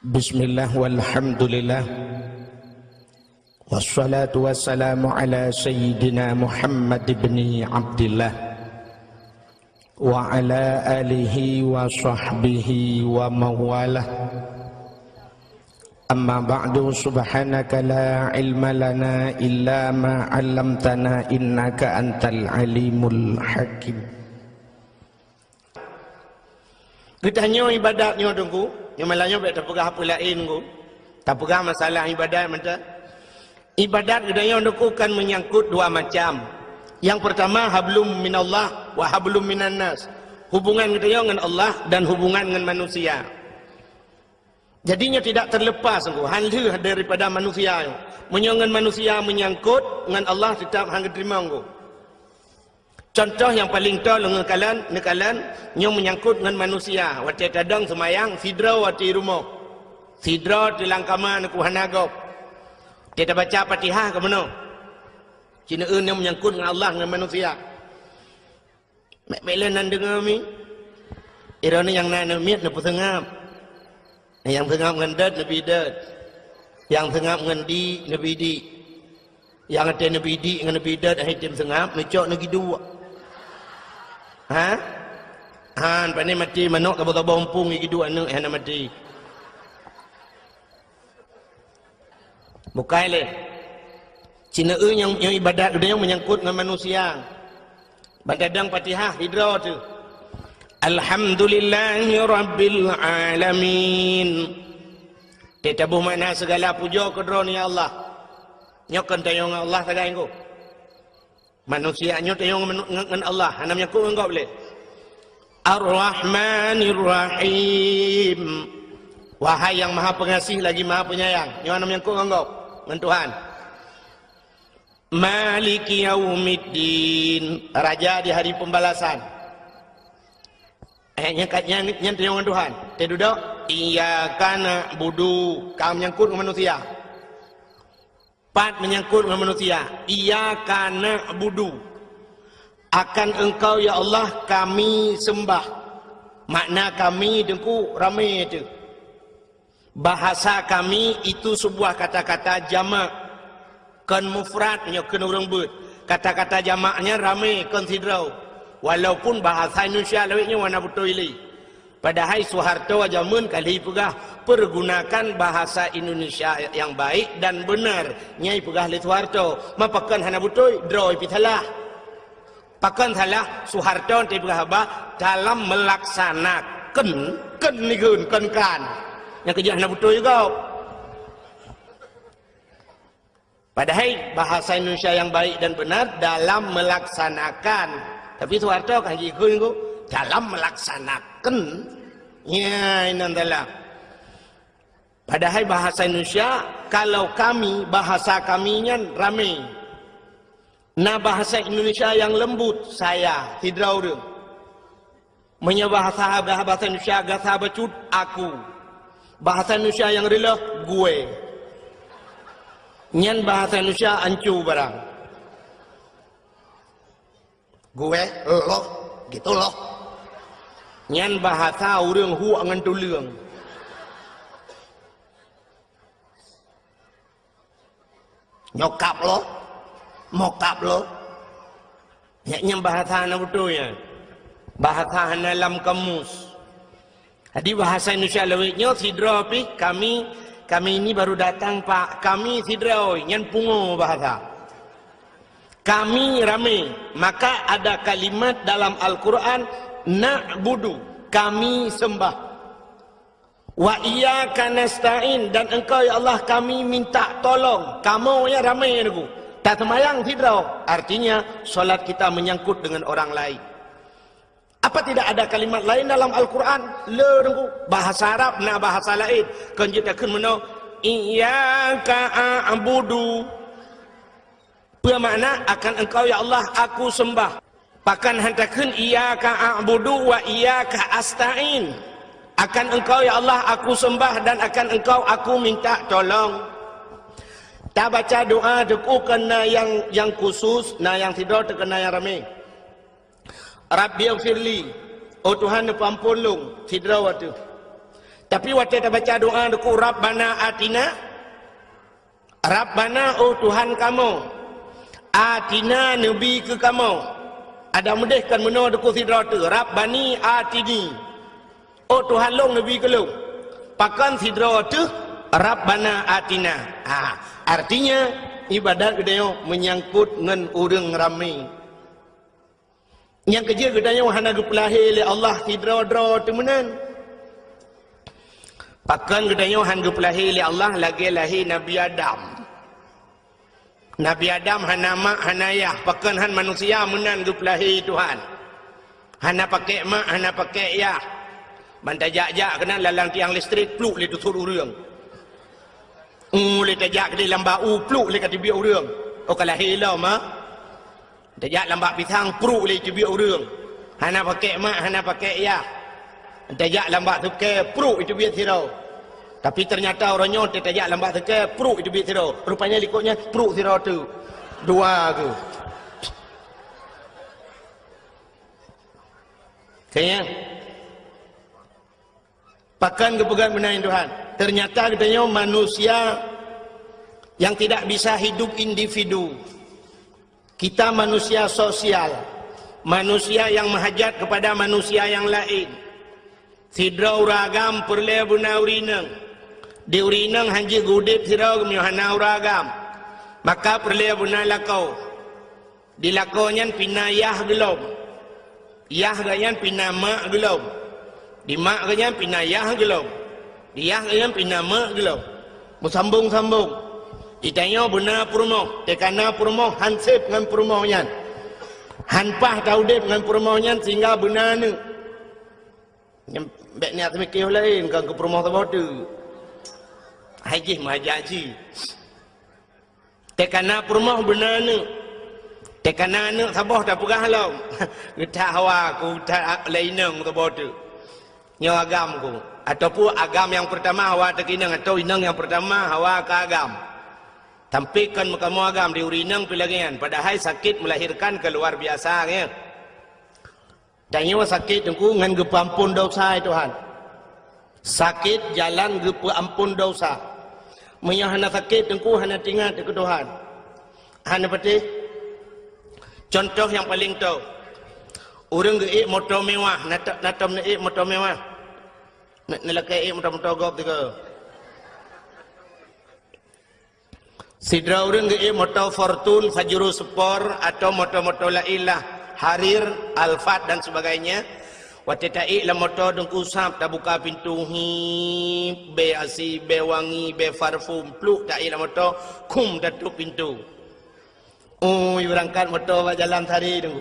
Bismillah walhamdulillah wassalatu wassalamu ala sayyidina Muhammad ibn Abdillah wa ala alihi wa sahbihi wa mawalah. Amma ba'du, subhanaka la ilma lana illa ma 'allamtana innaka antal alimul hakim. Ditanya ibadatnya tunggu, yang malahnya tak pegah apa lain ku, tak pegah masalah ibadat macam. Ibadat ditanya tunggu kan menyangkut dua macam. Yang pertama hablum minallah wa hablum minan nas. Hubungan kita dengan Allah dan hubungan dengan manusia. Jadinya tidak terlepas hal daripada manusia. Menyangkut manusia menyangkut dengan Allah tetap hang terima ku. Contoh yang paling tol nekalan yang menyangkut dengan manusia. Wati kadang semayang sidra wati rumah. Sidra di langkama nak hanagop. Kita baca Fatihah ke mana? Cina yang menyangkut dengan Allah dengan manusia. Mek nan dengar mi. Irana yang nan miat na pusengap. Yang sengap dengan dad nabi dad. Yang sengap dengan di nabi di. Yang ada nabi di dengan nabi dad ai tim sengap mecok lagi dua. Ha? Han pani mati manok kabo-kabo umpung lagi dua anak hana mati. Bukai le. Cina yang ibadat dia yang menyangkut dengan manusia. Badadang Fatihah hidra tu. Alhamdulillahi rabbil alamin. Kita bermakna segala puja kepada ya Allah. Nyokan tayong Allah sagai engkau. Manusia nyo tayong dengan Allah. Hana menyangkut engkau boleh. Ar-Rahmanir Rahim. Wahai yang maha pengasih lagi maha penyayang. Nyo hana menyangkut engkau dengan Tuhan. Maliki yaumiddin. Raja di hari pembalasan. Yang dengan Tuhan. Dia duduk. Iyyaka na'budu. Kau menyangkut dengan manusia. Pat menyangkut dengan manusia. Iyyaka na'budu. Akan engkau ya Allah kami sembah. Makna kami dengku ramai itu. Bahasa kami itu sebuah kata-kata jamak. Kan mufrad kan orang but. Kata-kata jamaknya ramai konsiderau. Walaupun bahasa Indonesia lewatnya warna betul ini. Padahal Soeharto zaman kali pegah pergunakan bahasa Indonesia yang baik dan benar. Nyai pegah li Soeharto. Mapakan hana betul draw ipitalah. Pakan salah Soeharto ti pegah apa dalam melaksanakan nigun kan. Yang kerja hana betul juga. Padahal bahasa Indonesia yang baik dan benar dalam melaksanakan. Tapi Soeharto kan ikut dalam melaksanakan. Ya ini adalah. Padahal bahasa Indonesia kalau kami bahasa kaminya ramai. Nah bahasa Indonesia yang lembut saya hidrau dia. Menyebahasa bahasa Indonesia agak sahabat aku. Bahasa Indonesia yang rela gue. Nyan bahasa Indonesia ancu barang. Gue lo gitu loh. Nyan bahasa orang hu angan tulung. Nyokap lo, mokap lo. Nyan bahasa na betulnya. Bahasa dalam kamus. Jadi bahasa Indonesia lewatnya sidra pi kami ini baru datang Pak. Kami sidra oi nyan pungo bahasa. Kami ramai, maka ada kalimat dalam Al-Quran na'budu, kami sembah. Wa iyyaka nasta'in, dan engkau ya Allah kami minta tolong. Kamu ya ramai aku. Tak semayang tidak. Artinya solat kita menyangkut dengan orang lain. Apa tidak ada kalimat lain dalam Al-Quran? Bahasa Arab na bahasa lain. Kan kita akan menau iyyaka a'budu. Bermakna akan engkau ya Allah aku sembah. Pakan hantakan iyyaka a'budu wa iyyaka asta'in. Akan engkau ya Allah aku sembah dan akan engkau aku minta tolong. Tak baca doa deku kena yang khusus, nah yang tidak terkena yang ramai. Rabbi ighfirli. Oh Tuhan ampun long sidra waktu. Tapi waktu kita baca doa deku Rabbana atina, Rabbana oh Tuhan kamu, atina nabi ke kamu. Ada mudahkan menua deku sidra tu. Rabbani atini. Oh Tuhan long nabi ke long. Pakan sidra tu Rabbana atina. Artinya ibadat gedanya menyangkut dengan orang ramai. Yang kerja gedanya hana gepelahi oleh Allah sidra-dra tu menan. Pakan gedanya han gepelahi oleh Allah lagi lahir Nabi Adam. Nabi Adam hana mak hana ayah. Pakan han manusia menan gepelahi Tuhan. Hana pakai mak hana pakai ayah. Bantai jak-jak kena lalang tiang listrik pluk le tutur urang. Le tajak di lambak pluk le kat biak urang. Oh kalau hilau mah. Tajak lambak pisang pluk le biak urang. Hana pakai mak hana pakai ayah. Tajak lambat tukar perut itu biar tirau. Tapi ternyata orangnya tajak lambat tukar perut itu biar tirau. Rupanya likutnya perut tirau tu dua tu. Kayaknya pakan kepegang benahin Tuhan. Ternyata katanya manusia yang tidak bisa hidup individu. Kita manusia sosial. Manusia yang menghajat kepada manusia yang lain. Sidra uragam perle buna urinang. Di urinang hanji gudip sidra kemiohana uragam. Maka perle buna lakau. Di lakonyan pina yah gelom. Yah ganyan pina mak gelom. Di mak ganyan pina yah gelom. Di yah ganyan pina mak gelom. Musambung-sambung. Ditanya buna purmoh. Tekana purmoh hansip dengan purmohnya. Hanpah taudip dengan purmohnya sehingga buna ni. Baik niat mikir lain kan ke rumah terbodoh. Haji mahaji. Tekana rumah benar ni. Tekana ni sabah dah pegah lau. Getak hawa ku tak lainang terbodoh. Nyo agam ku ataupun agam yang pertama hawa tekinang atau inang yang pertama hawa ke agam. Tampilkan kamu agam di urinang pilagian. Padahal sakit melahirkan keluar biasa ya. Tanya sakit tengku ngan gepampun dosa Tuhan. Sakit jalan gepampun dosa. Menyah hana sakit tengku hana tinggal ke Tuhan. Hana peti. Contoh yang paling tahu. Orang geik motor mewah, natam neik motor mewah. Nelakai motor gop tiga. Sidra orang geik motor Fortune, Fajro Sport atau motor-motor lailah. Harir, Alphard dan sebagainya. Waktu taik lah motor dengku sap dah buka pintu be asi, be wangi, be parfum, pluk taik lah motor, kum dah tutup pintu. Oh, berangkat motor jalan hari dengku.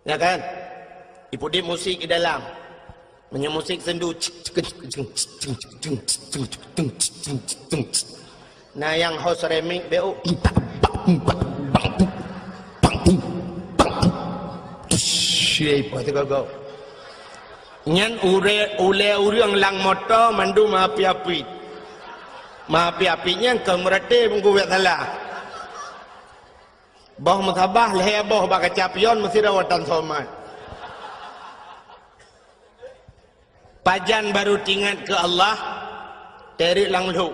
Ya kan? Ibu dia musik di dalam. Punya musik sendu. Nah yang host remix BO. Siapa tu kau? Nyan ule urang lang motor mandu maapi-api. Maapi-apinya ke merate menggugat salah. Bah mutabah leher bah baka capion mesti rawatan somat. Pajan baru tingat ke Allah terik lang lu.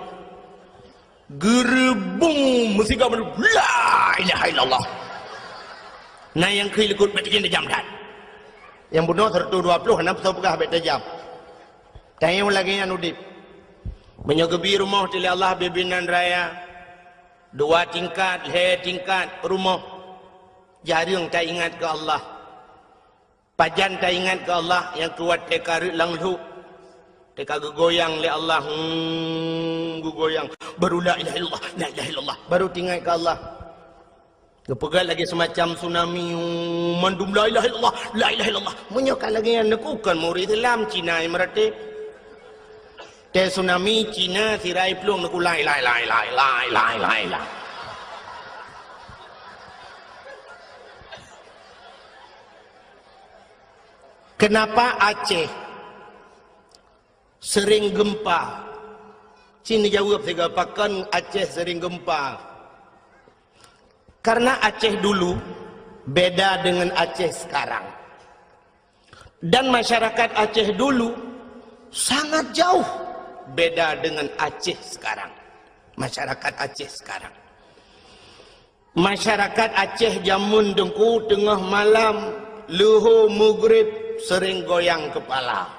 Gerebung mesti kau mendu la ilaha illallah. Nah yang kelekut betikin jam dah. Yang bunuh 120 hendak pegah bet jam. Tanya lagi yang udip. Menyogebi rumah tili Allah bibinan raya. 2 tingkat, tingkat rumah. Jarang tak ingat ke Allah. Pajan tak ingat ke Allah yang kuat teka lang lu. Teka gegoyang le Allah. Gegoyang. Baru la ilaha illallah, la ilaha illallah. Baru tinggal ke Allah. Kepegal lagi semacam tsunami mandum la ilaha illallah, la ilaha illallah. Menyokal lagi yang nekukan murid Islam Cina yang merate. Te tsunami Cina sirai pelung neku la ilaha illallah. Kenapa Aceh sering gempa? Cina jawab tiga pakan Aceh sering gempa. Karena Aceh dulu beda dengan Aceh sekarang. Dan masyarakat Aceh dulu sangat jauh beda dengan Aceh sekarang. Masyarakat Aceh sekarang. Masyarakat Aceh jamun dengku tengah malam luhur maghrib sering goyang kepala.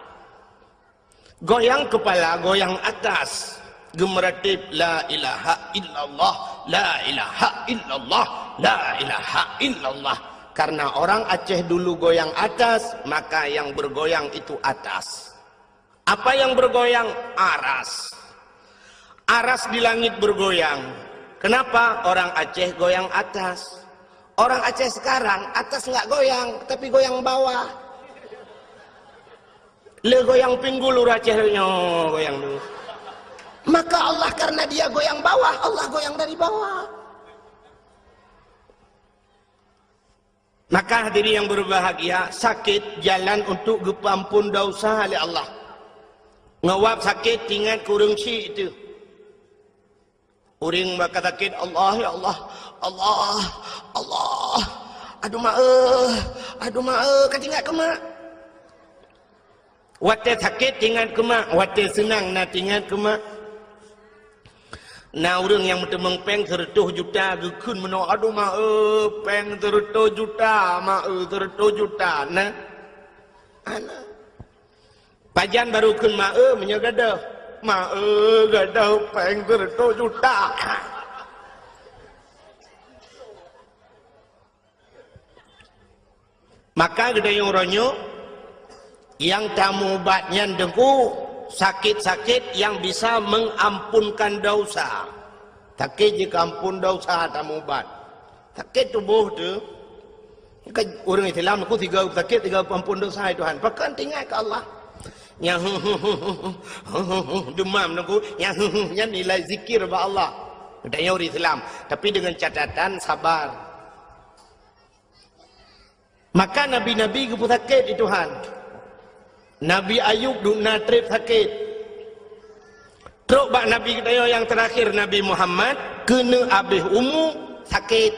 Goyang kepala, goyang atas. Gemeratip la ilaha illallah, la ilaha illallah, la ilaha illallah. Karena orang Aceh dulu goyang atas, maka yang bergoyang itu atas. Apa yang bergoyang? Aras. Aras di langit bergoyang. Kenapa? Orang Aceh goyang atas. Orang Aceh sekarang atas nggak goyang, tapi goyang bawah. Le goyang pinggul Aceh goyang dulu. Maka Allah karena dia goyang bawah, Allah goyang dari bawah. Maka hadirin yang berbahagia, sakit jalan untuk gepampun dosa oleh Allah. Ngawap sakit ingat kurang si itu. Uring bakal sakit Allah ya Allah, Allah, Allah. Aduh maaf, kata ingat ke mak. Wate sakit ingat ke mak, wate senang nak ingat ke mak. Nah orang yang bertemeng peng 100 juta gekun menolak aduh maaf peng 100 juta maaf 100 juta nah ana pajan baru kun maaf menyogadah maaf gadah peng 100 juta maka gede yang ronyo yang tamu obatnya dengku sakit-sakit yang bisa mengampunkan dosa. Sakit jika ampun dosa tamu obat. Sakit tubuh tu. Orang Islam aku 3 sakit 3 ampun dosa Tuhan. Pakan tinggal ke Allah. Yang demam aku yang nilai zikir ba Allah. Katanya orang Islam, tapi dengan catatan sabar. Maka nabi-nabi ke sakit Tuhan. Nabi Ayub dukna trip sakit. Teruk bak Nabi kita yang terakhir Nabi Muhammad kena habis umur sakit.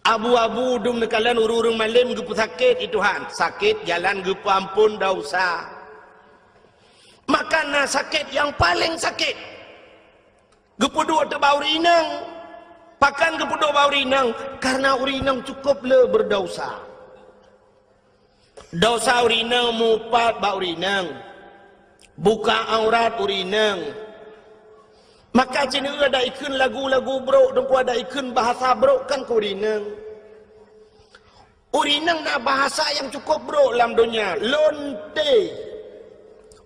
Abu-abu dum nekalan urung malam gepu sakit Tuhan. Sakit jalan gepu ampun dosa. Maka na sakit yang paling sakit. Gepu dua te bau rinang. Pakan gepu dua bau rinang karena urinang cukup le berdosa. Dosa urinang mupat bau urinang. Buka aurat urinang. Maka cina ada ikun lagu-lagu bro, dan ada ikun bahasa bro kan urinang. Urinang na bahasa yang cukup bro dalam dunia. Lonte.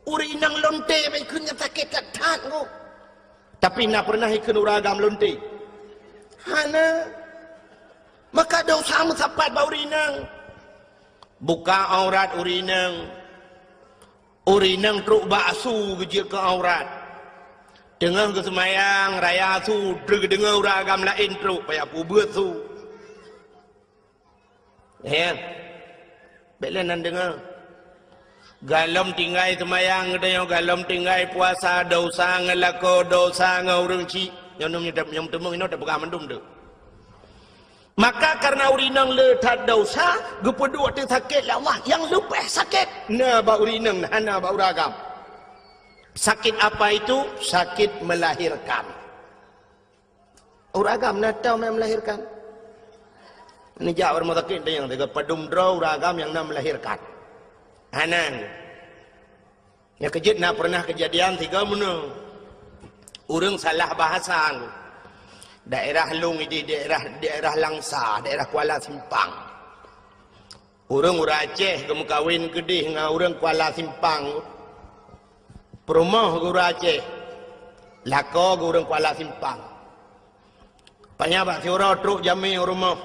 Urinang lonte ikun yang sakit kat ko. Tapi na pernah ikun uragam lonte. Hana. Maka dosa musapat bau urinang. Buka aurat urinang. Urinang truk baksu kerja ke aurat. Dengar ke semayang raya su. Dengar agam lain truk. Payah pubut su. Ya. Baiklah nan dengar. Galom tinggai semayang. Galom tinggai puasa dosa. Ngelako dosa ngurung cik. Yang temung ini tak pegang mendum tu. Maka karena urinang letak dosa, gepedua tu sakit lah Allah. Yang lupa sakit. Nah, bau urinang, nah, bau ragam. Sakit apa itu? Sakit melahirkan. Uragam, nah tahu yang melahirkan. Ini jauh orang sakit yang tiga pedum draw uragam yang nak melahirkan. Hanan. Yang kejut nak pernah kejadian tiga mana. Urang salah bahasa. Daerah Lung ini daerah Langsa, daerah Kuala Simpang. Orang Aceh kamu kawin kedih dengan orang Kuala Simpang. Perumah orang Aceh. Lako orang Kuala Simpang. Panya bak siora truk jami rumah.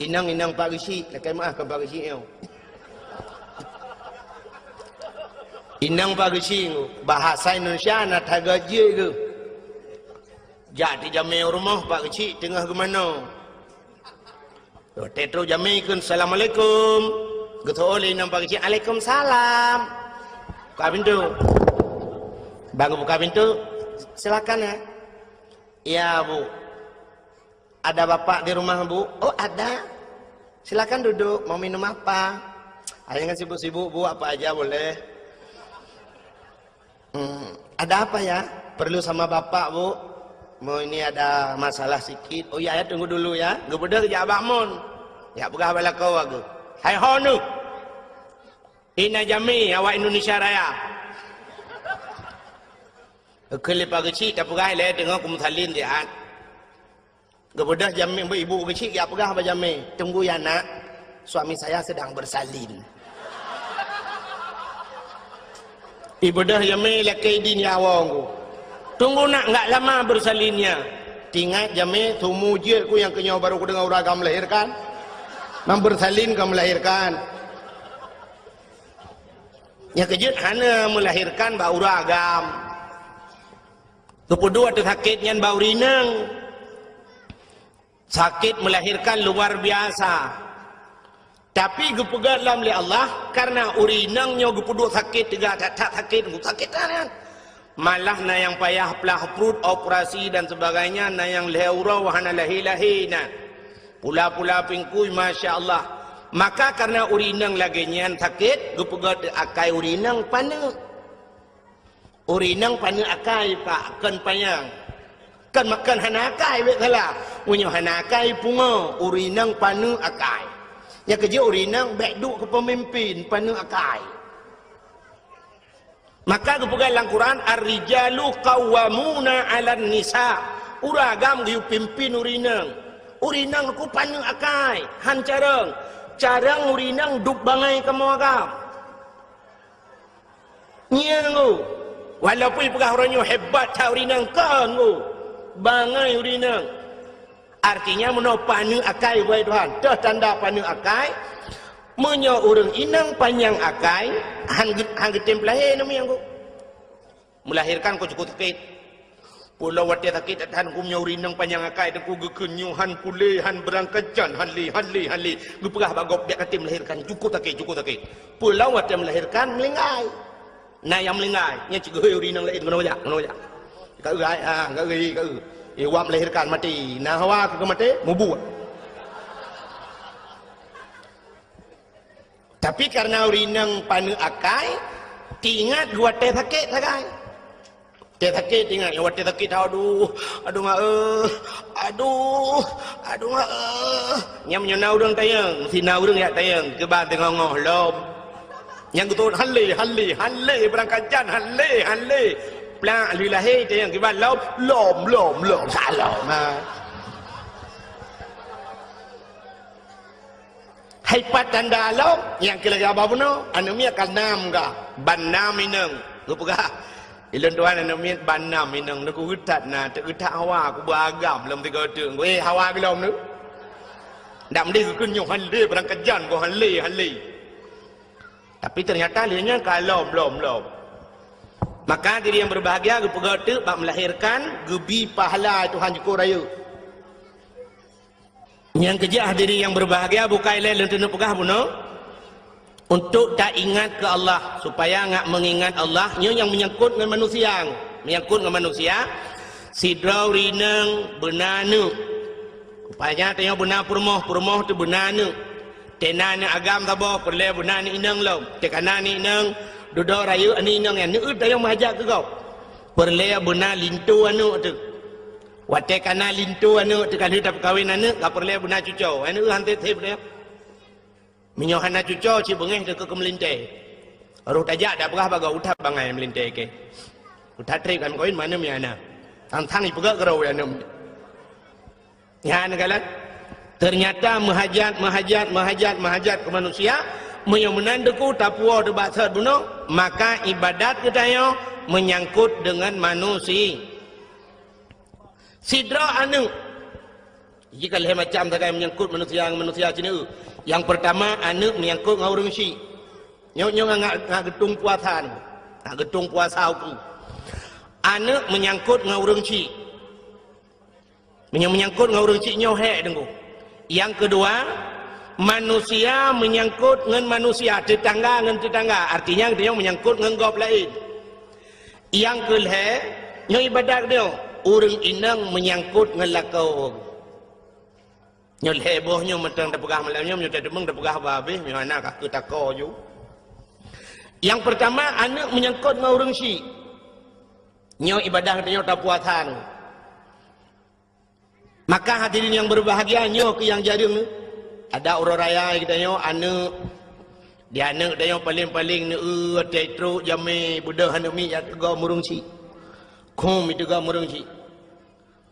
Inang Pak Gisi, lakai maaf ke Pak Gisi yo. Inang Pak Gisi bahasa Indonesia nak tagaje ke. Jadi jami rumah Pak Kecik tengah ke mana? Tetro jami kan Assalamualaikum. Geto oleh Pak Kecik Waalaikumsalam. Buka pintu. Bangun buka pintu. Silakan ya. Ya Bu. Ada bapak di rumah Bu? Oh ada. Silakan duduk. Mau minum apa? Jangan sibuk-sibuk Bu, apa aja boleh. Ada apa ya? Perlu sama bapak, Bu? Mau ini ada masalah sikit. Oh ya, tunggu dulu ya. Gebedah kerja abak mun. Ya, pegah bala kau aku. Hai honu. Ina jami awak Indonesia Raya. Kelip kecil tak pegah le tengok kumsalin dia. Gebedah jami ibu kecil ya pegah apa jami. Tunggu ya nak. Suami saya sedang bersalin. Ibadah jami lakai din ya awang. Tunggu nak enggak lama bersalinnya. Tingat jami tumu je ku yang kenyau baru ku dengar uragam melahirkan. Mam bersalin kau melahirkan. Ya kejut hana melahirkan bau uragam. Kedua tu sakitnya bau rinang. Sakit melahirkan luar biasa. Tapi gupegat lam li Allah karena urinangnya gupuduk sakit tiga tak sakit kan. Malah na yang payah pelah perut operasi dan sebagainya na yang leura wahana lahi-lahina. Pula-pula pingkui masya-Allah. Maka karena urinang lagi nyan sakit gupegat akai urinang pana. Urinang pana akai pak kan payang. Kan makan hana akai wek kala. Punyo hana akai punga urinang pana akai. Yang kerja urinang baik duk ke pemimpin pana akai. Maka kepegang dalam Quran ar-rijalu qawwamuna 'alan nisa. Uragam diu pimpin urinang. Urinang ku pana akai. Han carang urinang duk bangai kamu agam. Nya ngu. Walaupun pegah orangnya hebat ta urinang kan ngu. Bangai urinang. Artinya meno panu akai wahai Tuhan. Dah tanda panu akai. Menyo urang inang panjang akai. Han getem lahir nama yang ku. Melahirkan ku cukup sakit. Pulau wati sakit han ku menyo urinang panjang akai. Dan ku gekenyu han pulih han berangkajan. Han li. Ku pegah bagop biak katim melahirkan. Cukup sakit. Pulau wati melahirkan melingai. Nah yang melingai. Nya cik urinang lahir. Kena wajak. Kau gai. Kau gai. Iwak melahirkan mati. Nah hawa ke mati, mubu. Tapi karena urinang panu akai, tingat gua teh sakit sagai. Teh sakit tingat, yang teh sakit aduh mak. Nyam nyana urang tayang, sina urang ya tayang, ke ba tengok ngoh lom. Yang betul halle berangkat jan halle. Pelang alilahi dia yang kibat lom salam. Hai patan dalam yang kira apa puno anumia kanam ga banam inang gupuga ilun tuan anumia banam inang nak utat na utat hawa ku beragam lom tiga tu hawa belum nu ndak mesti kunyo halle berangkat jan ko halle. Tapi ternyata lianya kalau belum. Maka diri yang berbahagia gepegatu bak melahirkan gebi pahala Tuhan syukur raya. Yang kejah diri yang berbahagia bukai lain lentenu pegah buno untuk tak ingat ke Allah supaya ngak mengingat Allah nyo yang menyangkut dengan manusia. Sidrau rinang benanu. Rupanya tengok benar purmoh tu benanu. Tenana agam tabo perle benani inang lom. Tekanani inang duduk rayu ani nang yang neut tayang mahajak ke kau. Perle benar lintu anu tu. Wate kana lintu anu tu kan hidup kawin anu ka perle benar cucau. Anu hante tep dia. Minyo hana cucau ci bengeh de ke melinte. Aruh tajak dak berah baga utap bangai melinte ke. Utat trip kan kawin mana mi ana. Tang ipegak kerau anu. Ya negala. Ternyata menghajat ke manusia. Yang menandaku tapua de bahasa buno maka ibadat kita yo menyangkut dengan manusia. Sidra anu jika leh macam tak menyangkut manusia sini. Yang pertama anu menyangkut dengan orang si. Nyo ngak getung puasa ni. Ngak getung puasa aku. Anu menyangkut dengan orang si. Menyangkut dengan orang si nyo hek dengu. Yang kedua manusia menyangkut dengan manusia, tetangga dengan tetangga. Artinya dia menyangkut dengan gop lain. Yang kelhe, nyo ibadat dia, orang inang menyangkut dengan lakau. Nyo lebohnya mentang dah pegah malamnya, nyo tak demeng dah pegah habis, nyo anak aku takau ju. Yang pertama, anak menyangkut dengan orang si. Nyo ibadah nyo tak puatan. Maka hadirin yang berbahagia nyo ke yang jadi ada urang raya kita nyo ane dia ane dia paling-paling ne tetro jame budak hanumi ya tega murung ci. Kom itu ga murung ci.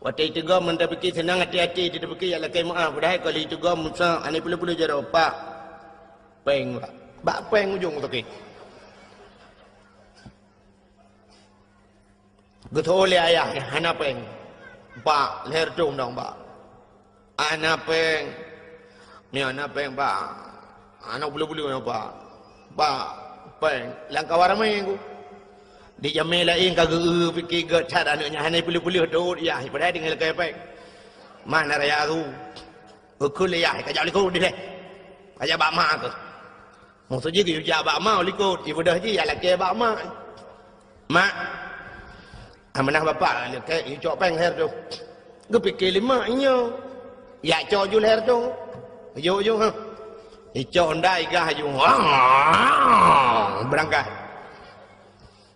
Watai tega mentah fikir senang hati-hati tidak fikir ya lakai maaf dah kali itu ga musa ane pula jara pak peng bak peng ujung tu ke. Getole ayah hana peng. Pak leher dong dong pak. Anak peng. Ni anak peng pak. Anak bulu-bulu yang pak. Pak peng. Langkah waramai aku. Di jamil lain kagak fikir gecat anaknya hana bulu-bulu tu ya. Pada dengan lekay peng. Mana raya aku. Aku lihat kajak likut dia. Kajak bak mak aku. Maksudnya kajak bak mak likut. Ibadah je ya lekay bak mak. Mak. Amanah bapak lekay icok peng her tu. Gue fikir lima nya. Ya cok ju leher tu. Yo ha. Icok ndai gah ju. Berangkat.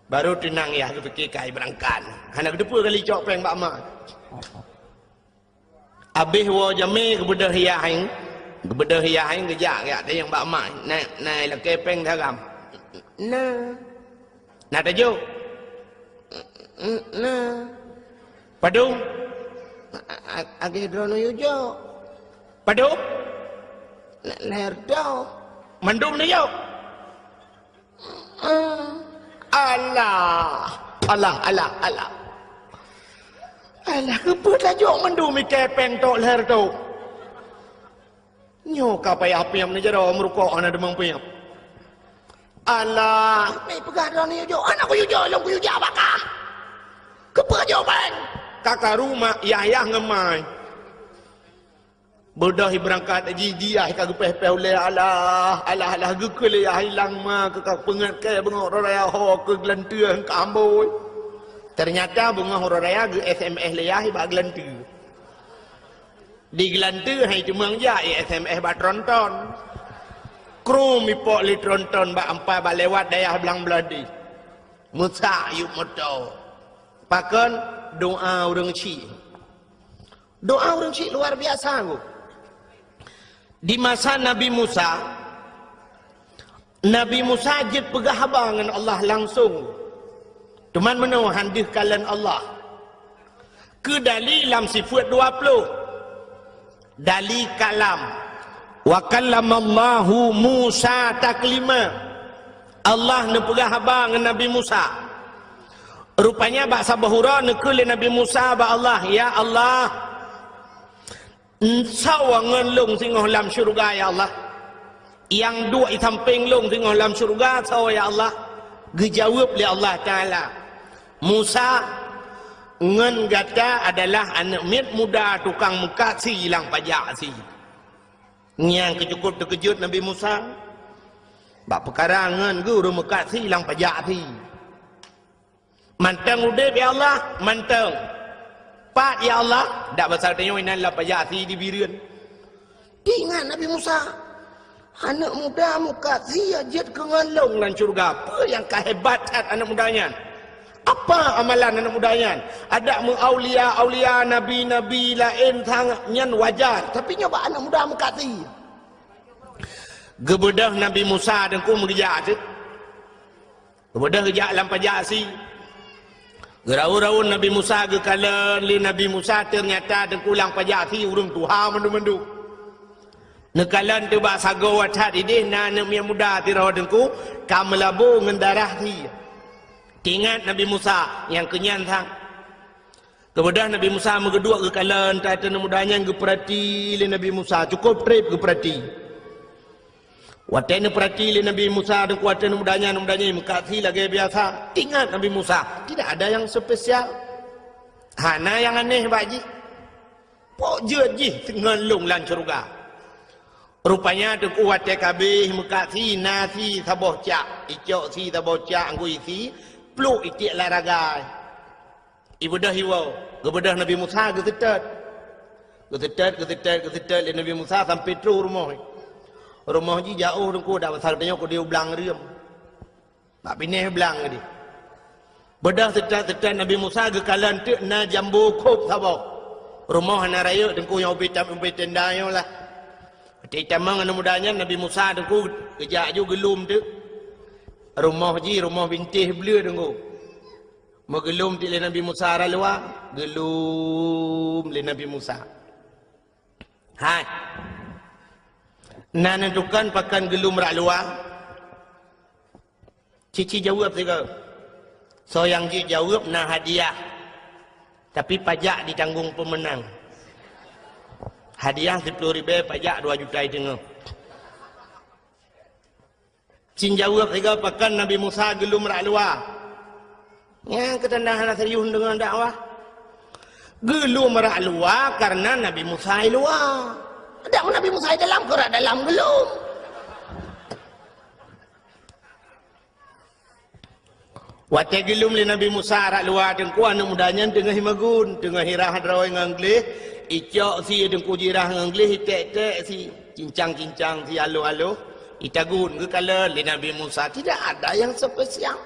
Baru tenang ya gue fikir kai berangkat. Anak kedua kali icok peng bak mak. Habis wo jami kebedah hiahin. Kebedah hiahin kejak ya ada yang bak mak. Nai lekay peng dalam. Nah. Nah tajuk. Nah, padung, agak drono yujo, padung, leher dau, mendung ni yo, Allah, apa tajuk mendung mi kepeng tok leher tu, nyo kapai api yang menjadi merukuk anak demang piam, Allah, ni pegang drono yujo, anak ku yujo, long ku yujo apakah? Kepa jawapan kakak rumah Yahya ngemai bodoh berangkat dia kagak peh oleh Allah gekul ya hilang ma kakak pengat ke bengok raya ho ke gelantuan ke amboi ternyata bengok raya ge SMS leyah ba gelantu di gelantu hai cumang ja SMS ba tronton kru mi pok li tronton ba ampai ba lewat dayah belang beladi musa yuk moto pakan doa orang Cik. Doa orang Cik luar biasa. Di masa Nabi Musa je pegah dengan Allah langsung. Teman menau handih kalian Allah. Ke dalam sifat 20. Dali kalam. Wa kallamallahu Musa taklima. Allah ne pegah dengan Nabi Musa. Rupanya bahasa bahura nekul Nabi Musa ba Allah ya Allah sawangan long singoh dalam syurga ya Allah yang dua samping long singoh dalam syurga saw ya Allah dijawab oleh Allah Taala Musa ngan gata adalah anak mit muda tukang muka si hilang pajak si yang kecukup terkejut Nabi Musa bak perkara ngan guru muka si hilang pajak si mantang udah ya Allah mantang pak ya Allah dak besar tanya inan la pajati di birian ingat Nabi Musa anak muda muka siajat ke ngalong lan surga apa yang kehebatan anak mudanya apa amalan anak mudanya ada aulia nabi lain tangan wajar tapi nyoba anak muda muka si gebedah Nabi Musa dan ku mengejar tu gebedah kejak lam pajasi gerau-rau Nabi Musa ke kala li Nabi Musa ternyata dengkulang pajati urung tuha mendu-mendu. Nekalan tu bak sago wacat idih na yang muda tirau dengku kamelabu ngendarah ti. Ingat Nabi Musa yang kenyan thang. Kemudian Nabi Musa megedua ke kala tata mudanya geperati li Nabi Musa cukup trip geperati. Watene perhati li Nabi Musa dan kuatene mudanya mengkati lagi biasa. Ingat Nabi Musa, tidak ada yang spesial. Hana yang aneh baji. Pok je tengelung lan surga. Rupanya tu kuat kabeh mengkati nasi saboh cak, icok si saboh cak anggu isi, pluk itik laragai. Ibadah hiwau, gebedah Nabi Musa getetet li Nabi Musa sampai tru rumah. Rumah ji jauh dengku dah pasal tanya ku dia belang riam. Mak pineh belang dia. Bedah tetap Nabi Musa ke kalan tu na jambu kop sabok. Rumah na raya dengku yang ubi tenda yang lah. Kita mang anu mudanya Nabi Musa dengku kejak ju gelum tu. Rumah bintih belia dengku. Mau gelum ti le Nabi Musa ra luar, gelum le Nabi Musa. Hai. Na nentukan pakan gelum ra luar. Cici jawab tiga. So yang ji jawab na hadiah. Tapi pajak ditanggung pemenang. Hadiah 10.000, pajak 2 juta tengah. Cin jawab tiga pakan Nabi Musa gelum rak luar. Yang ketendahan serius dengan dakwah. Gelum rak luar karena Nabi Musa luar. Tak Nabi Musa dalam kerak dalam gelum. Waktu gelum li Nabi Musa rak luar dengku anak mudanya tengah himagun, tengah hirah hadrawai nganglih, icok si dengku jirah nganglih, tek si cincang si alu itagun ke kala li Nabi Musa tidak ada yang spesial.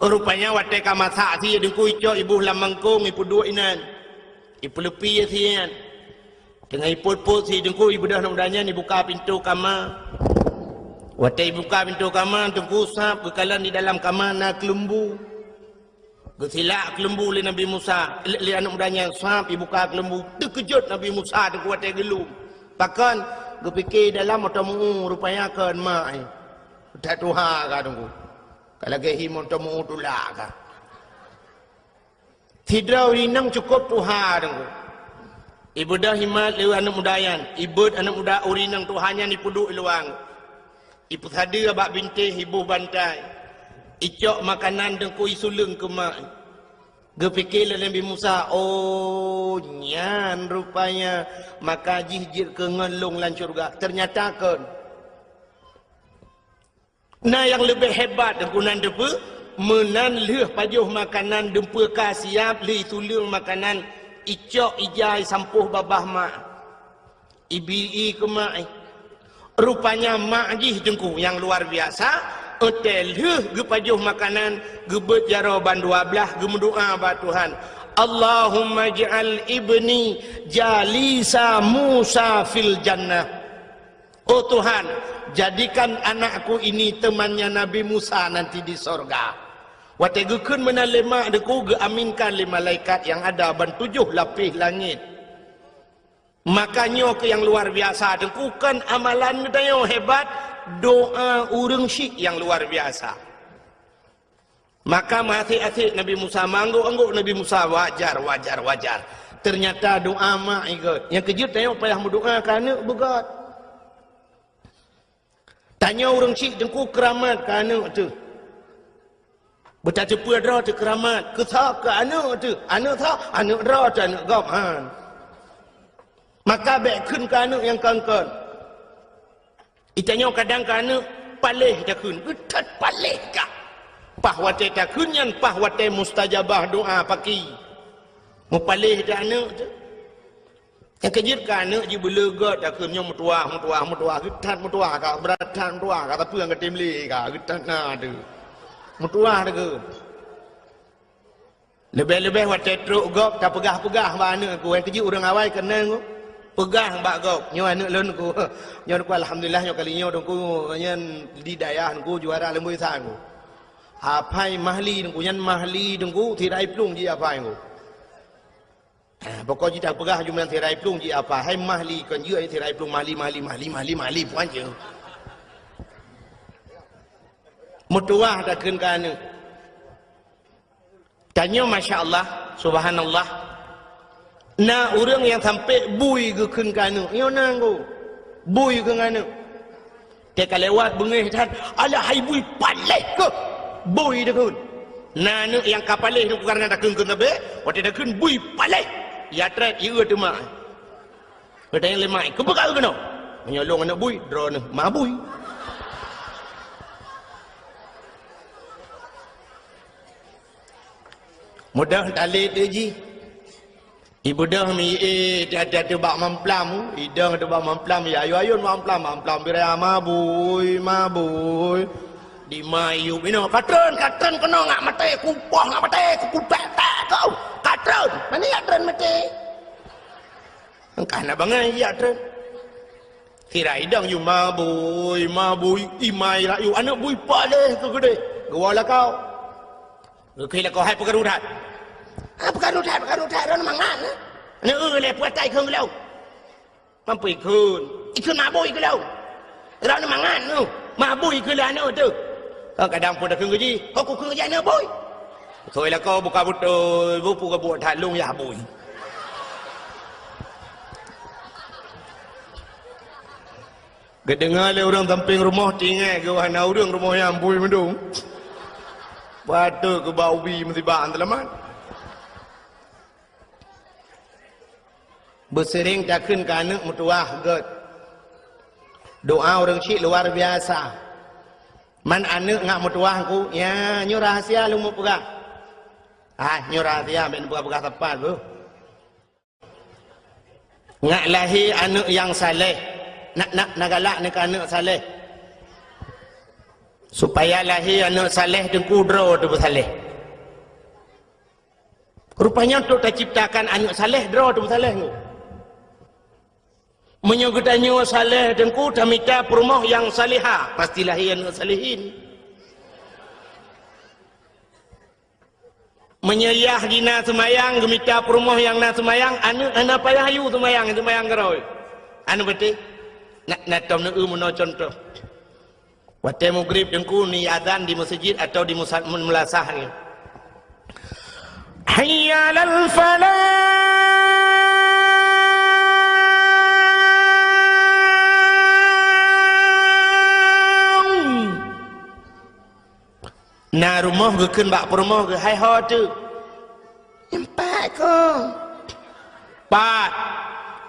Rupanya waktu kamasa si dengku icok ibu lamangkung ibu dua inan, ibu lepi si inan, tengah iput si dengku ibu dah mudanya ni buka pintu kamar. Waktu buka pintu kamar, tengku usap kekalan di dalam kamar nak kelembu. Kesilak kelembu oleh Nabi Musa. Li anak mudanya usap, buka kelembu. Terkejut Nabi Musa tengku waktu gelum. Bahkan, kepikir dalam otamu rupanya akan mak. Tak tuha kah tengku. Kalau kehim otamu tulak kah. Tidak urinang cukup tuha tengku. Ibu dah himat lewa anak mudayan. Ibu anak muda urinang tuhannya ni puduk luang. Ibu tadi abak bintih ibu bantai. Icok makanan dengku isulung ke mak. Gepikir Nabi Musa, oh nyan rupanya maka jihjir ke ngelung lan syurga. Ternyata kan. Nah yang lebih hebat dengku nan depa menan leh pajuh makanan dempa ka siap li sulung makanan icok ijai sampuh babah mak. Ibi ke mak. Rupanya makjih dengku yang luar biasa. Hotel gepajuh makanan gebet jaroban 12 gemdoa ba Tuhan. Allahumma ja'al ibni jalisa Musa fil jannah. Oh Tuhan, jadikan anakku ini temannya Nabi Musa nanti di sorga. Waktu gekun menalemak deku geaminkan li malaikat yang ada ban 7 lapis langit. Makanya ke yang luar biasa dengkukan amalan dayo hebat, doa urang syik yang luar biasa. Maka mati-ati Nabi Musa mangguk Nabi Musa wajar. Ternyata doa mak ikut. Yang kejut dayo payah berdoa kerana begat. Tanya urang syik dengku keramat kerana tu. Berta cepat dah tu keramat. Ketah ke anak tu. Anak tak, anak dah tu anak gaphan. Maka baik kun ke anak yang kangkan. Itanya kadang ke anak palih dah kun. Getat palih kah? Pahwate tak kun yang pahwate mustajabah doa paki. Mupalih dah anak tu. Yang kejir ke anak je belegat dah kun yang mutuah. Getat mutuah kah? Beratan mutuah kah? Tapi yang ketimli kah? Getat na tu. Mutuah dah kun. Lebih-lebih waktu teruk gop tak pegah-pegah ba anak ku. Yang kejir orang awal kena ku. Pegah mbak gop nyo anak lon ku nyo ku alhamdulillah nyo kali nyo dongku nyen di dayah ku juara lembui sang ku apai mahli dongku nyen mahli dongku tirai plung ji apai ku pokok ji tak pegah jumen tirai plung ji apa hai mahli kan je tirai plung mahli puan je mutuah dah keun ka anak tanya masya-Allah subhanallah. Nah orang yang sampai bui ke keun ka anak yo nanggo bui ke anak teka lewat bengih tan alah hai bui paleh ke bui dah keun nah anak yang kapaleh tu karena dah keun nabe waktu dah keun bui paleh ya tret ieu tu mak bertanya lemai ke bekal ke no menyolong anak bui dro ne ma bui mudah tali tu ji. Ibu dah mi ada bak mamplam, idang ada bak mamplam ya ayun mamplam birai mabui di mayu bino katren kena ngak mati kupah ngak mati kupek tak kau katren mana ya katren mati karena bangai ya katren kira idang you mabui imai lah you anak bui paleh ke gede gua lah kau kira kau hai pegarudat pegarudat ron mangan ni le puat tai khung lâu mampu ikun mabui ke lâu ron mangan tu mabui ke lah no tu kadang pun dah khung gaji kau ku khung gaji no bui thôi là kau buka betul buku ke buat halung ya bui kedengar le orang samping rumah tinggal ke wana orang rumah yang bui mendung batu ke bau bi mesti baan telaman bersering takkan ke anak mutuah get doa orang cik luar biasa man anak ngak mutuah ku ya nyu rahasia lu mau pegang nyu rahasia ben pegang tepat bu ngak lahir anak yang saleh nak galak ni anak saleh supaya lahir anak saleh dan kudro tu saleh rupanya tu tak ciptakan anak saleh dro tu saleh tu menyugutannya saleh dan ku tamita perumah yang salihah pasti lahir anak salihin menyayah dina semayang gemita perumah yang na semayang anak payah yu semayang geroi anu betul nak tom nak muno contoh waktu maghrib dengku ni azan di masjid atau di mulasah ni hayya lal falah na rumah ke keun bak rumah ke hai ho tu empat ko pat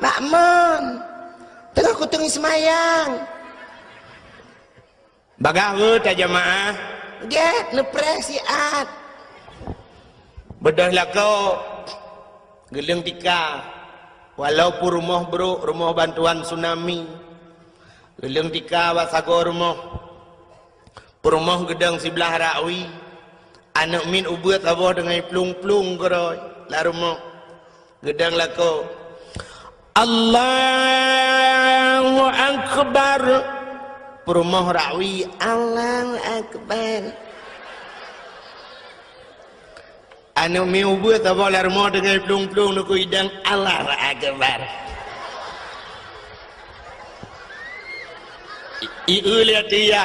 nak mon tengah ku tengah semayang bagawe ta jamaah get nepres siat bedah lah kau geleng tika walaupun rumah bro rumah bantuan tsunami geleng tika wasago rumah gedang sebelah rakwi anak min ubat abah dengan plung-plung geroi la rumah gedang lah kau Allahu Akbar perumah rakwi Allahu Akbar anak mi ubut apa la rumah dengan plung-plung nak idang Allahu Akbar lihat dia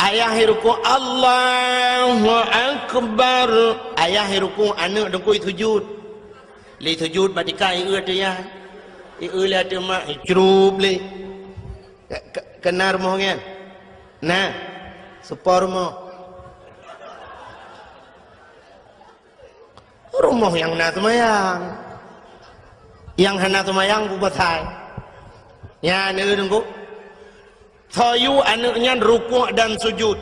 ayah ruku Allahu Akbar ayah ruku anak dengku sujud li sujud batika dia lihat dia mak icrub le kenar mo ngin nah sepor mo rumah yang na semayang yang hana semayang ku batai ya ni dengku sayu anaknya rukuk dan sujud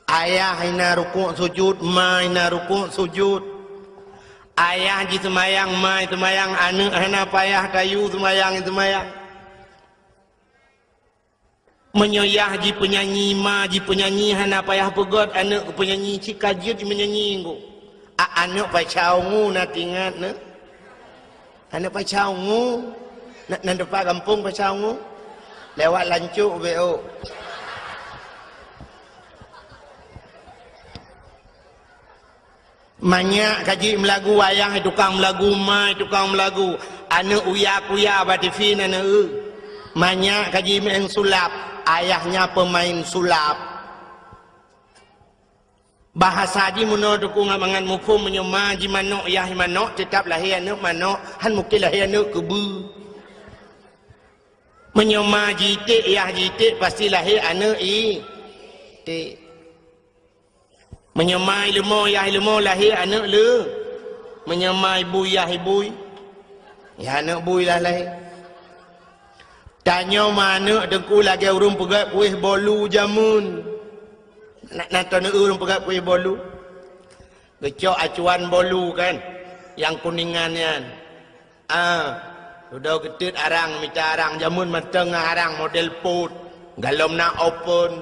ayah ina rukuk sujud ma ina rukuk sujud ayah ji semayang ma semayang anak hana payah kayu semayang menyoyah ji penyanyi ma ji penyanyi hana payah pegot anak penyanyi cikajut menyanyi nggu anak pacau ngu na tingat ne anak pacau ngu nak depan kampung pacau ngu lewat lancuk BO banyak kaji melagu wayang tukang melagu mai tukang melagu anak uya-kuya batifin anak banyak kaji main sulap ayahnya pemain sulap bahasa ji muno dukung amangan mufum menyema ji manok yah manok tetap lahir anak manok han mungkin lahir anak kebu menyema jitik yah jitik pasti lahir anak tik menyemai ilmu yah ilmu lahir anak le menyemai ibu yah ibu ya anak bui lah lahir tanya mana dengku lagi urung pegat kuih bolu jamun nak nak urung pegat kuih bolu gecok acuan bolu kan yang kuningannya sudah ketut arang minta arang jamun mateng arang model put galom nak open.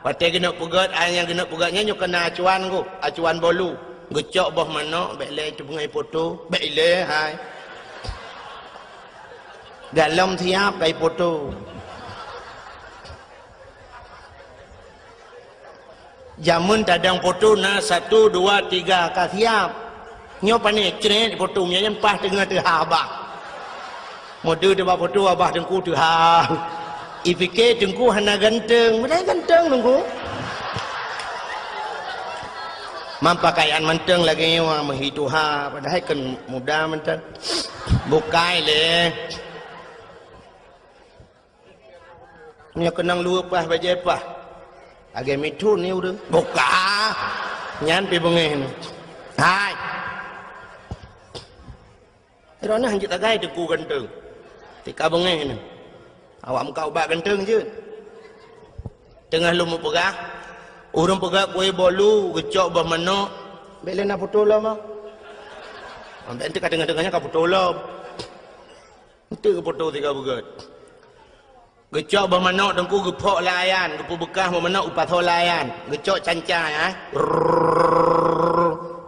Pati kena pegat, yang kena pegatnya nyo kena acuan ku, acuan bolu. Gecok boh mana, bekle tu pengai foto, bekle hai. Galom tiap kai foto. Jamun tadang foto na 1, 2, 3 ka tiap. Nyo panik cret foto nya yang pas tengah tu abah. Mode de ba foto abah dengku tu ha. Ipike dengku hana ganteng, mana ganteng dengku. Mampakaian menteng lagi wang menghitu ha, padahal kan muda menteng. Bukai le. Nya kenang lu apa baje apa? Age mitun ni udah. Buka. Nyan pi bengeh. Hai. Rona hanjut agai deku ganteng. Tika bengeh ni. Awak muka ubat ganteng je. Tengah lu mau pegah. Orang pegah kuih bolu, gecok bah mana. Bela nak foto lah mah. Ambil nanti kat tengah-tengahnya kau foto lah. Nanti ke foto tiga begat. Gecok bah mana dengku gepok layan. Gepu bekah bah mana upat ho layan. Gecok cancah ya.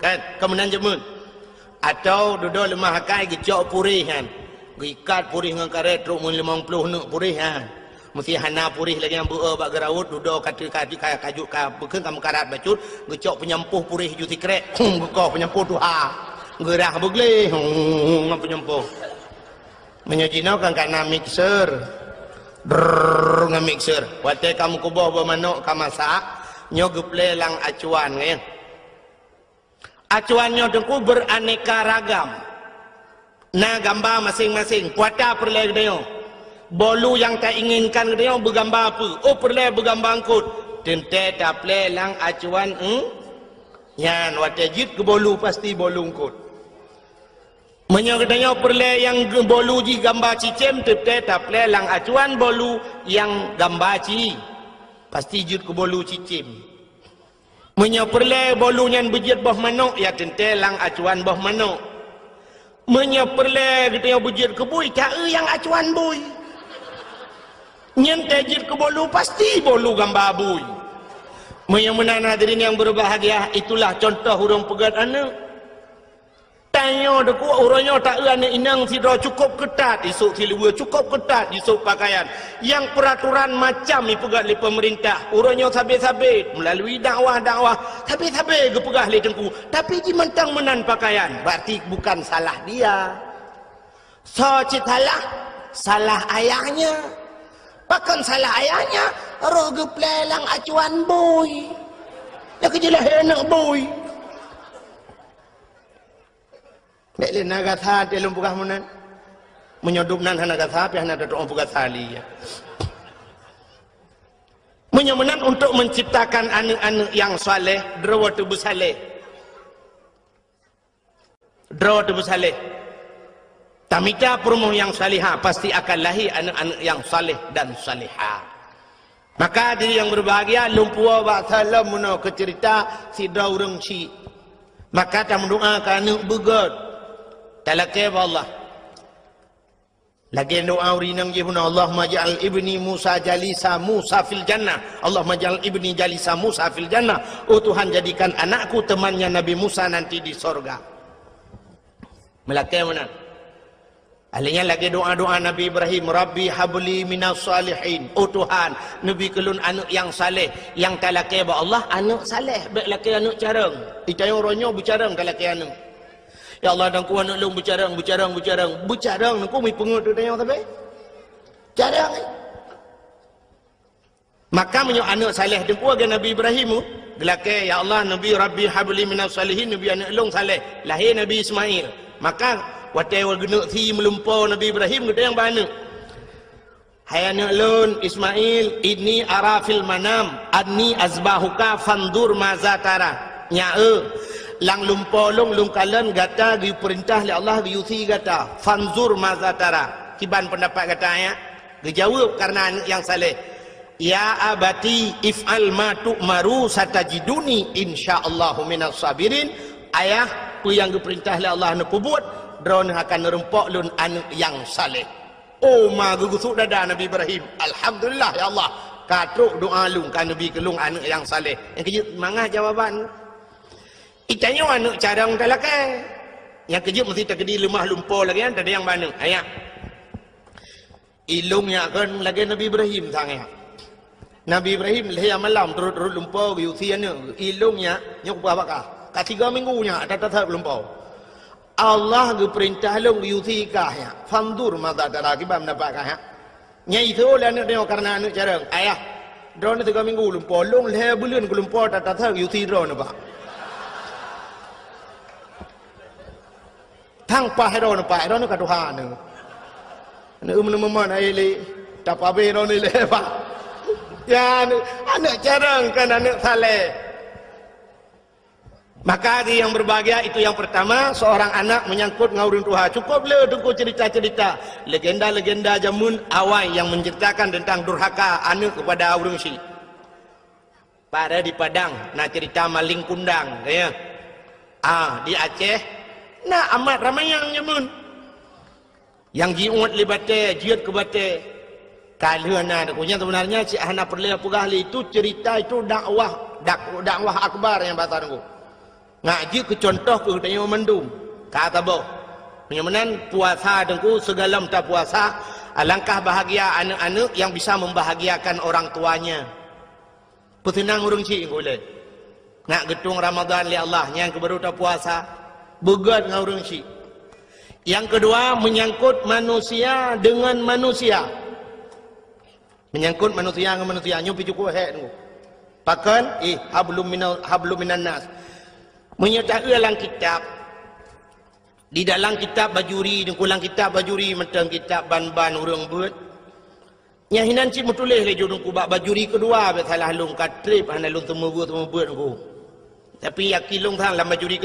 Kan, kemudian jemun. Atau duduk lemah hakai gecok purih kan. Gikat purih dengan karet truk mun 50 nak purih ha. Mesti hana purih lagi yang beu bak gerawut duduk kaju ka bekeun kamu karat bacut gecok penyempuh purih juti krek. Gekoh penyempuh tu ha. Gerah begle. Ngam penyempuh. Menyojino kan kana mixer. Ngam mixer. Wate kamu kuboh ba manok ka masak nyo geple lang acuan ngeh. Acuannya dengku beraneka ragam. Nah gambar masing-masing. Kuata perle dia. Bolu yang tak inginkan dia bergambar apa? Oh perle bergambar angkut. Tente tak perle lang acuan. Yan watajid ke bolu pasti bolu angkut. Menyokatanya perle yang bolu ji gambar cicem. Tente tak perle lang acuan bolu yang gambar ci. Pasti jid ke bolu cicem. Menyoperle bolunya bejit boh manok ya tente lang acuan boh manok. Menyoperle kita yang bejit ke bui tak yang acuan bui. Nyente jit ke bolu pasti bolu gambar bui. Menyemenan hadirin yang berbahagia itulah contoh urang pegat anak. Tanya deku orangnya tak anak inang sidra cukup ketat isuk silua cukup ketat isuk pakaian. Yang peraturan macam ipegat oleh pemerintah. Orangnya sabit-sabit melalui dakwah-dakwah. Sabit-sabit gepegah oleh tengku. Tapi di mentang menan pakaian. Berarti bukan salah dia. So citalah salah ayahnya. Bahkan salah ayahnya roh geplelang acuan boy. Ya kejelah enak boy. Bekle nagatha telung pugah munan. Menyodupnan nagatha pi hana doa pugah sali ya. Menyemenan untuk menciptakan anak-anak yang saleh, draw tu bersaleh. Draw tu bersaleh. Tamita perumoh yang salihah pasti akan lahir anak-anak yang saleh dan salihah. Maka diri yang berbahagia lumpua wa salam muno ke cerita si daurang si. Maka tak mendoakan anak begat. Talakay ba Allah. Lagi doa urinang jihuna Allahumma ja'al ibni Musa jalisa Musa fil jannah. Allahumma ja'al ibni jalisa Musa fil jannah. Oh Tuhan jadikan anakku temannya Nabi Musa nanti di sorga. Melakay mana? Ahlinya lagi doa-doa Nabi Ibrahim. Rabbi habli minas salihin. Oh Tuhan, Nabi kelun anak yang saleh. Yang talakay ba Allah, anak saleh. Baik laki anak carang. Itayang ronyo bercarang talakay anak. Ya Allah dan ku anak long bercarang ku mi pengut tu tanya tapi carang maka menyo anak saleh dengku aga Nabi Ibrahim gelake ya Allah Nabi Rabbi habli minas salihin Nabi anak long saleh lahir Nabi Ismail maka watai wa genuk thi melumpau Nabi Ibrahim gede yang bana hai anak long Ismail ini arafil manam anni azbahuka fandur maza tara nya lang lumpolong lung kalan gata gi perintah li Allah gi yusi gata fanzur mazatara kiban pendapat kata ya dijawab karena yang saleh ya abati if'al ma tu'maru satajiduni insyaallah minas sabirin ayah ku yang diperintah li Allah nak buat drone akan nerempok lun anak yang saleh Oh ma gugusuk dada Nabi Ibrahim. Alhamdulillah ya Allah. Katruk doa lung kan Nabi kelung anak yang saleh. Yang kejut mangah jawaban. Itanya anak cadang talakai. Yang kejut mesti terkedi lemah lumpur lagi kan tak ada yang mana. Ayat. Ilungnya kan lagi Nabi Ibrahim sangat. Nabi Ibrahim leher malam turut lumpur usianya. Ilungnya nyok bakah. Kat 3 minggunya tak lumpur. Allah ke perintah long yusikah ya. Fandur mata tara kibam dapatkan ya. Nyai itu lah nak tengok karena anak carang. Ayah, drone 3 minggu lumpur. Long leher bulan ke lumpur tak yusi drone apa. Tanpa drone apa. Drone kat Tuhan. Anak umum-umum air le. Tak apa drone le apa. Ya anak carang kan anak saleh. Maka yang berbahagia itu yang pertama, seorang anak menyangkut ngaurin Tuhan. Cukuplah tunggu cerita-cerita legenda-legenda jamun awal yang menceritakan tentang durhaka anak kepada orang Syekh. Pada di Padang, nak cerita maling kundang, ya. Di Aceh, nak amat ramai yang jamun. Yang jiut libate, jiut ke bate. Kalau anak punya sebenarnya si anak perlu pegah itu cerita itu dakwah akbar yang bahasa nunggu. Ngaji ke contoh ke tanya mendung kata boh menyamanan puasa dengku segala tak puasa alangkah bahagia anak-anak yang bisa membahagiakan orang tuanya petenang urang cik boleh nak getung Ramadan li Allah yang kebaru tak puasa begat ngau urang cik. Yang kedua menyangkut manusia dengan manusia, menyangkut manusia dengan manusia nyupi cukup hek tunggu pakan hablum minan nas. Menyertai dalam kitab di dalam kitab bajuri dan kulang kitab bajuri mentang kitab ban-ban urang buat nyahinan cik mutulih le judung ku bak bajuri kedua be salah lung katrip hana lung temu buat ku tapi yakilung thang lam bajuri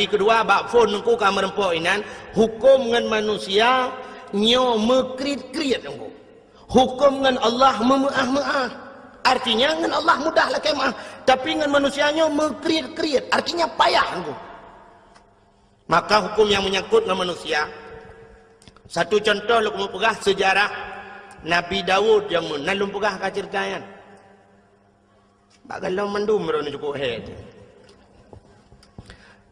kedua bak phone ku ka merempok inan hukum ngan manusia nyo mekrit-krit ku hukum ngan Allah memeah-meah. Artinya dengan Allah mudahlah kemah, tapi dengan manusianya mengkriat-kriat, artinya payah. Maka hukum yang menyangkut dengan manusia. Satu contoh lu mau pegah sejarah Nabi Daud yang menalum pegah ka ceritanya. Bagalau mendum ro cukup head.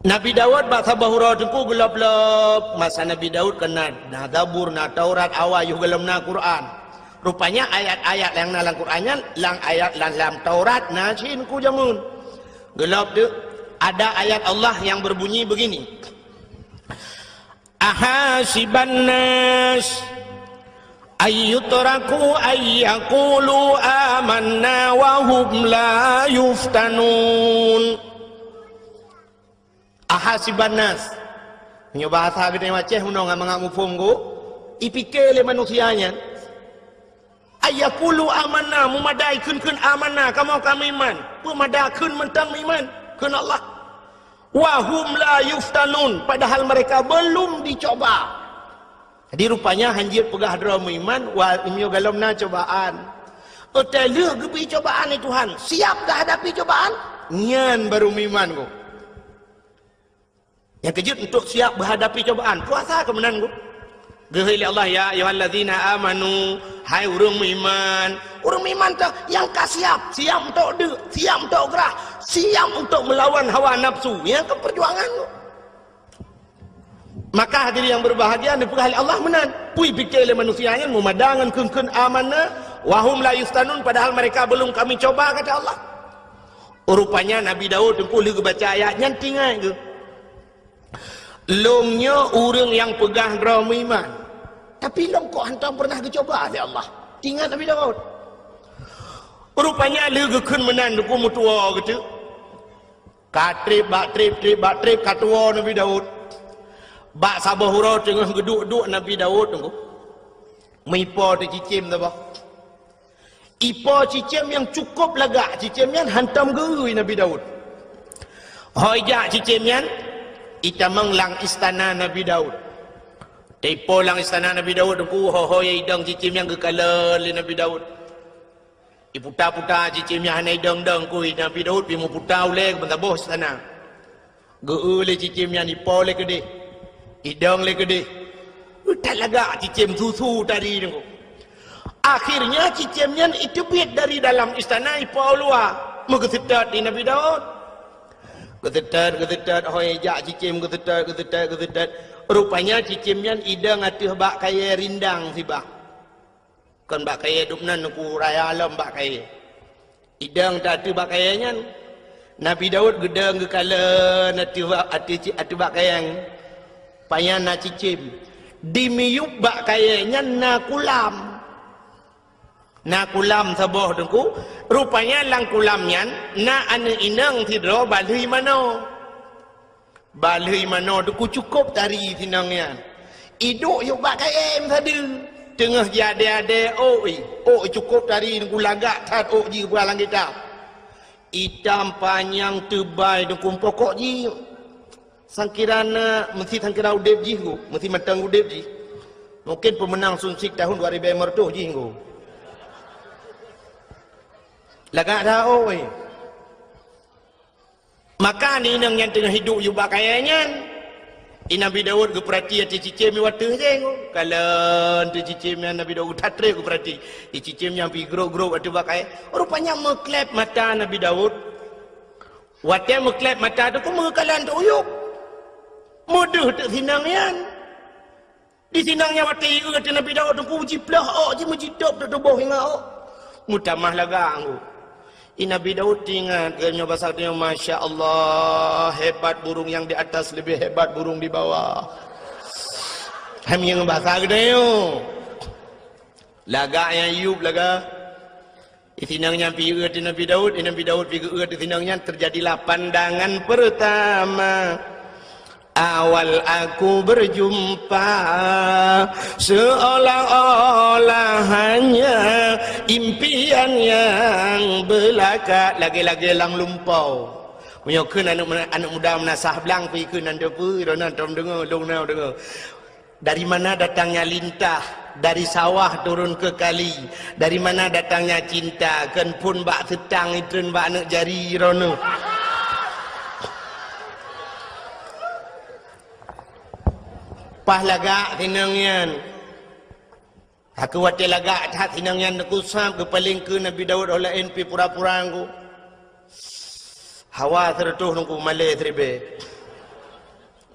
Nabi Daud bahasa bahura tengku gelap-gelap masa Nabi Daud kena na Zabur na Taurat awal yu gelamna Quran. Rupanya ayat-ayat yang dalam Qurannya, lang ayat dalam Taurat, nasin ku jamun. Gelap tu, ada ayat Allah yang berbunyi begini. Ahasiban nas ayyutraku ayyakulu amanna wa hum la yuftanun. Ahasiban nas. Ini bahasa kita yang macam mana mengamu funggu, ipikir le manusianya. Ayakulu amanah memadai kun amanah kamu kami iman memadai kun mentang iman kun Allah wahum la yuftanun padahal mereka belum dicoba. Jadi rupanya hanjir pegah dra iman wa imyo galamna cobaan oteleh gebi cobaan ni Tuhan siap dah hadapi cobaan nyan baru iman ku yang kejut untuk siap menghadapi cobaan puasa kemenan ku Gehili Allah ya ayyuhallazina amanu hai urang iman tu yang siap untuk siap untuk gerah siap untuk melawan hawa nafsu yang keperjuangan tu. Maka hadirin yang berbahagia dipegahli Allah menan pui fikir le manusianya memadangan keun amanah wahum la yustanun padahal mereka belum kami coba kata Allah. Rupanya Nabi Daud tempuh lu baca ayatnya tingai ke longnya urang yang pegah dra iman. Tapi long kok hantam pernah dicoba oleh Allah. Ingat Nabi Daud. Rupanya lu gekun menan ku mutua gitu. Katrip bak trip katua Nabi Daud. Bak sabahura tengah geduk-duk Nabi Daud tunggu. Meipo de cicim tu bah. Ipo cicim yang cukup lagak cicimnya hantam gerui Nabi Daud. Hoijak cicimnya itamang lang istana Nabi Daud. Tepo lang istana Nabi Daud ku hohoi idang cicim yang gekala le Nabi Daud. Iputa-puta cicim yang hanai dang-dang ku Nabi Daud pi mu puta ule bentar boh istana. Geu le cicim yang ipo le gede. Idang le gede. tak lagak cicim susu tadi tu. Akhirnya cicimnya itu biat dari dalam istana ipau luar. Mengesetat di Nabi Daud. Gesetat, hoi jak cicim gesetat. Rupanya cicimnya idang atuh bak kaya rindang si bak. Kan bak kaya dupnan ku raya alam bak kaya. Idang tak atuh bak kayanya. Nabi Daud gedang ke kala atuh bak kaya. Payan na cicim. Dimiyup bak kayanya na kulam. Na kulam saboh dengku rupanya lang kulamnya na ane inang tidro balui mano dengku cukup dari tinangnya iduk yuk bak kaem tadi tengah jade cukup dari dengku lagak tat ji balang kita hitam panjang tebal dengku pokok ji sangkirana mesti sangkira udep ji ku mesti matang udep ji mungkin pemenang sunsik tahun 2000 ji ku lagak dah maka ni nang yang tengah hidup you bakayanya Nabi Daud ke perhati hati cicim waktu je kalau tu cicim yang Nabi Daud tatre ke perhati cicim yang pergi gerok-gerok waktu bakai rupanya meklep mata Nabi Daud waktu meklep mata tu kau mengekalan tu uyuk mudah tak sinangnya di sinangnya waktu itu kata Nabi Daud tu uji pelah je menjidap tu tubuh hingga mutamah lagang Nabi Daud ingat kerana bahasa dia Masya Allah hebat burung yang di atas lebih hebat burung di bawah kami yang bahasa dia lagak yang Ayub lagak itinangnya pergi ke Nabi Daud pergi ke itinangnya terjadilah pandangan pertama awal aku berjumpa seolah-olah hanya impian yang belaka lagi-lagi lang lumpau menyokun anak muda menasah belang pergi ke nanda pu dengar dari mana datangnya lintah dari sawah turun ke kali dari mana datangnya cinta kan pun bak setang itu bak anak jari rono pah lagak tinangyan aku wate lagak tak tinangyan aku sam ke paling ke Nabi Daud oleh NP pura-pura aku hawa tertuh nungku malay tribe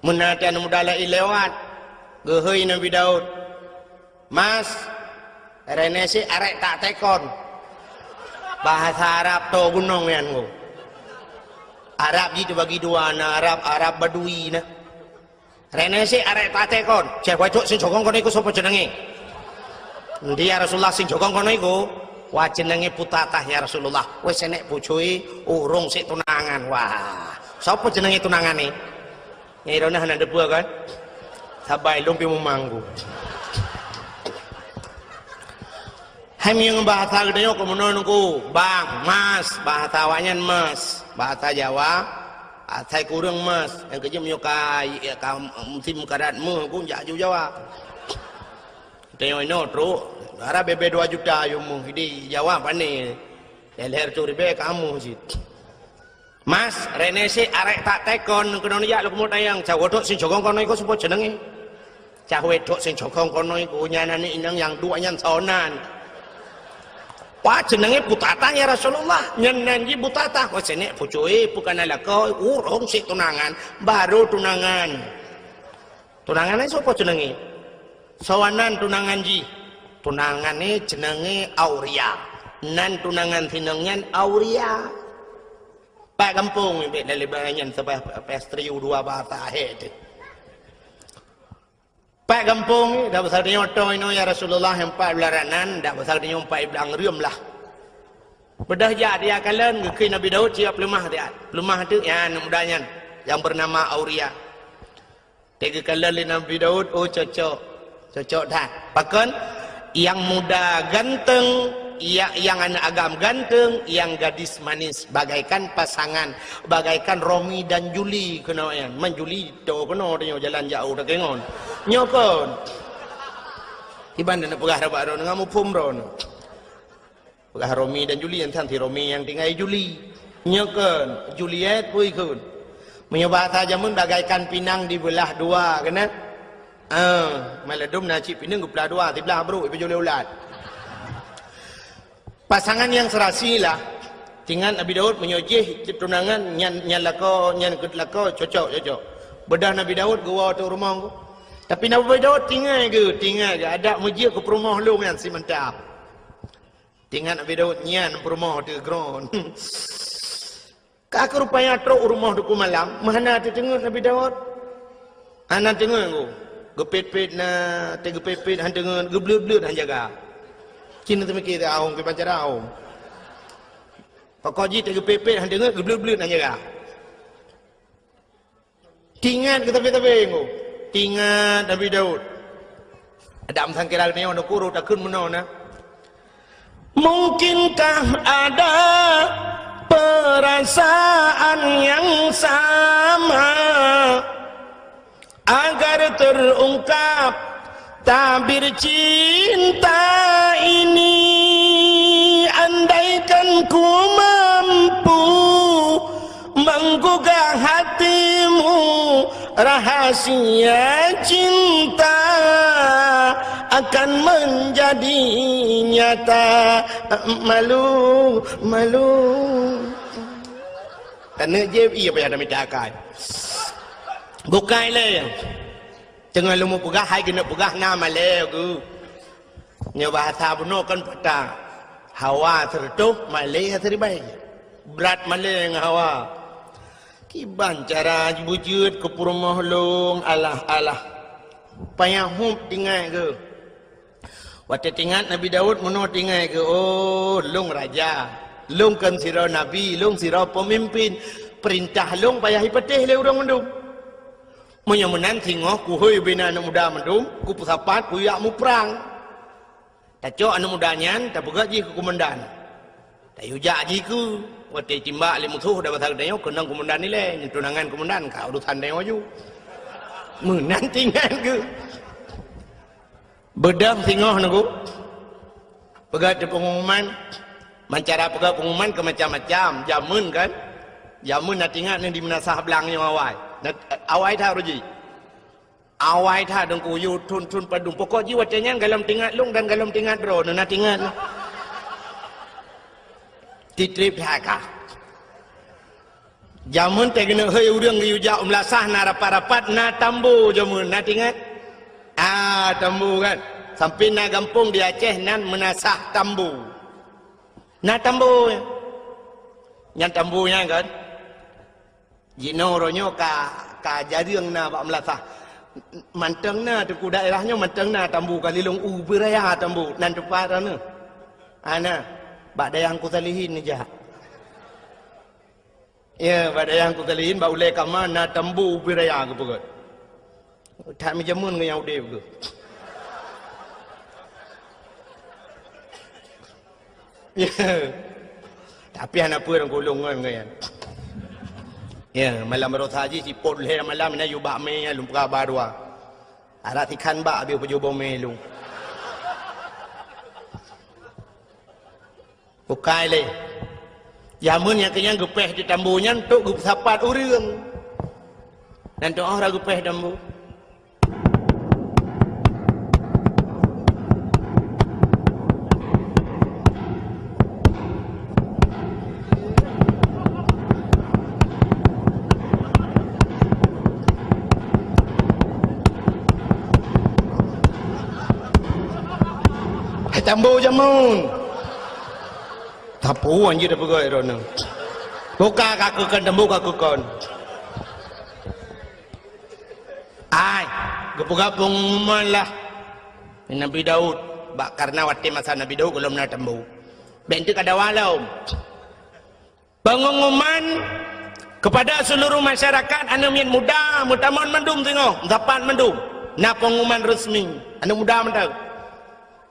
menatian mudala lewat gehoi Nabi Daud mas renesi arek tak tekon bahasa Arab to gunung yan ko Arab gitu bagi dua na Arab Badui na Rene si arek tate kon, cek wajok sing jokong kono iku sapa jenenge? Endi ya Rasulullah sing jokong kono iku? Wah jenenge Putatah ya Rasulullah. Wis enek bojoe urung sik tunangan. Wah, sapa jenenge tunangane? Nyirone ana debu kan? Sabai lumpi mumanggu. Hami yang bahasa gede ko menonku, Bang, Mas, bahasa wanyan Mas, bahasa Jawa Atai kurang mas, yang kerja menyukai musim karatmu, aku jauh Jawa. Tengok ini, terus, darah bebe 2 juta, yumu, di Jawa apa nih? Leher curi be kamu sih. Mas, renesi arek tak tekon, kena niat lu kemudian tayang, cah wedok sing jokong kono iku sapa jenenge? Cah wedok sing jokong kono iku nyanane inang yang duanya sonan. Wah jenenge Putatah ya Rasulullah nyenengi Putatah wah sene bojoe bukan alaka urung sik tunangan baru tunangan sapa jenenge sawanan tunangan ji tunangane jenenge Auria nan tunangan sinengnya Auria Pak kampung mbek lelebangan sampai pestri dua bahasa het Pak kampung dah besar dia oto ino ya Rasulullah yang 4 belaranan dah besar dia 4 belang rium lah. Bedah ya dia kalian ke Nabi Daud siap lemah dia. Lemah tu ya anak mudanya yang bernama Auria. Tiga kalian Nabi Daud cocok dah. Bahkan yang muda ganteng, yang anak agam ganteng, yang gadis manis, bagaikan pasangan, bagaikan Romi dan Juli kena yang menjuli tu kena dia jalan jauh dah kengon. Nyokon. Iban dan pegah dapat ron ngamu pumron. Pegah Romi dan Juli yang tanti Romi yang tinggal Juli. Nyokon, Juliet pui kun. Menyebab saja mun bagaikan pinang dibelah dua kena. Maladum nacip ini gupla dua tiblah bro ibu jole ulat. Pasangan yang serasi lah. Tinggal Nabi Daud menyojih tunangan nyan lako nyan lako cocok. Bedah Nabi Daud gua tu rumah ku. Tapi Nabi Daud tinggal ke ada mujia ke rumah lu yang si mentap. Tinggal Nabi Daud nyan rumah tu gron. Kak rupanya truk rumah tu malam. Mana tu tengok Nabi Daud? Anak tengok aku. Gepet-pet na, tegepet-pet han tengok, geblut-blut han jaga. Cina tu mikir aung ke pancar aung. Pak Koji tegepet-pet han tengok, geblut-blut han jaga. Tingat ke tepi-tepi aku. Tingat Nabi Daud. Ada amsan kira ni orang kuru tak kun menona. Mungkinkah ada perasaan yang sama agar terungkap tabir cinta ini, andaikan ku mampu menggugah hatimu, rahasia cinta akan menjadi nyata. Malu Tanya je iya apa yang ada minta akan. Bukai le. Tengah lumu pegah hai kena pegah nama le ku. Nya bahasa buno kan pata. Hawa tertuh male terbaik. Berat male dengan hawa. Kiban cara bujut ke rumah long alah. Payah hup tinggal ke. Waktu tinggal Nabi Daud muno tinggal ke. Oh, long raja. Long kan sirau Nabi, long sirau pemimpin. Perintah long payah hipatih le orang mendum. Menyamunan tengok ku hoi bina anak muda mendum, ku pusapat ku yak mu perang. Tak cok anak mudanya, tak pegak ji ku komandan. Tak yujak ji ku. Waktu timbak le musuh dah pasal dia kenang komandan ni le, tunangan komandan kau urusan dia maju. Menan tinggal ke. Bedang tengok naku. Pegat di pengumuman. Cara pegat pengumuman ke macam-macam. Jamun kan. Jamun nak tinggal ni di menasah belangnya awal. Awal tak ruji. Awal tak dengku yu tun padung. Pokok jiwa cenyan galam tinggal lung dan galam tinggal bro. Nak tinggal. Titrip haka. Jamun tak kena hei urang yu jak melasah na rapat-rapat na tambu jamun. Nak tinggal. Tambu kan. Sampai na gampung di Aceh nan menasah tambu. Na tambu. Yang tambunya kan. Jino ronyo ka jariang na bak melasah. Manteng na tu ku daerahnya manteng na tambu kalilung beraya tambu nan tepat ana. Ana bak dayang ku salihin ni jah. Ya bak dayang ku salihin bak ulai kama na tambu beraya ke pegot. Tak menjamun ke yang udah ke. Ya. Tapi anak pun orang golong kan. Ya, malam berot haji si pot le malam na yu bak me lum pra badwa. Ara tikan bak bi pejobo me lum. Bukai le. Yamun yang kenyang gepeh di tambunya untuk gup sapat urang. Dan tu orang gepeh tambu. Tambu jamun. Tapu anjir dah pegai rona. Buka kakukan tambu kakukan. Ai, gapung-gapung malah. Nabi Daud. Bak karena waktu masa Nabi Daud kalau nak tambu. Bentuk ada walau. Pengumuman kepada seluruh masyarakat anak yang muda, mutaman mendum tengok, dapat mendum. Na pengumuman resmi, anak muda mendum.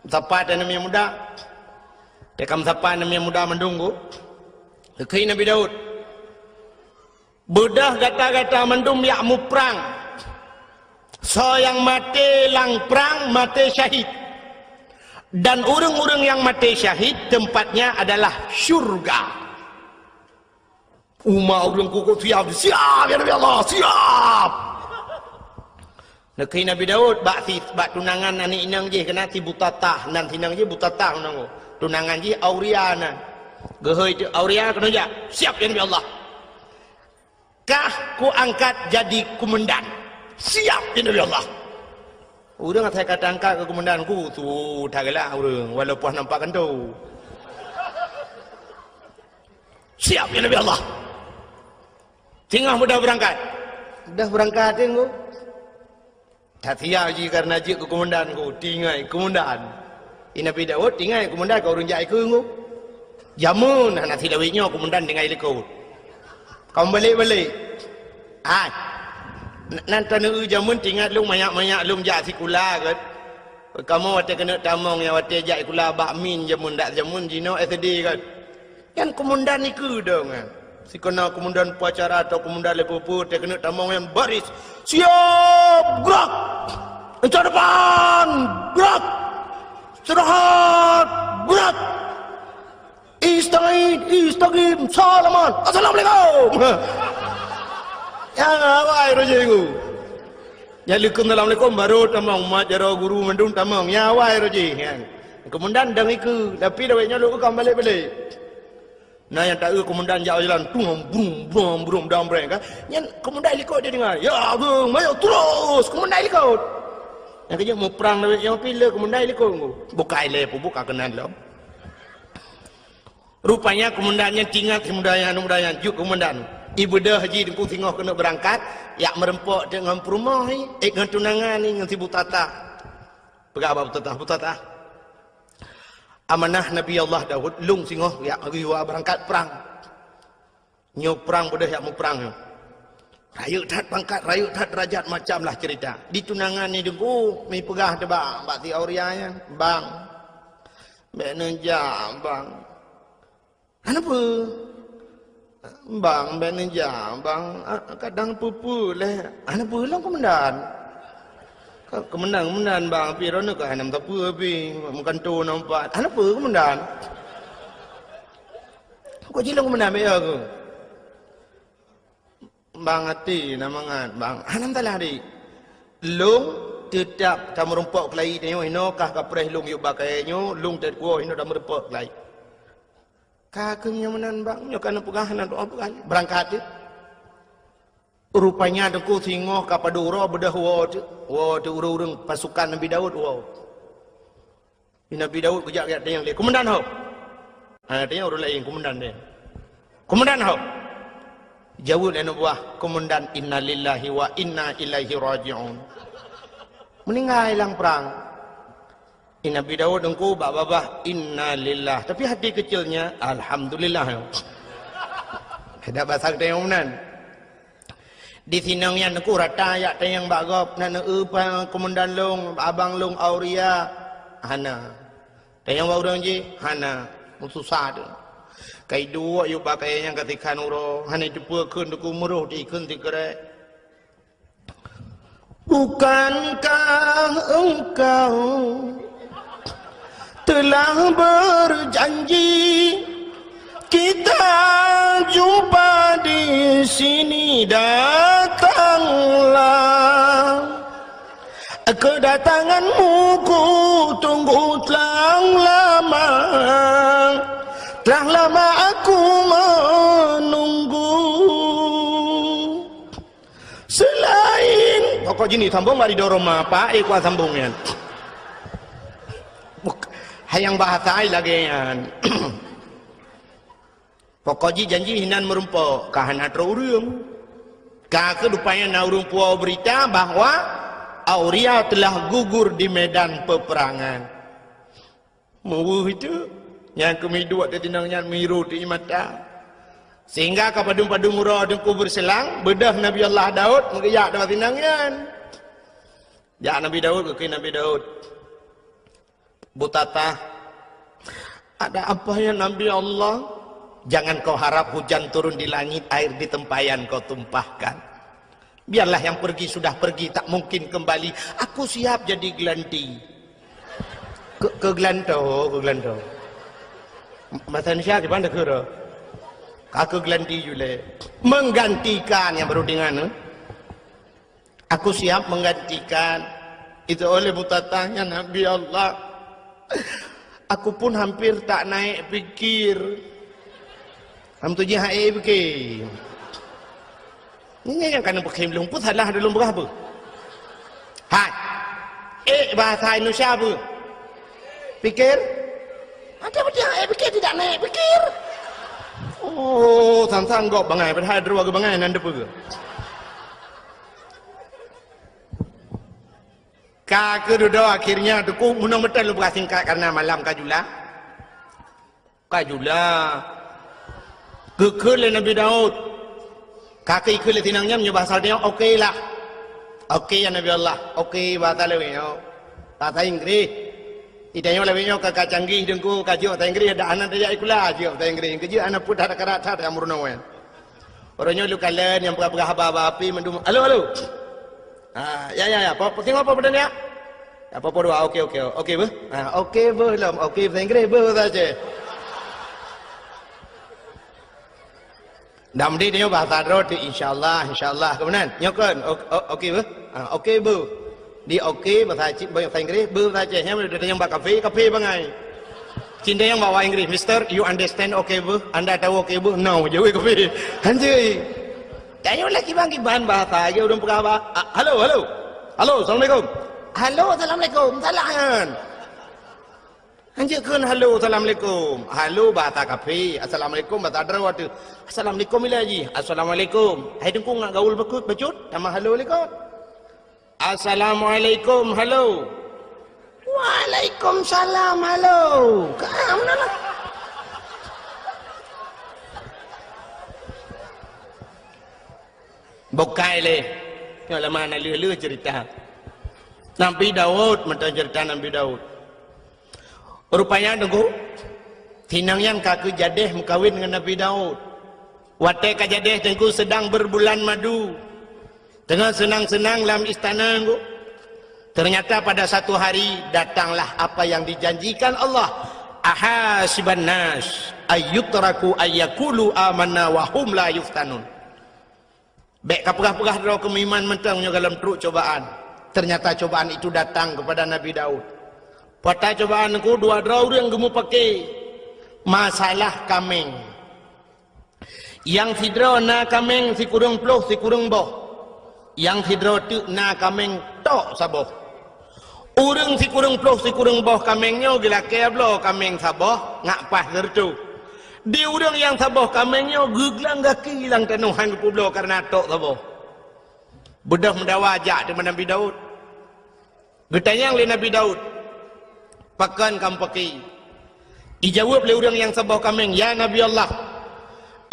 Sapat anak yang muda. Tekam sapat anak yang muda mendunggu. Lekei Nabi Daud. Bedah kata-kata mendum yak mu perang. So yang mati lang perang, mati syahid. Dan orang-orang yang mati syahid tempatnya adalah syurga. Umat orang kuku siap ya Nabi Allah, siap. Nekei Nabi Daud bak tunangan anak inang je kena ti butatah nan tinang je butatah nang tunangan je Auria nan. Gehoi tu Auria kena ja. Siap ya Nabi Allah. Kah ku angkat jadi komandan. Siap ya Nabi Allah. Urang saya kata angkat ke komandan ku tu dah gelak urang walaupun nampak kan tu. Siap ya Nabi Allah. Tinggal mudah berangkat. Dah berangkat tengok. Tak siap je karena je ke komandan ku. Tinggal komandan. Nabi Daud tinggal komandan kau orang jai ke ku. Jamun nak silawitnya komandan tinggal ikut. Kau balik-balik. Nanti nu jamun tinggal lu banyak-banyak lu jak sikula kan. Kamu wate kena tamong yang wate jak kula bakmin jamun dak jamun jino SD kan. Kan komandan ni ke dong kan. Si kena komandan upacara atau komandan lepupu dia kena tamong yang baris. Siap, gerak. Encah depan, gerak. Istirahat, gerak. Istagim, salaman. Assalamualaikum. Ya, wahai rojiku. Ya likum assalamualaikum baru tamong mat jaro guru mendung tamong. Ya wahai roji kan. Komandan dang iku, tapi dawainya lu kau balik-balik. Nah yang tak komandan jalan brum dambreng kan. Yang komandan ikut dia dengar. Ya bung, ayo terus komandan ikut. Yang kerja mau perang dawai yang pilih komandan ikut. Buka ile pun buka kenan lo. Rupanya komandannya tinggal kemudahan juk komandan. Ibu dah haji dengku tengok kena berangkat, yak merempok dengan perumah ni, dengan tunangan ni dengan si Butata. Berapa Butata? Amanah Nabi Allah Daud lung singoh yak riwa berangkat perang. Nyo perang bodoh yak mu perang. Rayuk tat pangkat, rayuk tat derajat macamlah cerita. Di tunangan ni dengku mi pegah tebak mbak ti Aurianya, bang. Mek nenjam bang. Kenapa? Bang, manajer, bang, kadang pupu leh. Ana pulang komandan. Komandan bang, pi rono ka hanam tapu pi, makan tu nampak. Ana pu komandan. Kau jilang komandan be aku. Bang hati namangat, bang. Hanam talah di. Lung tetap tak merumpok kelai tengok ino kah kapreh lung yuk bakainya, lung tet kuah ino dah merumpok kelai. Kakaknya menan bang, nyokan pegahan doa pegahan berangkat je. Rupanya dengku singoh kapadura bedah wo tu urang pasukan Nabi Daud wo. Nabi Daud kejak dia yang dia komandan ho. Dia orang lain komandan dia. Komandan ho. Jawab dia buah komandan innalillahi wa inna ilaihi raji'un. Meninggal hilang perang. Nabi Daud engkau babah innalillah tapi hati kecilnya alhamdulillah. Ada bahasa ketemuan. Di sinangnya engkau rata ayat yang bagop nak komandan long abang long Auria hana. Tayang orang je hana susah tu. Kai dua yuk pakai yang ketika nuro hana dipukeun ku muruh diikeun dikere. Bukankah engkau telah berjanji kita jumpa di sini, datanglah. Kedatanganmu ku tunggu telah lama aku menunggu. Selain pokok gini sambung mari doroma apa kuat sambungnya. Hayang bahasa lagi yan. Pokoknya janji hinan merumpok kahana terurung. Kedupanya naurung puau berita bahwa Auria telah gugur di medan peperangan. Mau itu yang kami dua tetinangnya miru di mata. Sehingga kapadung-padung murah dengku berselang bedah Nabi Allah Daud mengiyak dapat tinangnya. Ya Nabi Daud ke Nabi Daud. Butata, ada apa ya Nabi Allah? Jangan kau harap hujan turun di langit, air di tempayan kau tumpahkan. Biarlah yang pergi sudah pergi, tak mungkin kembali. Aku siap jadi gelanti. Ke gelanto. Bahasa Indonesia di mana kira? Aku gelanti juga. Menggantikan yang baru dengan. Aku siap menggantikan. Itu oleh mutatahnya Nabi Allah. Aku pun hampir tak naik fikir. Ham tu je hai fikir. Ini yang kena pakai belum pun salah dalam berapa? Hai. Bahasa Indonesia apa? Fikir? Ada apa dia fikir tidak naik fikir? Oh, sang-sanggop bangai padahal dua ke bangai nanda apa ke? Kak duduk akhirnya tu ku munang betul lu singkat karena malam kajula. Kajula. Kekul Nabi Daud. Kaki ikut tinangnya bahasa dia okey lah. Okey ya Nabi Allah. Okey bahasa lewinyo. Bahasa Inggris. Idanya lewinyo kakak canggih dengku kajian bahasa Inggris ada anak dia ikulah kajian bahasa Inggris. Kajian anak pun ada karat yang merunawan. Orangnya lu kalian yang berapa api mendum. Halo. Ya. Tengok apa benda ni? Apa doa? Okey. Okey ber? Okey belum. Okey bahasa Inggris ber saja. Nam dia bahasa roti insyaallah. Kemudian nyokon. Okey ber? Okey ber. Di okey bahasa bahasa Inggris ber saja. Yang yang bak kafe bangai. Cinta yang bawa Inggris, Mister, you understand okey ber? Anda tahu okey ber? No, jauh kafe. Anjay. Tanya lagi bagi bahan bahasa aja udah apa? Halo, assalamualaikum. Halo, assalamualaikum. Salam. Anjir kan halo, assalamualaikum. Halo bahasa kafe, assalamualaikum bahasa Darawat. Assalamualaikum ilaji. Assalamualaikum. Hai dengku ngak gaul becut, nama halo lekot. Assalamualaikum, halo. Waalaikumsalam, halo. Kamu mana? Bokai le. Yang lama nak lulu cerita. Nabi Daud, macam cerita Nabi Daud. Rupanya tunggu. Tinang yang kaku jadeh mengkawin dengan Nabi Daud. Watai kajadeh tengku sedang berbulan madu. Tengah senang-senang dalam istana tengku. Ternyata pada satu hari datanglah apa yang dijanjikan Allah. Ahasiban nas ayyutraku ayyakulu amanna wa hum la yuftanun. Baik kapurah-purah draw kemiman mentangnya dalam teruk cobaan. Ternyata cobaan itu datang kepada Nabi Daud. Pada cobaan aku dua draw yang gemu pakai masalah kameng. Yang sidro na kameng si kurung ploh si kurung boh. Yang sidro tu na kameng tok saboh. Urang si kurung ploh si kurung boh kamengnya gila keblo kameng saboh ngak pas gertu. Di urang yang saboh kamengnya geglang kaki hilang tanuhan ke pulau karena tok saboh. Budak mendawa ajak dengan Nabi Daud. Getanyang le Nabi Daud. Pakan kam pakai. Ijawab le urang yang saboh kameng, ya Nabi Allah.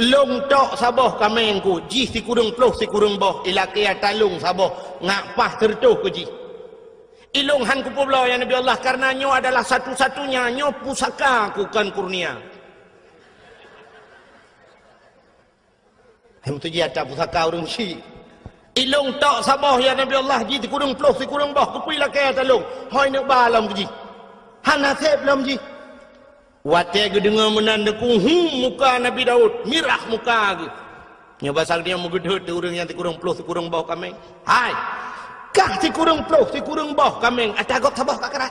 Long tok saboh kamengku, ji si kurung ploh si kurung boh ilaki talung saboh ngak pas tertuh ku ji. Ilung han ku pulau ya Nabi Allah karena nyo adalah satu-satunya nyo pusaka ku kan kurnia. Hem tu dia tak pusaka urang si. Ilung tok saboh ya Nabi Allah ji ti kurung ploh si kurung boh kupui la kaya talung. Hoi nak balam ji. Han nasib lam ji. Wate ge dengar menandaku muka Nabi Daud, mirah muka ge. Nya basal dia mugedut urang yang ti kurung ploh si kurung boh kameng. Hai. Kah ti kurung ploh si kurung boh kameng atagot saboh kakarat.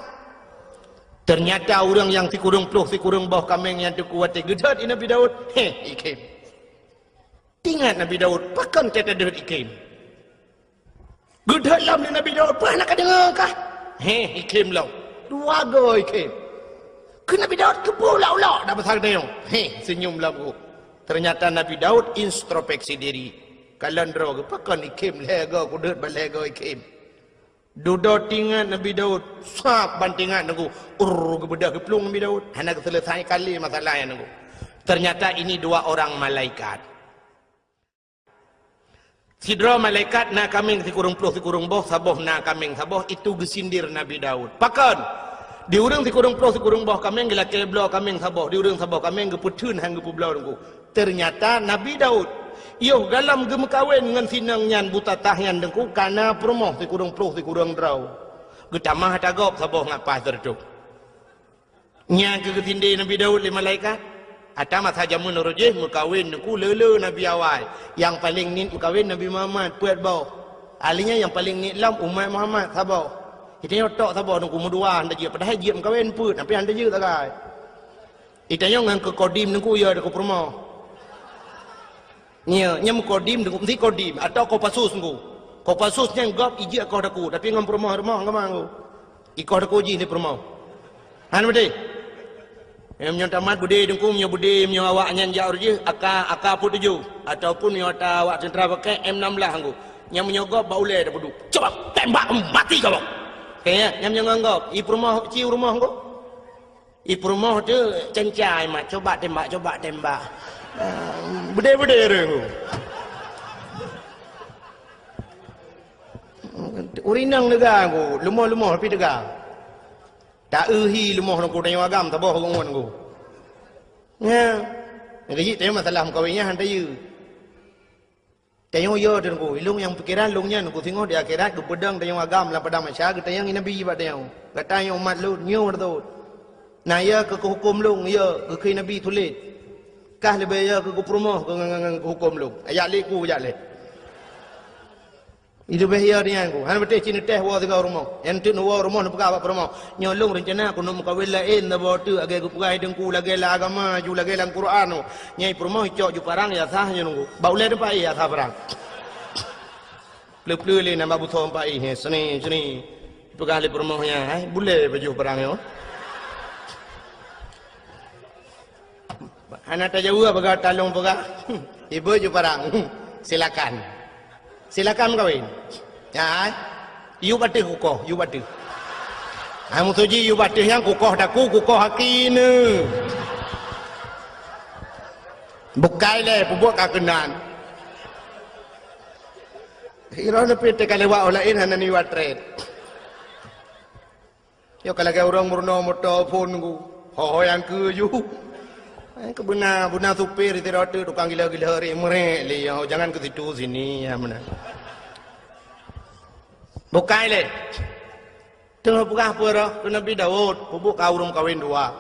Ternyata orang yang ti kurung ploh si kurung boh kameng yang tu kuat gedut Nabi Daud. Ikem. Ingat Nabi Daud, pakan kita duduk ikim. Gedut lam ni Nabi Daud, pernah nak dengar kah? Ikim lau. Dua go ikim. Ke Nabi Daud kepulau-lau dah besar dia. Senyum lau. Ternyata Nabi Daud introspeksi diri. Kalian draw ke pakan ikim lego kudut balego ikim. Duduk tingat Nabi Daud, sap bantingat nunggu. Kebedah keplung Nabi Daud. Hendak selesai kali masalah yang nunggu. Ternyata ini dua orang malaikat. Sidra malaikat na kaming si kurung ploh si kurung boh saboh na kaming saboh itu gesindir Nabi Daud. Pakan di urang si kurung ploh si kurung boh kaming gila keblo kaming saboh di urang saboh kaming geputun hang gepublau nunggu. Ternyata Nabi Daud yo dalam gem kawin dengan sinang nyan buta tahyan dengku kana promoh si kurung ploh si kurung draw. Getamah tagap saboh ngapa tertuk. Nya gesindir Nabi Daud le malaikat. Atau masa jamun rojeh mukawin ku lele Nabi awal yang paling nin mukawin Nabi Muhammad puat bau Alinya yang paling niklam umat Muhammad sabar. Kita otak sabar nunggu mudua anda je padahal je mkawin put tapi anda je tak kai. Itanya ngan ke kodim nunggu ya deku permo. Nya kodim nunggu mesti kodim atau ko pasus nunggu. Ko pasus yang gop ije ko deku tapi ngam permo ngam ngu. Iko deku ji ni permo. Han bede. Yang tamat bude dengku punya bude punya awak nyan jauh je aka put tuju ataupun yang awak tentera pakai M16 nggu. Yang menyogop baulai dah bodoh. Coba tembak mati kau. Kayaknya yang menganggap i rumah ciu rumah kau. I rumah tu cencai mak coba tembak. Bede reng. Urinang negara aku, lumah tapi tegak. Tak euhi lumah aku dengan agam tak boh ngon aku. Ya. Jadi tanya masalah kawinnya hantar you. Tanya yo dan ku ilung yang pikiran lungnya ku tengok di akhirat ku pedang tanya agam la padang masyarakat tanya nabi ba tanya. Katanya umat lu nyu tu. Nah ya ke hukum lung ya ke nabi tulis. Kah lebih ya ke perumah ke hukum lung. Ayat le ku ayat le. Itu bahaya dia aku. Han betul cina teh wa tiga rumah. Yang tu wa rumah nak apa rumah. Nyolong rencana aku nak mukawil lain na bawa tu agai ku pegai dengku lagi la agama ju lagi lang Quran. Nyai rumah cok ju parang ya sahnya nunggu. Baulai depan ya sah parang. Pleu le nama buthom pai he seni. Pegai le rumahnya. Boleh baju parang yo. Anak tak jauh pegai talung pegai. Ibu ju parang. Silakan kawin. Ya. You batih kukoh, you batih. Kamu tuji you batih yang kukoh daku kukoh hakine. Bukai le pubuk kakenan. Hira nepi te kalewa olain hanani watret. Yo kalau orang murno motor phone ku. Ho yang ke you. Buna supir itu roti tukang gila hari merek le jangan ke situ sini ya mana. Bukai le. Tengah buka apa dah? Nabi Daud pubuk kawrum kawin dua.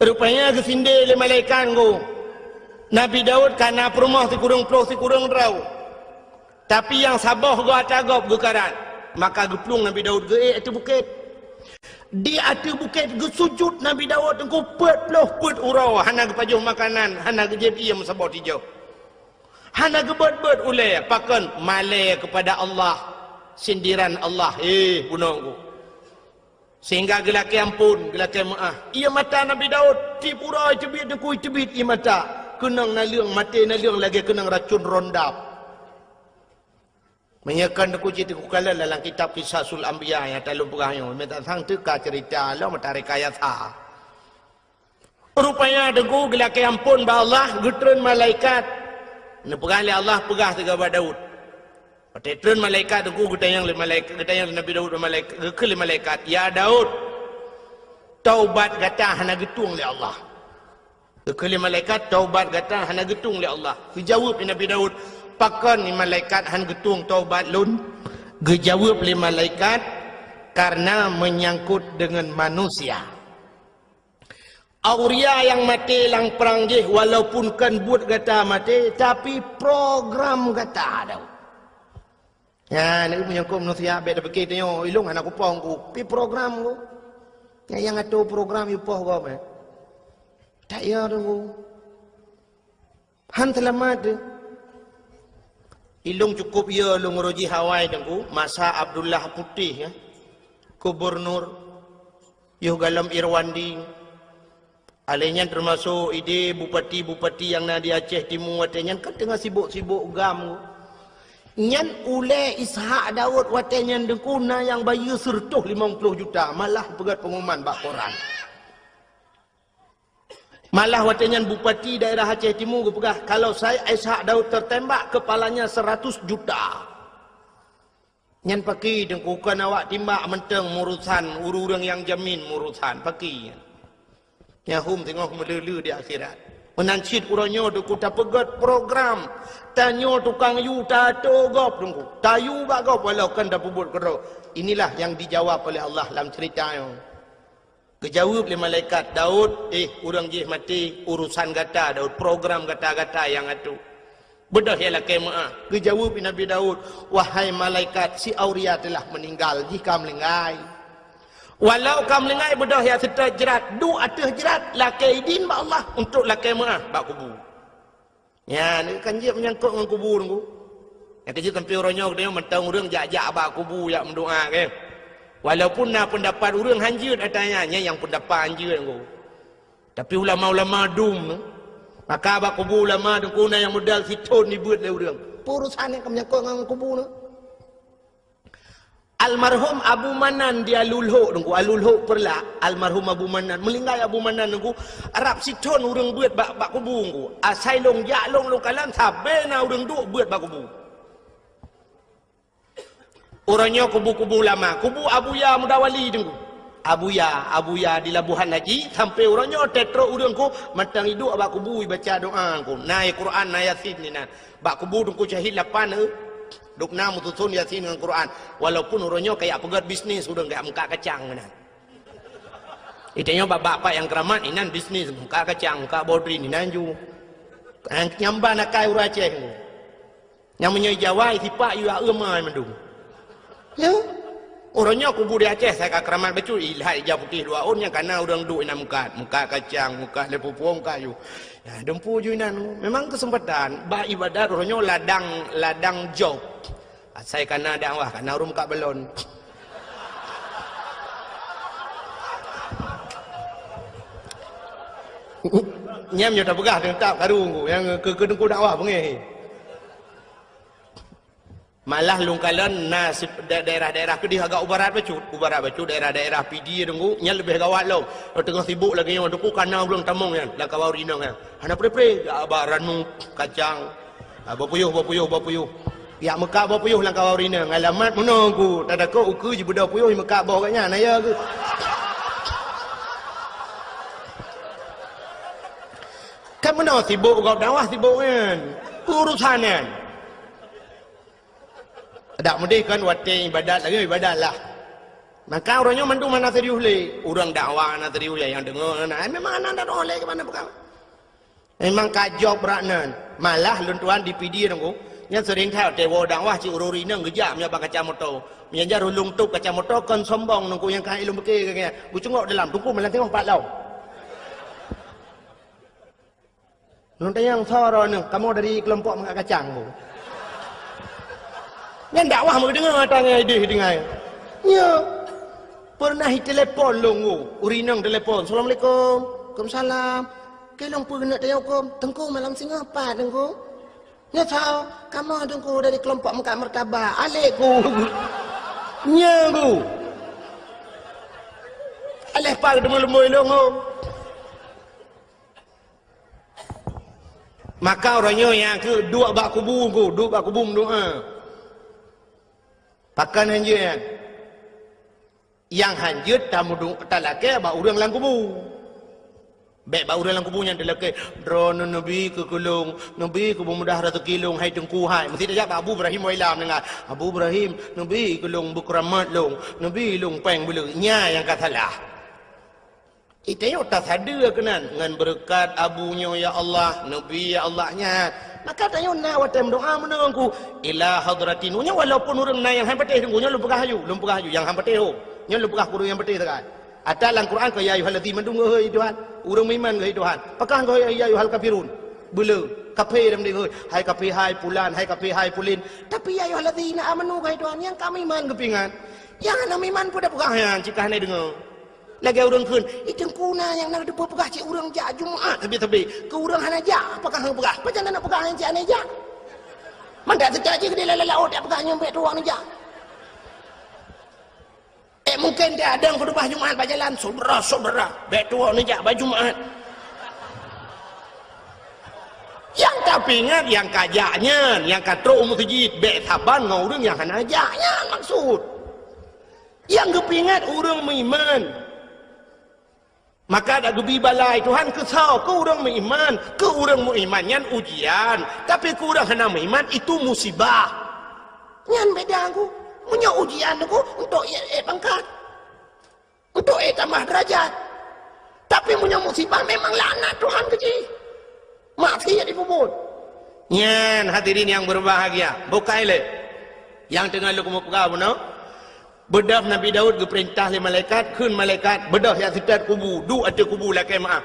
Rupanya ke sinde le malaikat go. Nabi Daud kana perumah si kurang rau. Tapi yang sabah go atagop gekaran. Maka geplung Nabi Daud ge itu bukit. Di atas bukit ke sujud Nabi Daud engkau pet urau hana ke pajuh makanan hana ke jebiyam sabot hijau hana ke bet ulai pakan malai kepada Allah sindiran Allah bunongku sehingga gelaki ampun gelaki maaf ia mata Nabi Daud ti pura cebit dengku cebit ia mata kenang naliang mati naliang lagi kenang racun rondap menyekan aku cerita ku kala dalam kitab Qisasul Anbiya yang dalam perahnya minta sang teka cerita Allah matarik ayat ha rupanya deku gelaki ampun ba Allah getren malaikat ne perah le Allah perah tiga ba Daud patren malaikat deku getayang le malaikat getayang Nabi Daud malaikat gekele malaikat ya Daud taubat gata hana getung le Allah gekele malaikat taubat gata hana getung le Allah dijawab Nabi Daud pakan ni malaikat han getung taubat lun gejawab le malaikat karena menyangkut dengan manusia auria yang mati lang perang je walaupun kan buat kata mati tapi program kata ada ya ni menyangkut manusia beda begitu tengok ilung anak kupong ku pi program ku yang atau program ipoh ku apa tak ya tu han selamat ilung cukup ya lung roji Hawaii dengku masa Abdullah Putih ya gubernur yuh galam Irwandi alenya termasuk ide bupati yang na di Aceh Timur watenya kan tengah sibuk gam nyan ule Ishak Daud watenya dengku na yang bayu sertuh 50 juta malah pegat pengumuman bak koran malah watenya bupati daerah Aceh Timur pegah kalau saya Ishak Daud tertembak kepalanya 100 juta. Nyan paki dengkukan awak timbak menteng murusan ururang yang jamin murusan paki. Nyahum tengok melulu di akhirat. Menancit urangnya dengku tak pegat program. Tanya tukang yu tato gop dengku. Tayu bak gop walau kan dah pubut kerok. Inilah yang dijawab oleh Allah dalam ceritanya. Kejawab oleh malaikat Daud, orang jih mati urusan gata Daud, program gata-gata yang itu. Bedah ya laki maaf. Kejawab Nabi Daud, wahai malaikat, si Auria telah meninggal jika melengai. Walau kamu melengai bedah ya serta jerat, du atas jerat laki idin ba Allah untuk laki maaf bak kubur. Ya, ni kan dia menyangkut dengan kubur tu. Yang kerja tempi orangnya dia mentang orang jak-jak bak kubur yang mendoa kan. Walaupun nak pendapat orang hanjut adanya yang pendapat hanjut tu. Tapi ulama-ulama dum maka abak kubur ulama tu kuna yang modal siton dibuat le orang. Urusan yang menyangkut dengan kubur tu. Almarhum Abu Manan dia lulhuk nunggu alulhuk perla almarhum Abu Manan melinggai Abu Manan nunggu Arab siton urang buat bak kubur nunggu asai long jak long kalan sabena urang duk buat bak kubur. Orangnya kubu-kubu lama, kubu Abu Ya Mudawali nunggu. Abu Ya di Labuhan Haji sampai orangnya tetro urang ku matang hidup bak kubur baca doa ku. Naik Quran naik Yasin ni nah. Bak kubur nunggu jahil lapan Dukna mutusun Yasin dengan Quran. Walaupun orangnya kayak pegat bisnis, udah kayak muka kacang. Itanya bapak-bapak yang keramat, ini bisnis, muka kacang, muka bodri, ini nanju. Nyambah nak kaya urang Aceh. Yang menyejawai, sipak yu emai mendung. Ya, orangnya kubur di Aceh, saya keramat betul. Lihat hijau putih dua on, yang karena orang duk ina muka kacang, muka lepupuang kayu. Ya, dempu ju ina. Memang kesempatan, bah ibadat orangnya ladang job. Saya kena dakwah, kena rum kat belon. Nyam nyo tak pegah tak karung yang ke dengku dakwah pengen. Malah lungkalan nasib daerah-daerah ke dia agak ubarat bacut daerah-daerah PD dengku nya lebih gawat lo. Tengah sibuk lagi yang dengku kana ulang tamong kan, la kawau rino kan. Hana pre-pre baranu kacang. Bapuyuh. Ya Mekah bawa puyuh lang kawau rina ngalamat menunggu tak ada kau uku je budak puyuh Mekah bawa katnya naya ke kan mana sibuk kau dakwah sibuk kan urusan kan tak mesti kan wate ibadat lagi ibadat lah maka orangnya mandu mana serius le orang dakwah mana serius yang dengar memang anak tak oleh ke mana bukan memang kajok beraknan malah luntuan di PD nunggu yang sering tahu dewa dakwah ci ururi nang gejak nya bang kacamoto menjar ulung tuk kacamoto kon sombong nunggu yang kai ilmu beke kaya bucungok dalam tungku melang tengok pat lau nonton yang soro nang kamu dari kelompok mengak kacang bu yang dakwah mau dengar tanya ide dengar ya pernah telepon longu urinang telepon assalamualaikum waalaikumsalam kelong pernah tayaukum tengku malam singa apa tengku nya tahu kamu dengku dari kelompok muka mertabak alekku nyagu aleh pag demul-demul longo maka orangnya yang ke dua bak kubur doa pakan hanjut yang hanjut tamu talake bak urang lang kubur baik bau dalam kubunya delake drone nabi ke kulung nabi ke mudah ratu kilung hai tengku hai mesti dia Abu Ibrahim wailam dengar Abu Ibrahim nabi kulung bukramat long nabi long peng bulu nya yang katalah itanya tak sadar kenan dengan berkat abunya ya Allah nabi ya Allahnya maka tanya na watem doa menunggu ila hadratinunya walaupun urang na yang hampateh tunggunya lupa hayu yang hampateh nya lupa kuru yang peteh tak ada dalam Quran ke ya ayyuhallazina amanu hei Tuhan urang iman hei Tuhan pakah kau ya ayyuhal kafirun bela kafir dem hei hai kafir hai pulan hai kafir hai pulin tapi ya ayyuhallazina amanu hei Tuhan yang kami iman kepingan yang ana iman pun dah pegah yang cikah ni dengar lagi urang keun itu kuna yang nak depa pegah cik urang jak Jumaat tebi-tebi ke urang hana jak apakah hang pegah macam nak pegah yang cik ane jak mandak sejak je dia lalau dak pegah nyampe tuang ni jak mungkin dia ada yang khutbah Jumaat berjalan saudara betul ni jak baju Jumaat yang tapi ingat yang kajaknya yang katrok masjid bek saban ngau urang yang hana ajaknya maksud yang kepingat urang beriman maka ada gebi balai Tuhan kesau ke urang beriman ke urang beriman yang ujian tapi ke urang hana beriman itu musibah yang beda aku punya ujian aku untuk pangkat untuk tambah derajat tapi punya musibah memang laknat Tuhan kecil mati ya dipuput Nyan hadirin yang berbahagia, bukan le. Yang tengah lu kumu pegau no. Bedah Nabi Daud ke perintah le malaikat, kun malaikat bedah yang setat kubu, du ada kubu lah kemaah.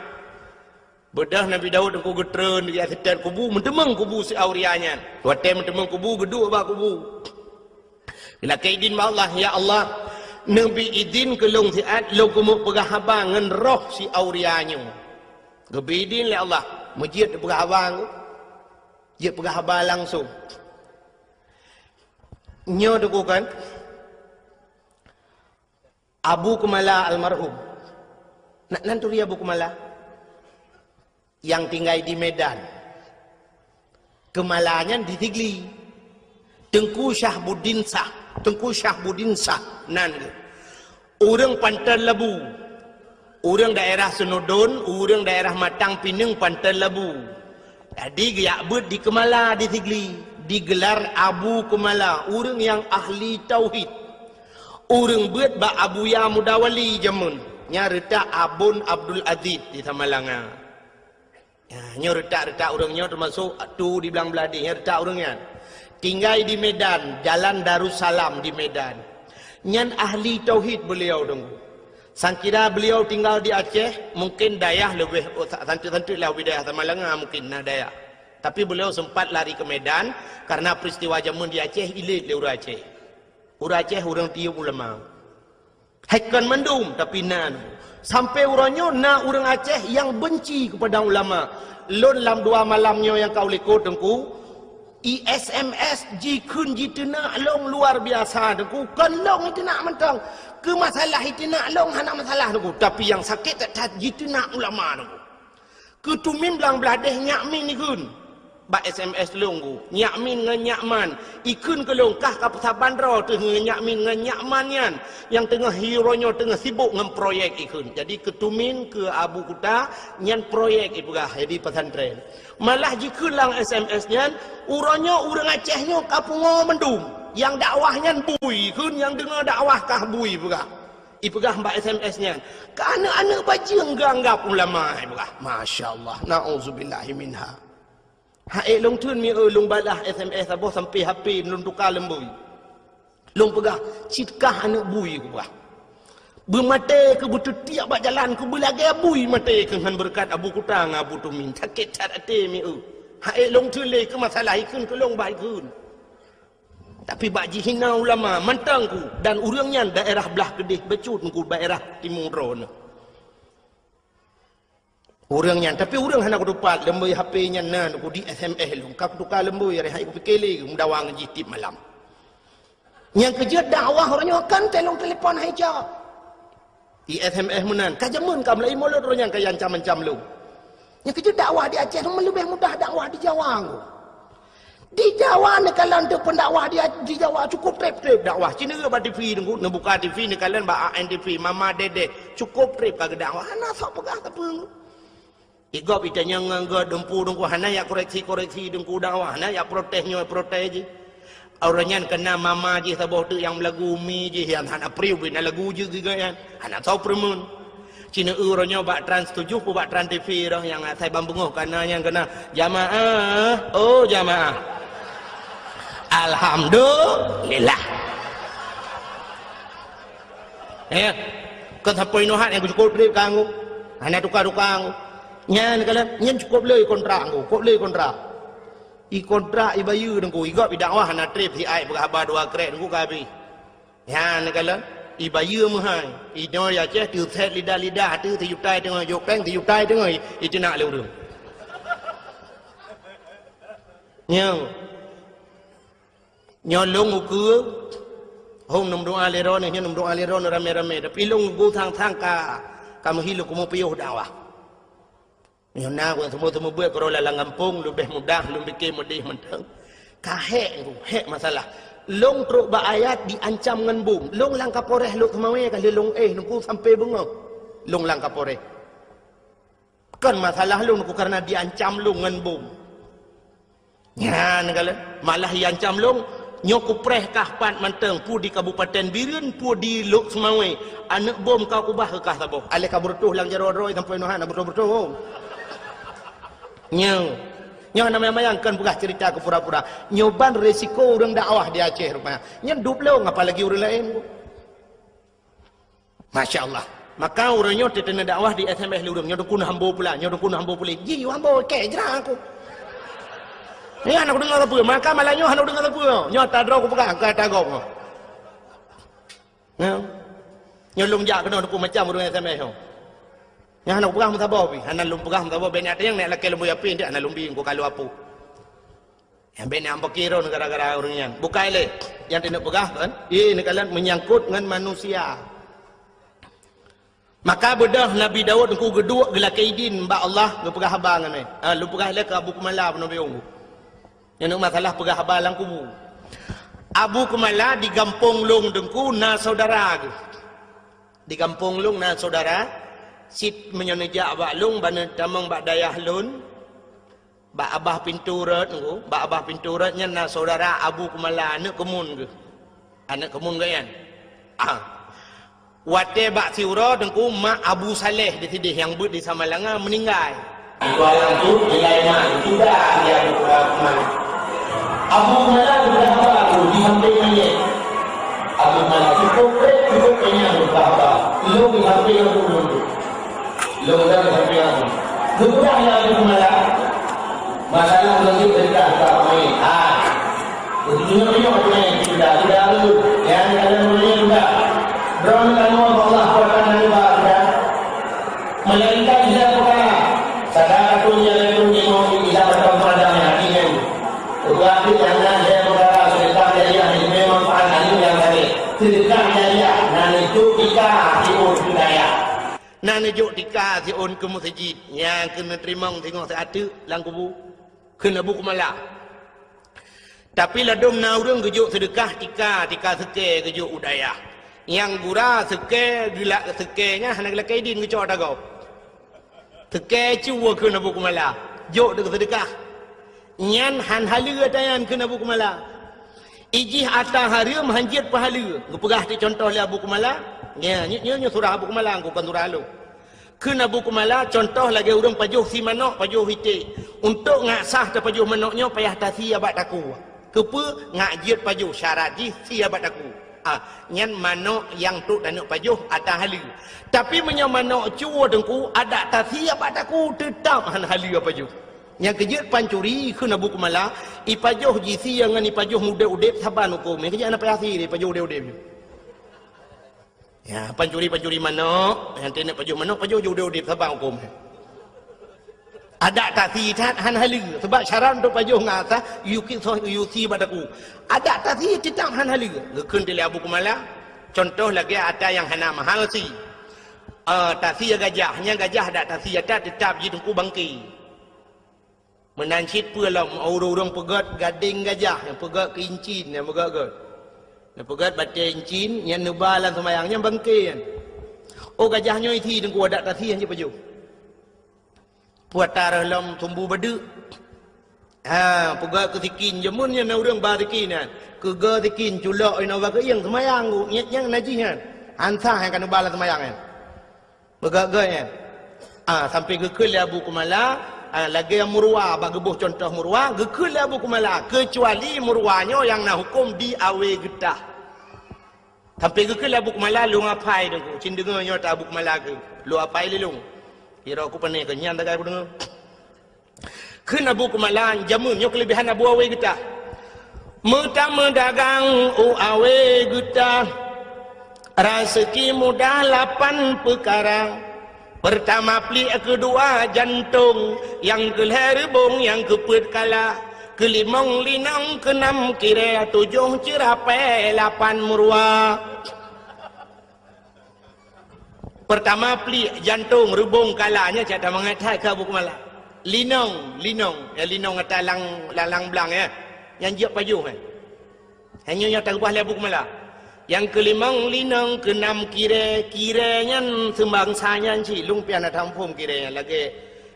Bedah Nabi Daud ku getreun di setat kubu, mentemeng kubu si aurianya. Wate mentemeng kubu gedu ba kubu. Bila kaidin ba Allah, ya Allah, Nabi idin ke long siat lo kumu pegah habang ngan roh si aurianya. Gebidin le Allah, mujid pegah habang. Dia pegah habang langsung. Nyo tu kan Abu Kumala almarhum. Nanturi Abu Kumala yang tinggal di Medan. Kemalanya di Tigli. Tengku Syahbuddin Sah. Tengku Syahbuddin Sah. Nan. Orang Pantai Labu. Orang daerah Senodon, orang daerah Matang Pinang Pantai Labu. Jadi giak ber di Kemala di Tigli. Digelar Abu Kumala. Orang yang ahli tauhid. Orang buat ba Abu Ya Mudawali jamun. Nya retak Abun Abdul Aziz di Tamalanga. Ya, nya retak orangnya termasuk tu di belang beladi. Nya retak orangnya. Tinggal di Medan, Jalan Darussalam di Medan. Nyan ahli tauhid beliau dong. Sangkira beliau tinggal di Aceh, mungkin dayah lebih santu-santu lah wilayah Tamalanga mungkin nah dayah. Tapi beliau sempat lari ke Medan karena peristiwa jamun di Aceh ilit le urang Aceh. Urang Aceh orang tiup ulama. Haikan mendum tapi nan. Sampai urangnya na orang Aceh yang benci kepada ulama. Lon lam dua malamnya yang kau likut tengku. SMS ji kun ji tenak long luar biasa tengku. Kan long itu nak mentang. Ke masalah itu nak long hana masalah tengku. Tapi yang sakit tak ji tenak ulama tengku. Ketumin belang beladeh nyakmin ni kun. Ba SMS longgu nyakmin ngan nyakman ikun ke longkah ka Sabandra tu nyakmin ngan nyakmanyan yang tengah hironya tengah sibuk ngan proyek ikun. Jadi ketumin ke Abu Kuta nyan proyek ibugah jadi pesantren. Malah jikun lang SMS nyan uranya urang Acehnya kapungo mendum yang dakwahnya bui kun yang dengar dakwah kah bui ibugah. Ibugah mbak SMS nyan. Ka anak-anak bajing ganggap ulama ibugah. Masya-Allah. Nauzubillahi minha. Haik long tun mi long balah SMS aboh sampai HP long tukar lembui. Long pegah citkah anak bui ku bah. Bermate ke butuh tiap bak jalan ku belagi bui mate ke han berkat Abu Kutang Abu Tumin sakit cat ate mi haik long tun le ke masalah ikun ke long bai kun. Tapi bak jihina ulama mantang ku dan urangnya daerah belah Kedih becut ku daerah Timur Ron. Orangnya tapi orang hana ku dapat lembui HP nya nan ku di SMS lu kau tukar lembui re hai ku fikeli mudawang jitip malam yang kerja dakwah orangnya kan telong telefon hai jawab di SMS menan kajamun kam lai molot orangnya kaya ancam-ancam lu yang kerja dakwah di Aceh lebih mudah dakwah di Jawa di Jawa ni kalian tu pendakwah di Jawa cukup trip dakwah Cina ke ba TV nunggu buka TV ni kalian ba ANTV Mama Dede cukup trip kagak dakwah hana sok pegah apa igop itanya ngangga dempu dengku hana ya koreksi dengku dakwah hana ya protesnya protes je orangnya kena mama je sabah tu yang lagu mi je yang hana priu bina lagu je juga kan hana tahu permun Cina orangnya bak Trans 7 pu bak Trans TV dah yang saya bambunguh karena yang kena jamaah oh jamaah alhamdulillah ya kan sampai nohat yang cukup trip kanggu hana tukar-tukar nyan kala nyan cukup le kontrak aku kok le kontrak i kontrak i bayu dengku i gop i dakwah na trip si ai berkhabar dua krek dengku kabi nyan kala i bayu mahai i no ya che tu set lidah tu ti yutai tengah yok peng ti yutai tengah i tina le urang nyon long uku hong nom doa le ron nyon nom doa le ron rame-rame tapi long go thang ka kamu hilu kumu piuh dakwah yang nak semua buat kalau lalang kampung lebih mudah lebih bikin mudah mentang kahek masalah long truk ba ayat diancam ngan bom long lang kaporeh lu kemawe kali long nunggu sampai bunga long lang kaporeh kan masalah long nunggu karena diancam long ngan bom nyan kala malah diancam long nyoku preh kah pat manteng pu di Kabupaten Biren pu di Lok Semawe anak bom kau kubah ke kah taboh ale kaburtuh lang jaro roi sampai nohan bertuh-bertuh nyang Nyo nama mayangkan pegah cerita ke pura-pura. Nyoban resiko orang dakwah di Aceh rupanya. Nyo dup lo apalagi orang lain. Masya Allah. Maka orangnya terkena dakwah di SMS lurung. Nyo dukun hambo pula. Nyo dukun hambo pula. Ji hambo ke jerang aku. Ni anak dengar apa? Maka malah nyo anak dengar apa? Nyo tak draw aku pegang ke atas kau. Nyo lung jak kena dukun macam orang SMS tu. Yang anak pegang mutabah pi, anak lum pegang mutabah benak yang nak laki lembu api dia anak lumbi ko kalau apa. Yang benak ampak kira gara-gara orang yang. Bukai le yang tidak pegang kan? Ini kalian menyangkut dengan manusia. Maka bedah Nabi Daud ku geduk gelak kaidin mbak Allah lu pegah habang kan. Lu pegah le ke Abu Kumala pun Nabi Ung. Yang nak masalah pegah habang lang kubu. Abu Kumala di kampung Long dengku na saudara ke. Di kampung Long na saudara sit menyonejak bak lung bana tamang bak dayah lun bak abah pintu rat ngku bak abah pintu rat nya na saudara Abu Kumala anak kemun ke anak kemun ke kan wate bak siura dengku mak Abu Saleh di tidih yang but di Samalanga meninggal tualang tu nilai mak sudah dia Abu Kumala sudah apa di samping mayat Abu Kumala cukup kayaknya berapa lu di samping yang dulu Lomba bersampian. Lupa yang Abu Kumala. Masalah lanjut cerita tak main. Ujungnya apa main sudah lalu. Yang kalian mulai sudah. Berapa kamu Allah akan menambah. Melainkan dia perkara. Sadar punya punya mau kita berkemadanya ini. Tetapi jangan dia perkara sedekah jariah ini memang pahala yang tadi. Sedekah jariah dan itu kita diur budaya. Nak nejuk tika si on ke masjid yang kena terima tengok seatu lang kubu kena Abu Kumala. Tapi ladum na urang gejuk sedekah tika seke gejuk udaya. Yang gura seke gila sekenya hana gila kaidin gejuk dagau. Seke cuwa kena Abu Kumala. Jok de sedekah. Nyan han halu tayan kena Abu Kumala. Ijih atah hari mhanjit pahala. Ngepegah ti contoh le Abu Kumala. Ya, nyo surah Abu Kumala aku kan surah lu. Kena Abu Kumala contoh lagi urang pajuh si manok pajuh hiti. Untuk ngasah te pajuh manoknya payah tasi abad taku. Kepe ngajit pajuh syarat ji si abad taku. Nyan manok yang tu dan pajuh atah halu. Tapi menyo manok cuwa dengku ada tasi abad taku tetap han halu pajuh. Yang kejut pancuri kena Abu Kumala ipajuh ji si yang ni pajuh muda udep saban hukum. Kejut anak payah si pajuh udep. Ya, pancuri manok, yang nak pajuh manok, pajuh udip sabang hukum. Ada tak sihat han halu sebab syarat untuk pajuh ngasah yuki badaku. Ada tak sihat tetap han halu. Gekun dari Abu Kumala. Contoh lagi ada yang hana mahal si. Tak sihat gajahnya gajah ada tak sihat tetap ji tengku bangki. Menancit pulang orang pegat gading gajah yang pegat kincin yang pegat. Nak pegat batin cin yang nebalan semayangnya bangkian. Oh gajahnya itu dengan kuadat tasi yang baju. Puat tarah lam tumbuh badu. Pegat ketikin jemunnya na urang barikinan. Kega tikin culak ina wa yang semayang ku yang najihan. Ansah yang kan nebalan semayangnya. Pegat gaya. Sampai gekul Abu Kumala lagi yang murwa bagi buh contoh murwa gekul Abu Kumala kecuali murwanya yang nak hukum di awe getah sampai gekul Abu Kumala lu ngapai dengku cin dengarnya tak Abu Kumala ke lu apai lelung kira aku pening kenyan tak aku dengar kena Abu Kumala jamunnya kelebihan Abu awe getah Mutama dagang awe getah rezeki mudah 8 perkara. Pertama pli, kedua jantung, yang keherbong, yang keput kala, kelimong linang, keenam kira, 7 cerapai, 8 murwa. Pertama pli jantung, rebong kalanya, cakap mengatai ke Abu Kumala. Linong, ya linong atas lalang belang ya, yang jiap pajuh kan. Hanya yang tak ubah Abu Kumala. Yang kelimang linang, keenam kiranya sembangsanya si lumpian ada tampung kiranya lagi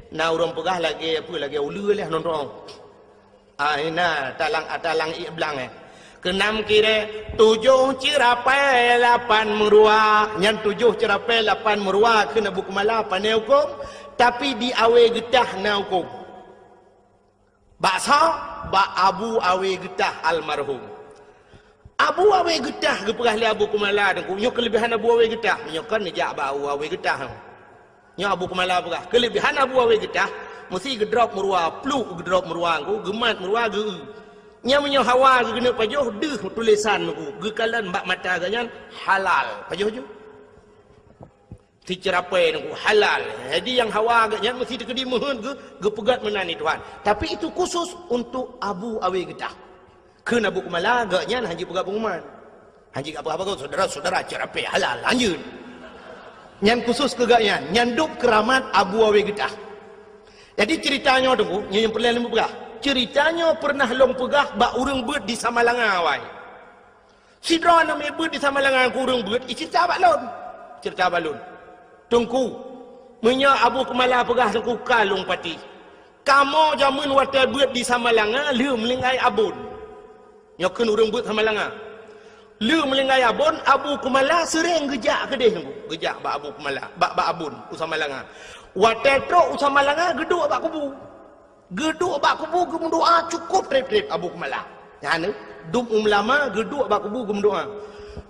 na urang pegah lagi apa lagi ulu lah nonton. Ina talang iblang keenam kira 7 cerapai 8 murwa. Yang 7 cerapai 8 murwa kena Abu Kumala pandai hukum tapi di awe getah na hukum. Baksa ba Abu Awe Getah almarhum. Abu Awe Getah ke perah li Abu Kumala dengku. Nyo kelebihan Abu Awe Getah. Nyo kan nejak ba Abu Awe Getah. Nyo Abu Kumala perah. Kelebihan Abu Awe Getah mesti gedrop merua, pluk gedrop merua ku, gemat merua ge. Nya menyo hawa ge kena pajoh deuh tulisan ku. Ge kalan bak mata ganyan halal. Pajoh ju. Dicerapai nunggu halal. Jadi yang hawa agaknya mesti dikedimuhun ke pegat menani Tuhan. Tapi itu khusus untuk Abu Awe Getah. Kena Abu Kumala agaknya haji pegat pengumuman. Haji apa-apa kau saudara-saudara cerapai halal lanjut. Yang khusus kegaknya nyanduk keramat Abu Awe Getah. Jadi ceritanya tunggu, yang pernah lembu pegah. Ceritanya pernah long pegah bak urang beut di Samalanga awai. Sidra nama beut di Samalanga ku urang beut, cerita balon. Cerita balon. Tungku menya Abu Kumala pegah tungku kalung pati. Kamu jamun watai beut di Samalanga lu melingai abun. Nyokeun urang beut Samalanga. Lu melingai abun, Abu Kumala sering gejak ke dia tungku. Gejak ba Abu Kumala, ba abun Samalanga. Watai trok Samalanga geduk bak kubu. Geduk bak kubu gem doa cukup trip-trip Abu Kumala. Nyane dum lama geduk bak kubu gem doa.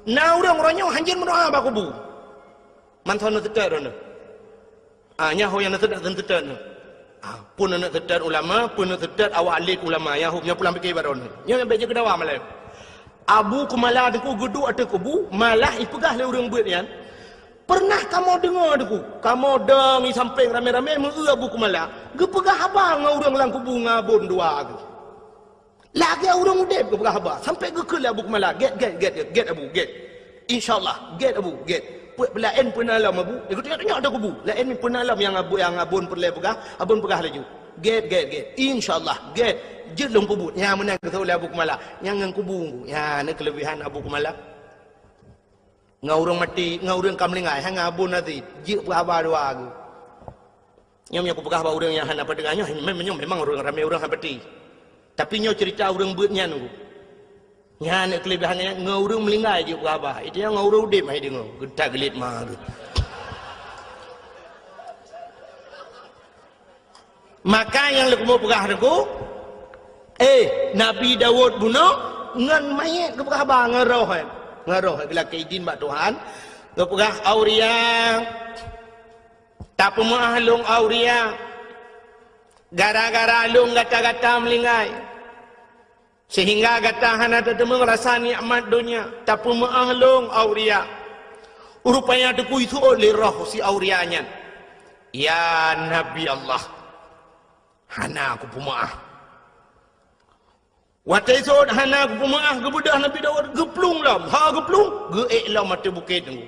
Na urang-urangnya hanjin mendoa bak kubu. Mantan nak tetet orang tu. Nyaho yang nak tetet tu. Pun nak tetet ulama, pun nak tetet awak alit ulama. Yang punya pulang fikir baru ni. Yang baca kedawa malah. Abu Kumala deku geduk atas kubu, malah ipegah le orang buat ni. Pernah kamu dengar deku? Kamu dengi samping rame-rame mengu Abu Kumala. Gepegah abang orang lang kubu ngabun dua aku. Lagi orang udep gepegah abang. Sampai gekul Abu Kumala. Get Abu, get. InsyaAllah, get Abu, get. Lain pun alam Abu. Dia tanya ada kubu. Lain pun alam yang abun perle pegah, abun pegah laju. Get. InsyaAllah, get. Jelung kubu. Yang mana kita oleh Abu Kumala. Yang ngang kubu. Ya, ni kelebihan Abu Kumala. Ngaurung mati, ngaurung kamlingai, hang abun nanti. Jik pegah dua aku. Yang aku pegah orang yang hendak pedengahnya, memang orang ramai orang hapati. Tapi nyo cerita orang buatnya nunggu. Nya nak kelebihannya ngaurung melingai je berabah. Itu yang ngaurung udip mai dengar. Gedak gelit mah tu. Maka yang leku mau pegah deku, Nabi Dawud bunuh ngan mayat ke berabah ngaroh bila keidin bak Tuhan. Ke pegah auria. Tak pemah long auria. Gara-gara long gata-gata melingai. Sehingga kata hana tetemu rasa nikmat dunia. Tapi mengahlung auria. Rupanya deku itu oleh roh si aurianya. Ya Nabi Allah. Hana aku pemaah. Watai so hana aku pemaah. Kebudah Nabi Dawud. Geplung lam. Geplung. Geek lam mata bukit tunggu.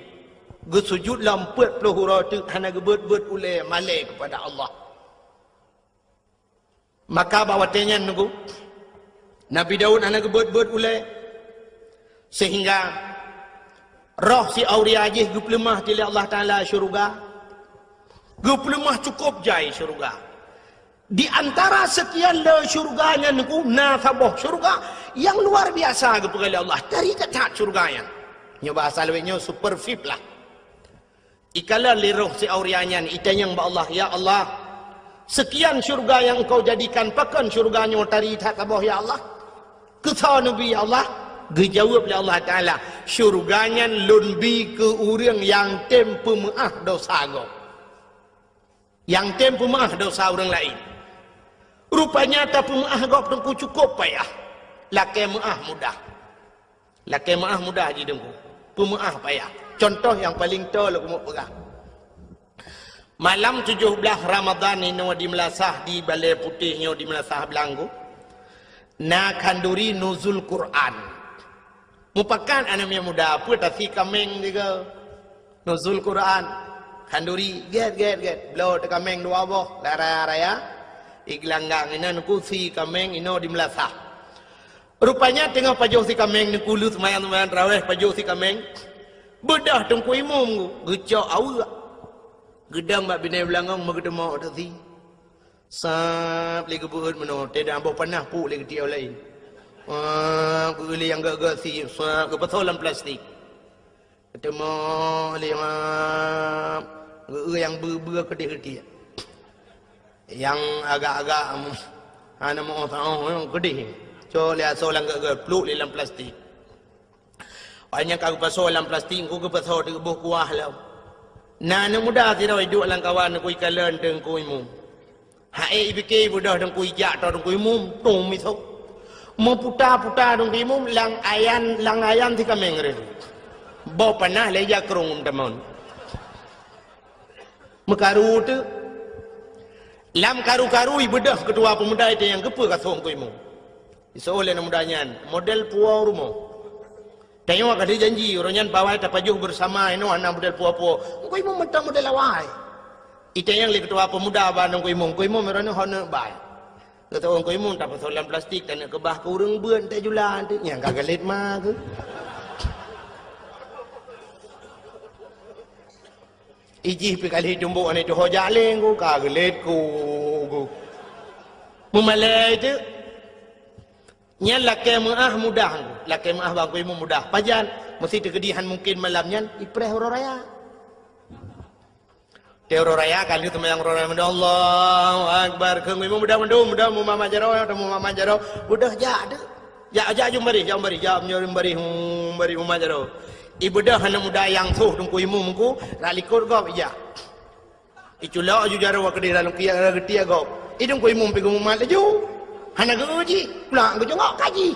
Gesujud lam 40 hurau tu. Hana gebet-bet oleh malai kepada Allah. Maka bawatnya nunggu. Nabi Daud anak gebet-bet ulai sehingga roh si auria ajih geplemah tili Allah Ta'ala syurga. Geplemah cukup jai syurga. Di antara sekian le syurganya niku nasabah syurga yang luar biasa kepada Allah. Dari ketat syurganya. Nyo bahasa lewetnya super fit lah. Ikala li roh si aurianya itanyang ba Allah, ya Allah. Sekian syurga yang engkau jadikan pakan syurganya tari tak tabah ya Allah. Kata Nabi Allah, dijawab oleh Allah Ta'ala, syurganya lebih ke orang yang tempu maaf dosa kau. Yang tempu maaf dosa orang lain. Rupanya tempu maaf kau tengku cukup payah. Laki maaf mudah. Laki maaf mudah je tengku. Pemaaf payah. Contoh yang paling tahu aku mau pegang. Malam 17 Ramadan ini di Melasah di Balai Putihnya di Melasah Belanggu. Na kanduri nuzul Quran. Mupakan anak yang muda apa tasi kameng juga. Nuzul Quran. Kanduri get. Blow te kameng dua boh. Raya. Iglanggang ina nukusi kameng ino di Melasah. Rupanya tengah pajoh si kameng nukulu semayan raweh pajoh si kameng. Bedah tengku imum gecok awak. Gedang bak binai belanggang magedemo tasi. Sap lagi buat mana tidak ambil panah puk lagi dia lain. Beli yang gak si sap ke petolan plastik. Ketemu yang ber kedih. Yang agak-agak Ana mau tahu gede. So lihat solang ke peluk dalam plastik. Banyak kau pasal dalam plastik ku ke pasal di buah kuah lah. Nana muda tidak hidup lang kawan ku ikalan deng ku imu. Hai ibike budah deng ku ijak tau deng ku imu tung mi thok. Mau putar deng ku imu lang ayan ti kameng re. Bawa panah leja kerung teman. Mekaru tu lam karu-karu ibedah ketua pemuda itu yang kepa kasong ku imu. Isoleh mudanya model puau rumah. Tengok ada janji orangnya bawai tapajuh bersama ini anak model puau-puau. Ku imu mentang model awai. Itu yang ketua pemuda bandung ku imu merana honor baik. Kata orang ku imu tak pasal dalam plastik dan kebah ke urang beun tak julan tu. Yang kagalit mah ke. Ijih pikali tumbuk ane tu hojaleng ku kagelet ku. Memalai tu nya laki maah mudah ku. Laki maah bang ku imu mudah. Pajan mesti terkedihan mungkin malamnya ipreh horo raya. Te horo raya kali tu yang horo raya Allahu akbar ke imu mudah mu mama jaro mudah ja jum bari mama jaro. Ibadah hana muda yang suh dengku imu mengku ralikor gop ija. Icula aju jaro wa kedira lu kia getia gop. Idung ku imu pigu mumal aju. Hana geji, pulang ge jongok kaji.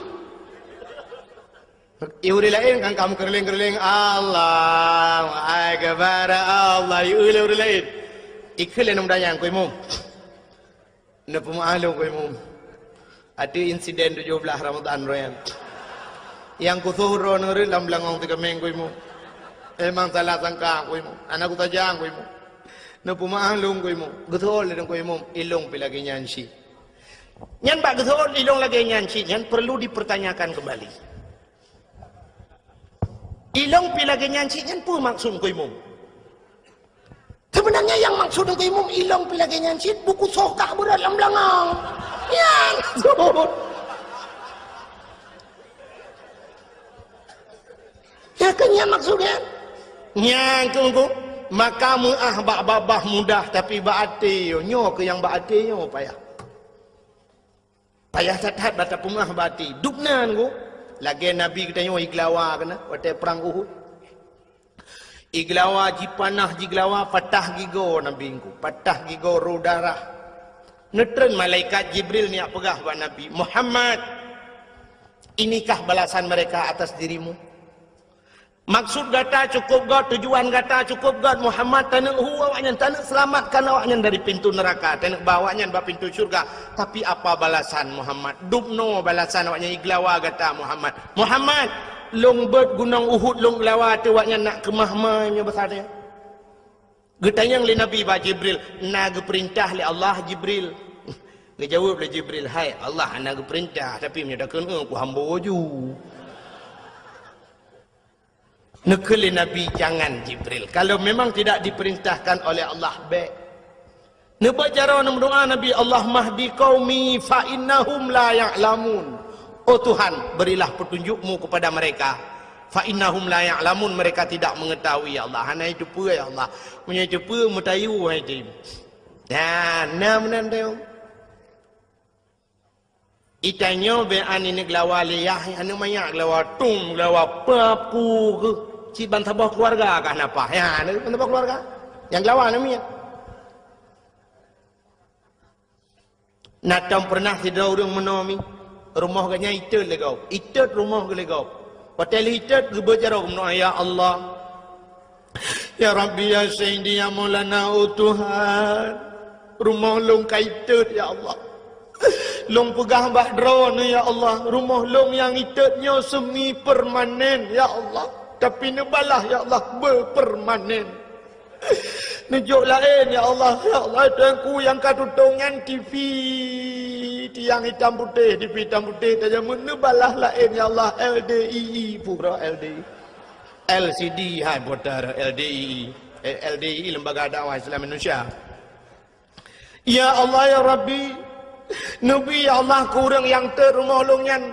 Iuri lain kan kamu kerling Allahu akbar Allah iuri lain. Ikhil anu muda yang ku imu. Na pemalu ku imu. Ada insiden 17 Ramadan royan. Yang kusuhro nuri lam langong 3 minggu imu. Emang salah sangka ku imu. Anak ku tajang ku imu. Na pumahalong ku imu. Gethol deng ku imu ilong pilagi nyansi. Nyan bak gethol ilong lagi nyansi, nyan perlu dipertanyakan kembali. Ilong pilagi nyansi nyan pu maksud ku imu. Sebenarnya yang maksud ku imu ilong pilagi nyansi buku sokah berat lam langong. Yang ya kan yang maksudnya nyang tunggu maka muah babah mudah tapi baati nyo ke yang baati nyo payah satat bata pumah baati dupnan go lagi nabi kita nyo iglawa kana wate perang Uhud iglawa jipanah jiglawa patah gigo nabi ku patah gigo rudara netren malaikat Jibril ni pegah ba nabi Muhammad inikah balasan mereka atas dirimu. Maksud gata cukup god, tujuan gata cukup god Muhammad tanak awaknya tanak selamatkan awaknya dari pintu neraka, tanak bawanya ba pintu syurga. Tapi apa balasan Muhammad? Dubno balasan awaknya iglawa gata Muhammad. Muhammad long bet gunung Uhud long lawa tu awaknya nak kemah-mahnya besar dia. Getanyang li Nabi ba Jibril, nak perintah li Allah Jibril. Ngejawab li Jibril, hai Allah nak perintah tapi nya dak kena ku hamba ju. Nekeli Nabi jangan Jibril. Kalau memang tidak diperintahkan oleh Allah baik. Nebacara berdoa Nabi Allah mahdi qaumi fa innahum la ya'lamun. Oh Tuhan, berilah petunjukmu kepada mereka. Fa innahum la ya'lamun, mereka tidak mengetahui ya Allah. Hana itu apa ya Allah? Punya itu apa mutayu hai tim. Dan nam teu. Itanyo be ani neglawa liyah anu maya glawa tung glawa papu ke. Ciban tabah keluarga kah napa? Ya, tabah keluarga. Yang lawan namanya. Natam pernah tidak orang menomi rumah ganya itu legau. Itu rumah legau. Hotel itu berbicara mendoa ya Allah. Ya Rabbi ya Sayyidi ya Maulana oh Tuhan. Rumah long kaitu ya Allah. Long pegah bahdron ya Allah. Rumah long yang itutnya semi permanen ya Allah. Tapi nebalah ya Allah berpermanen. Nejuk lain ya Allah. Ya Allah tuanku yang katutungan TV tiang hitam putih TV hitam putih saja menebalah lain ya Allah LDII pura LDI LCD hai putar LDI Lembaga Dakwah Islam Indonesia. Ya Allah ya Rabbi Nabi ya Allah kurang yang terumah longyan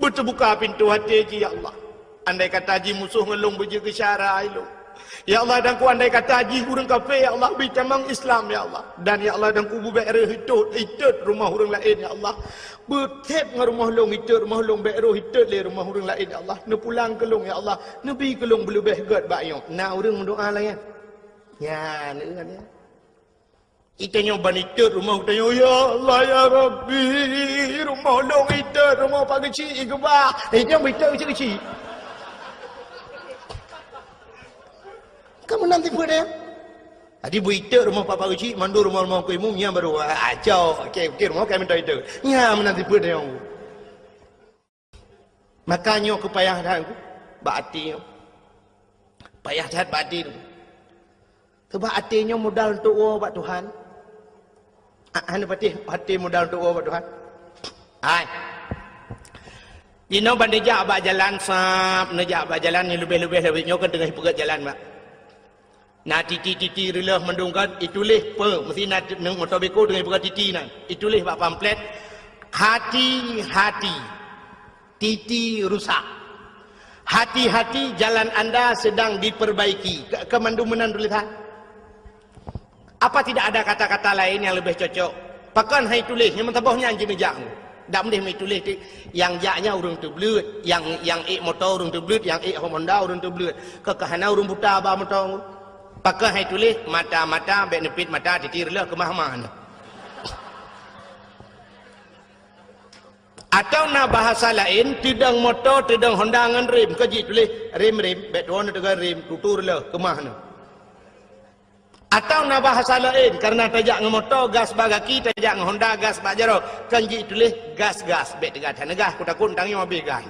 berterbuka pintu hati ya Allah. Andai kata haji musuh ngelung berjaga syarah ilung. Ya Allah, dan ku andai kata haji urang kafir, ya Allah, bi tamang Islam, ya Allah. Dan ya Allah, dan ku berere hitut rumah urang lain, ya Allah. Betep dengan rumah long hitut, rumah long berere hitut le rumah urang lain, ya Allah. Ne pulang ke long, ya Allah. Ne bi ke long belebeh god bak yo. Nah urang mendoa lah ya. Ya, ne kan ya. Itanya banitut rumah utanya, ya Allah ya Rabbi, rumah long hitut, rumah pak kecil ke bah. Dia hitut kecil-kecil. Kamu nanti buat dia. Adi buita rumah papa kecil, mandu rumah ku imu nya baru acau. Okey, rumah kami minta itu. Nya menanti buat dia. Makanya aku payah dah aku. Baati. Payah dah baati tu. Sebab hatinya modal untuk buat Tuhan. Anu hati modal untuk buat Tuhan. Hai. Dino bandejak bak jalan sap, nejak bak jalan ni lebih-lebih nyo kan tengah pegat jalan mak. Nah titi relah mendungkan itulah pe mesti nak motor beko dengan buka titi nan itulah bak pamflet hati-hati titi rusak hati-hati jalan anda sedang diperbaiki kemandumenan tulisan apa tidak ada kata-kata lain yang lebih cocok pakan hai tulis yang mentabahnya anjing nejak dak mendih mai tulis yang jaknya urang tu belut yang motor urang tu belut yang Honda urang tu belut kekahana urang buta ba motor pakai hai tulis mata-mata benefit mata ditirlah ke mahmah. Atau na bahasa lain tidang motor tidang Honda ngan rem kaji tulis rem bet tuan dengan rem tuturlah ke mahna. Atau na bahasa lain karena tajak ngan motor gas bagaki tajak ngan Honda gas bajaro kanji tulis gas bet dekat tanegah ku takut tangnya mobil gas.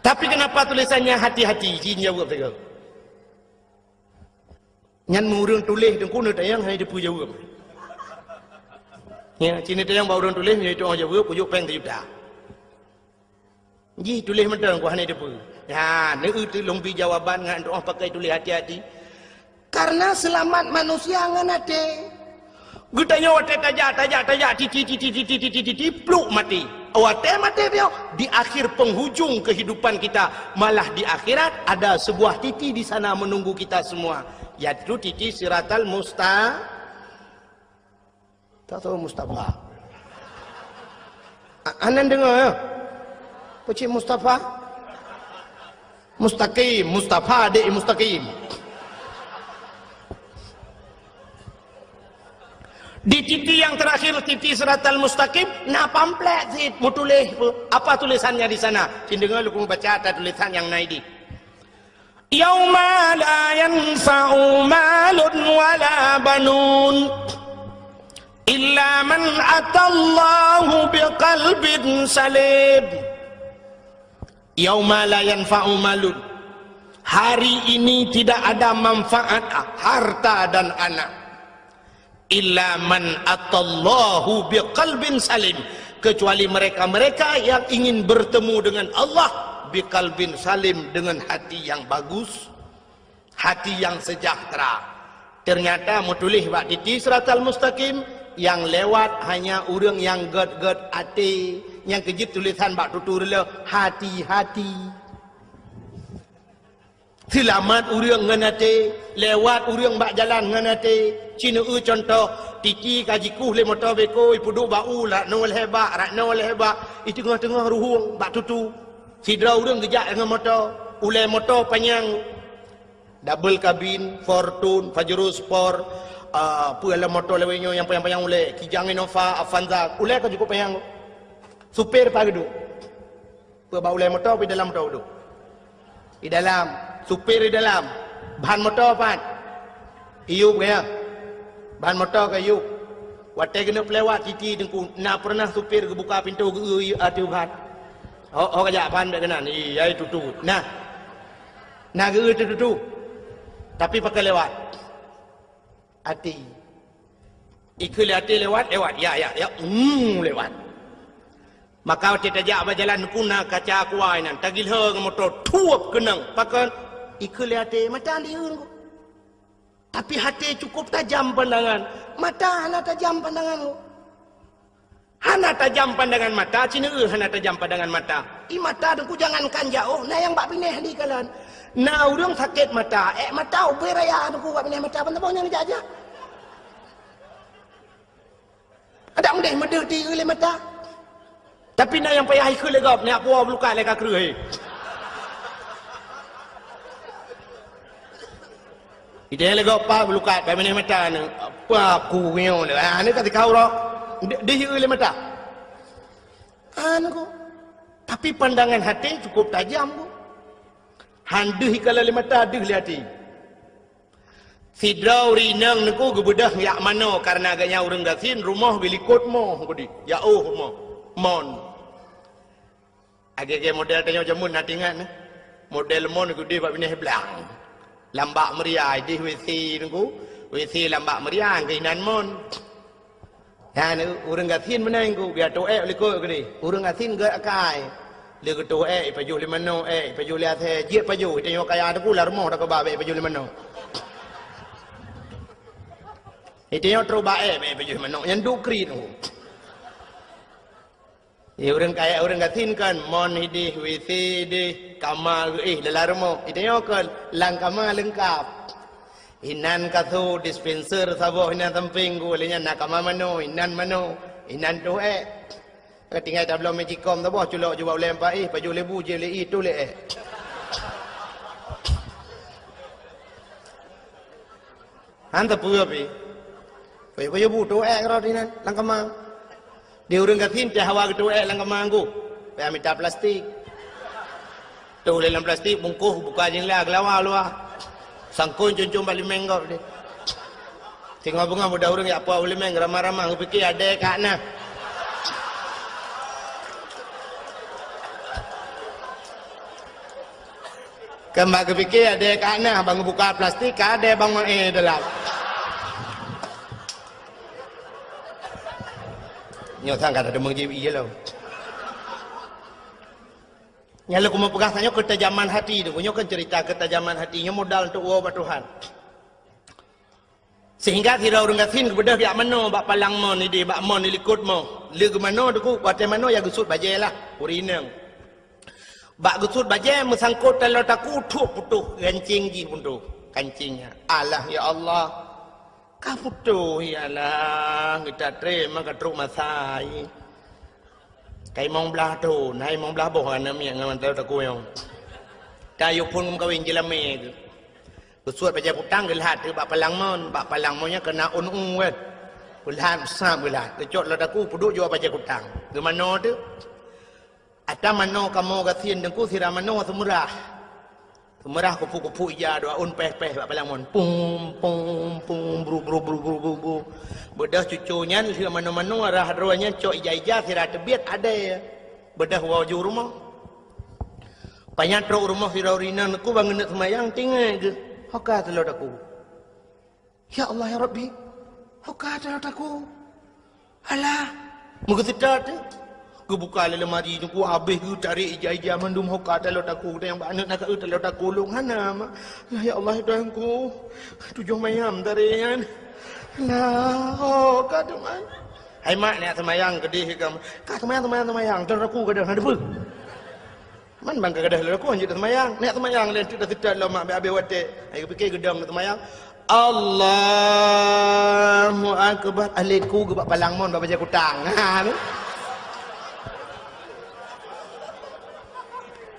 Tapi kenapa tulisannya hati-hati jin jawab tegak. Nyan murung tulis dan kuna tayang hai depu jawab. Ya, cini tayang ba urang tulis nya itu jawab pujuk peng juta. Ji tulis mentang ku hanai depu. Ya, ne tu lompi jawaban ngan doa pakai tulis hati-hati. Karena selamat manusia ngan ate. Gutanya wate tajak titi pluk mati. Wate mati bio di akhir penghujung kehidupan kita malah di akhirat ada sebuah titi di sana menunggu kita semua. Yaitu titi siratal tak tahu Mustafa. Anan dengar ya? Pecik Mustafa? Mustaqim, Mustafa dek mustaqim. Di titi yang terakhir titi siratal mustaqim, na pamflet sit mutulih apa tulisannya di sana? Cindengar lu baca ada tulisan yang naidi. Yauma la yanfa'u malun wala banun illa man atallahu biqalbin salim. Yauma la yanfa'u malun. Hari ini tidak ada manfaat harta dan anak. Illa man atallahu biqalbin salim. Kecuali mereka-mereka yang ingin bertemu dengan Allah biqalbin salim dengan hati yang bagus, hati yang sejahtera. Ternyata mutulih bak titi siratal mustaqim yang lewat hanya urang yang god ate, yang kejit tulisan bak tutur le hati-hati. Selamat urang ngan ate, lewat urang bak jalan ngan ate. Cina contoh titi kajiku le motor beko ipudu bau la nol hebak itu tengah-tengah ruhung bak tutu. Sidra urang gejak dengan motor, ulai motor panjang, double cabin, Fortune, Pajero Sport, apa lah motor lewenya yang panjang-panjang ulai, Kijang Innova, Avanza, ulai kan cukup panjang. Supir pagi duduk, bawa ulai motor di dalam motor duduk, di dalam, supir di dalam, bahan motor apa? Iup kaya, bahan motor kaya iup. Watai kena pelewat titi dengku, nak pernah supir buka pintu ke atiup hat. Oh kajak pan dak kena ni ai tutu. Nah ge tutu. Tapi pakai lewat. Hati. Ikul hati lewat. Ya. Lewat. Maka kita jak berjalan kuna kaca kuai nan tagil hang motor tuap kenang pakai ikul hati mata liur. Tapi hati cukup tajam pandangan. Mata hana tajam pandangan. Hana tajam pandangan mata, cina hana tajam pandangan mata. I mata dengku jangankan jauh, nah yang bak pineh di kalan. Nah orang sakit mata, mata ubah raya aku buat benih mata pun yang aja. Ada mudah meda tiga le mata. Tapi nak yang payah ikut legap, nak puas belukat leka kerui. Ide legap pa belukat pai benih mata ni. Apa aku ngeu ni. Ni kata kau ro. Dia le mata. Anu. Tapi pandangan hati cukup tajam bu. Handeh kalau le mata deh le hati. Sidrau rinang niku gebedah yak mano karena agaknya urang gasin rumah bilikot mo gudi. Ya mo. Mon. Agak model tanya jamun natingan. Model mon gudi bab benih belang. Lambak meriah di WC niku. WC lambak meriah keinan mon. Ya ni urang gasin menang ku biar toek likot gudi. Urang gasin gerak kai. Dia ketua paju limano paju lihat je paju tengok kaya ada pula rumah dak babe paju limano. Tengok troba paju limano yang dukri tu. Orang kaya orang gatin kan mon hidi WC di kamar dalam rumah. Tengok kan lang kamar lengkap. Inan kasu dispenser sabo inan samping ku lenya nak kamar mano inan tu Ketinggal dah belum magicom tu boh culok juga boleh empat baju lebu je le tu le Hanta puyo pi. Baju butuh kau di nan langkamang. Dia urang katin teh hawa tu langkamang ku. Paya minta plastik. Tu le dalam plastik bungkuh buka jenglah gelawa luar. Sangkun cuncung balik menggop dia. Tengok bunga muda urang ya apa boleh meng ramah-ramah aku fikir ada kat nah. Kembali kepikir ada kat nah bang buka plastik ada bang dalam. Nyotang kata demang jiwi je lo. Nyala ku mau pegang tanya ketajaman hati tu. Punya kan cerita ketajaman hatinya modal untuk uang Tuhan. Sehingga tidak orang gasin kepada pihak mana bak palang mon ni bak mon ni likut mo. Le ke mana tu ku buat mana ya gusut bajelah urinang. Bak gusut bajai mesangkut kalau taku putuh kancing ji punduh kancingnya. Allah ya Allah. Ka putuh ya Allah kita terima ka truk masai. Kai mong belah tu, nai mong belah boh ana miang ngaman taku yang. Kayu pun kawin jelame tu. Gusut bajai putang gelhat tu bak palang monnya kena un wet. Gelhat sam gelhat. Kecot la taku puduk jo bajai putang. Ke mana tu? Ata mano kamu gasin dengku sira mano semurah. Semurah kupu-kupu ija doa un peh-peh bak palamon. Pum bru. Bedah cucunya sira mano-mano arah roanya cok ija-ija sira tebiat ada. Bedah waju rumah. Panyatro rumah sira urina ku bangun semayang tinggal ke. Hoka telot aku. Ya Allah ya Rabbi. Hoka telot aku. Alah. Muka sedar tu. Ku buka lemari tu ku habis ku cari ija-ija mandum hoka telot aku yang anak nak telot aku long hana ya Allah Tuhan ku tujuh mayam tarian nah hoka tu man hai mak nak semayang gedih kam ka semayang telot aku gadah ada apa man bang gadah telot aku hanya semayang nak semayang dan tidak sedar lah mak habis wate ai fikir gedam nak semayang Allahu akbar aliku gebak palang mon baca kutang ha ni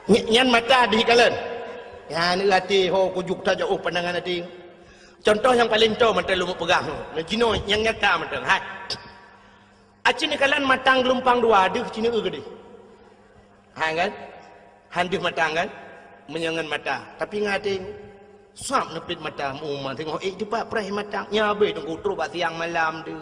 nyan mata di kalian. Ya ni hati ho kujuk tak jauh pandangan hati. Contoh yang paling tahu mata lu pegang. Jino yang nyata mata. Hai. Acin kalian matang gelumpang dua ada cina gede. Hai kan? Handih matang kan? Menyangan mata. Tapi ngati suap nepit mata umma tengok cepat perih matang. Nya habis tunggu terus bak siang malam tu.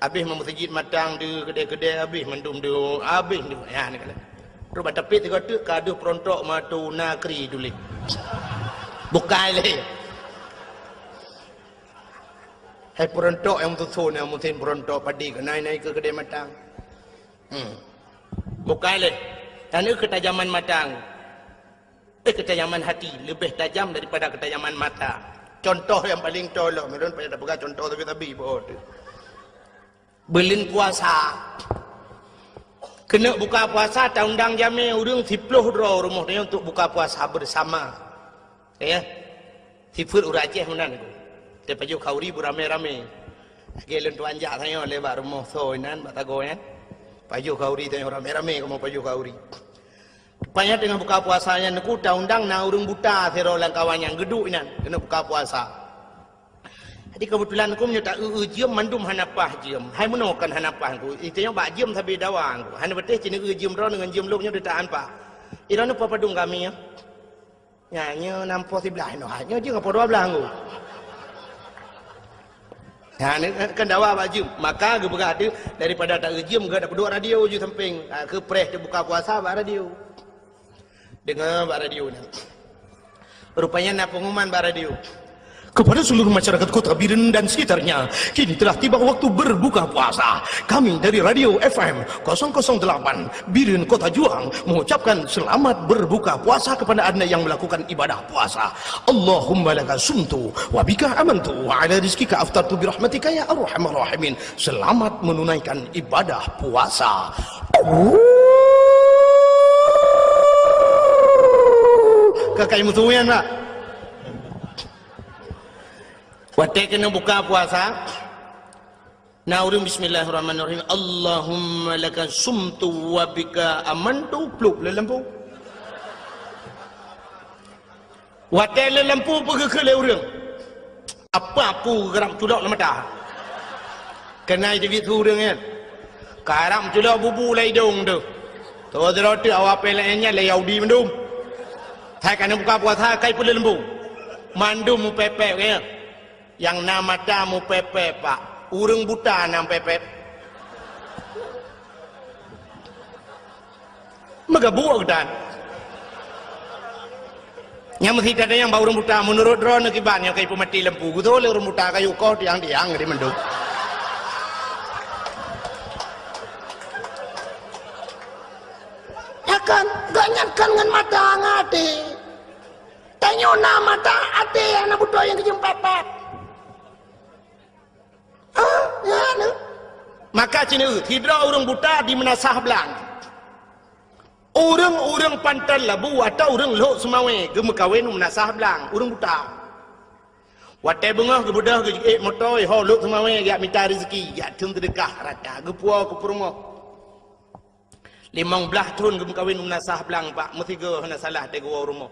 Habis memasjid matang tu kedai-kedai habis mendum tu. Habis tu. Ya ni kalian. Rupa tapi tiga tu kadu perontok matu nakri dulu. Bukan le. Hai perontok yang tu yang mungkin perontok padi ke naik ke kedai matang. Bukan le. Dan itu ketajaman matang. Ketajaman hati lebih tajam daripada ketajaman mata. Contoh yang paling tolong, mereka pada pegang contoh tapi boh. Belin puasa. Kena buka puasa tak undang jami urang 10 draw rumah dia untuk buka puasa bersama. Ya. Sifut urang Aceh menan aku. Te paju kauri rame-rame. Gelon tuan jak saya lebar rumah soinan batago kan. Paju kauri tanya rame-rame kamu paju kauri. Rupanya dengan buka puasanya neku undang na urang buta sero langkawan yang geduk inan kena buka puasa. Jadi kebetulan aku menyata jiem mandum hanapah jiem. Hai menokan hanapah aku. Itanya bak jiem tapi dawang aku. Han beteh cina jiem ro dengan jiem loknya detaan pak. Irana apa padung kami ya. Nyanyi nampo sebelah no. Hanya je apa 12 aku. Ya, kan dawa baju. Maka ge berada daripada tak jiem ge ada dua radio je samping. Ke press dia buka puasa bak radio. Dengar bak radio ni. Rupanya nak pengumuman bak radio. Kepada seluruh masyarakat Kota Biren dan sekitarnya, kini telah tiba waktu berbuka puasa. Kami dari Radio FM 008 Biren Kota Juang mengucapkan selamat berbuka puasa kepada anda yang melakukan ibadah puasa. Allahumma laka sumtu wa bika amantu wa ala rizkika aftartu birahmatika ya arhamar rahimin. Selamat menunaikan ibadah puasa. Kakak musuhan tak? Waktu kena buka puasa, naurim bismillahirrahmanirrahim. Allahumma laka sumtu wa bika amantu pluk le lampu. Waktu le lampu pergi ke le urang. Apa aku geram tulak le mata. Kena jadi tu urang kan. Karam tulak bubu lai dong tu. Tu tu awak pelanya le yaudi mandum. Hai kena buka puasa kai pun le lampu. Mandum pepek kan. Yang nama tamu pepe pak, urang buta nam pepe. Megabuak dan. Yang mesti ada yang bau urang buta menurut drone kibannya kayak pemati lempu. Gitu oleh urang buta kayu kau tiang-tiang di menduk. Ya kan, ganyakan dengan mata ngati. Tanya nama mata ate anak buta yang kejem pepe. Ya, no. Maka cina hidra orang buta di menasah belang. Orang-orang pantal labu atau orang lok semawe gem kawin menasah belang, orang buta. Watai bengah ke budak ke motor ho lok semawe gak minta rezeki, gak tum sedekah rata ge puau ke rumah. 15 tahun gem kawin menasah belang pak, mesti ge hana salah te ge rumah.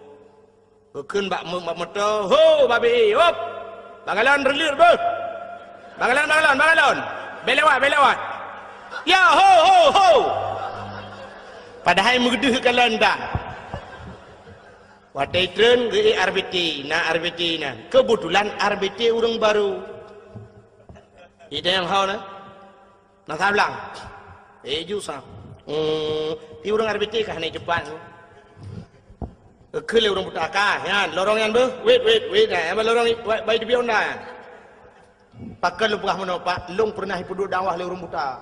Keun bak motor, ho babi, hop. Bagalan relir beuh. Bangalon. Belewat. Ya, ho. Padahal menggeduh kalan dah. Watai tren ke RBT na. Kebetulan RBT orang baru. Itu yang hau na. Nak sablang. Jusah. Ti orang RBT kah ni cepat. Ke le orang buta kah? Ya, lorong yang ber. Wait. Apa lorong ni? Baik di bion dah. Pakai lu pernah menapa? Long pernah hidup dakwah le orang buta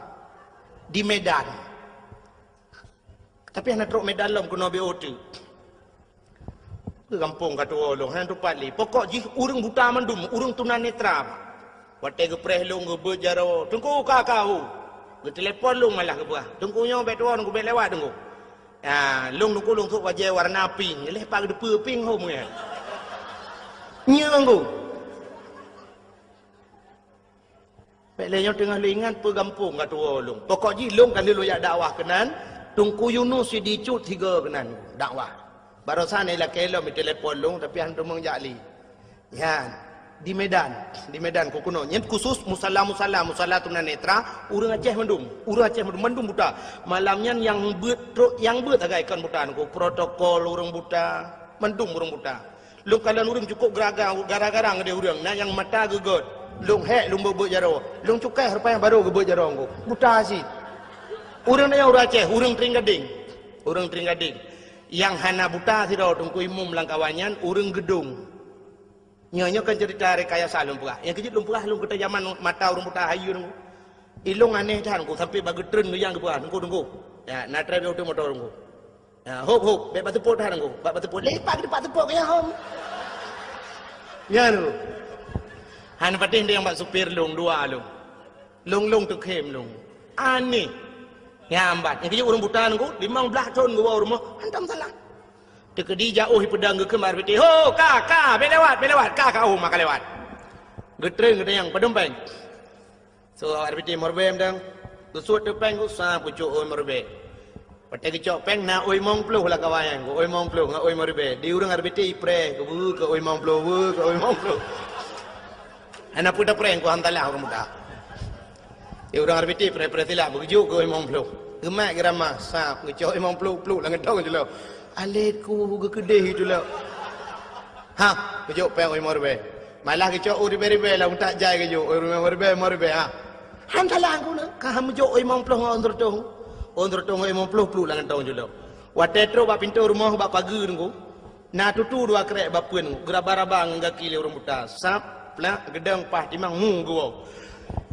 di Medan. Tapi anak truk Medan lom kena BOT. Ke kampung kata orang, hang tempat li. Pokok ji orang buta mandum, orang tunanetra. Watai ke preh long ke berjaro, tunggu kau. Ke telefon long malah ke buah. Tunggunya betua nunggu bet lewat tunggu. Ya, long tu wajah warna pink, lepak depa pink home ya. Nyanggu. Pelenya tengah lingan pegampung kata long. Pokok ji long kan lu ya dakwah kenan, tungku Yunus dicut 3 kenan dakwah. Barusan ni lah kelo mi telefon long tapi hantu mengjali. Ya, di Medan ku kuno. Yang khusus musalla tunanetra, urang Aceh mendum buta. Malamnya yang beut agak ikan buta ku protokol urang buta, mendum urang buta. Lu kalian urang cukup gara-gara ngade urang, nah yang mata gegot. Long hek long beut jaro. Long cukai rupanya baru beut jaro ku. Buta asyik. Urang yang urang Aceh, urang Tringgading. Yang hana buta sira tungku imum langkawanyan urang gedung. Nyonya kan cerita rekayasa lumpurah. Yang kejut lumpurah lum kita zaman mata urang buta hayu nunggu. Ilung aneh dah nunggu sampai bagi tren yang kebuah nunggu. Ya, nak try auto motor nunggu. Ya, hop, bet batu pot dah nunggu. Batu pot lepak di batu pot ya hom. Ya nunggu. Han patin dia yang bak supir lung dua lung. Lung tu kem lung. Aneh. Ya ambat. Yang kejut urang buta nunggu 15 tahun gua rumah hantam salah. Tekedi jauh pedang ke kemar beti. Ho, ka, belewat, ka kau maka lewat. Getreng yang pedompeng. So arbiti morbem dang. Tusut tepeng ku sa pucuk oi morbe. Pate kecok peng na oi mong pluh lah kawayang. Oi mong pluh nga oi morbe. Di urang arbiti pre ke bu ke oi mong pluh ke oi mong pluh. Ana puta preng ku hantalah orang muda. Di urang arbiti pre silap begitu ke oi mong pluh. Gemak gerama sa kecok oi mong pluh lah ngetong je lo. Alet ku ke kedeh itu lo. Ha, kecok peng oi morbe. Malah kecok oi ribe lah untak jai kecok oi morbe ha. Hantalah aku nak kaham jo oi mong ploh ondur tong oi mong ploh langan tong julo watetro ba pintu rumah ba pagar ngku na tutu dua krek ba puen geraba-raba ngaki le urang buta sap pla gedang pah timang gua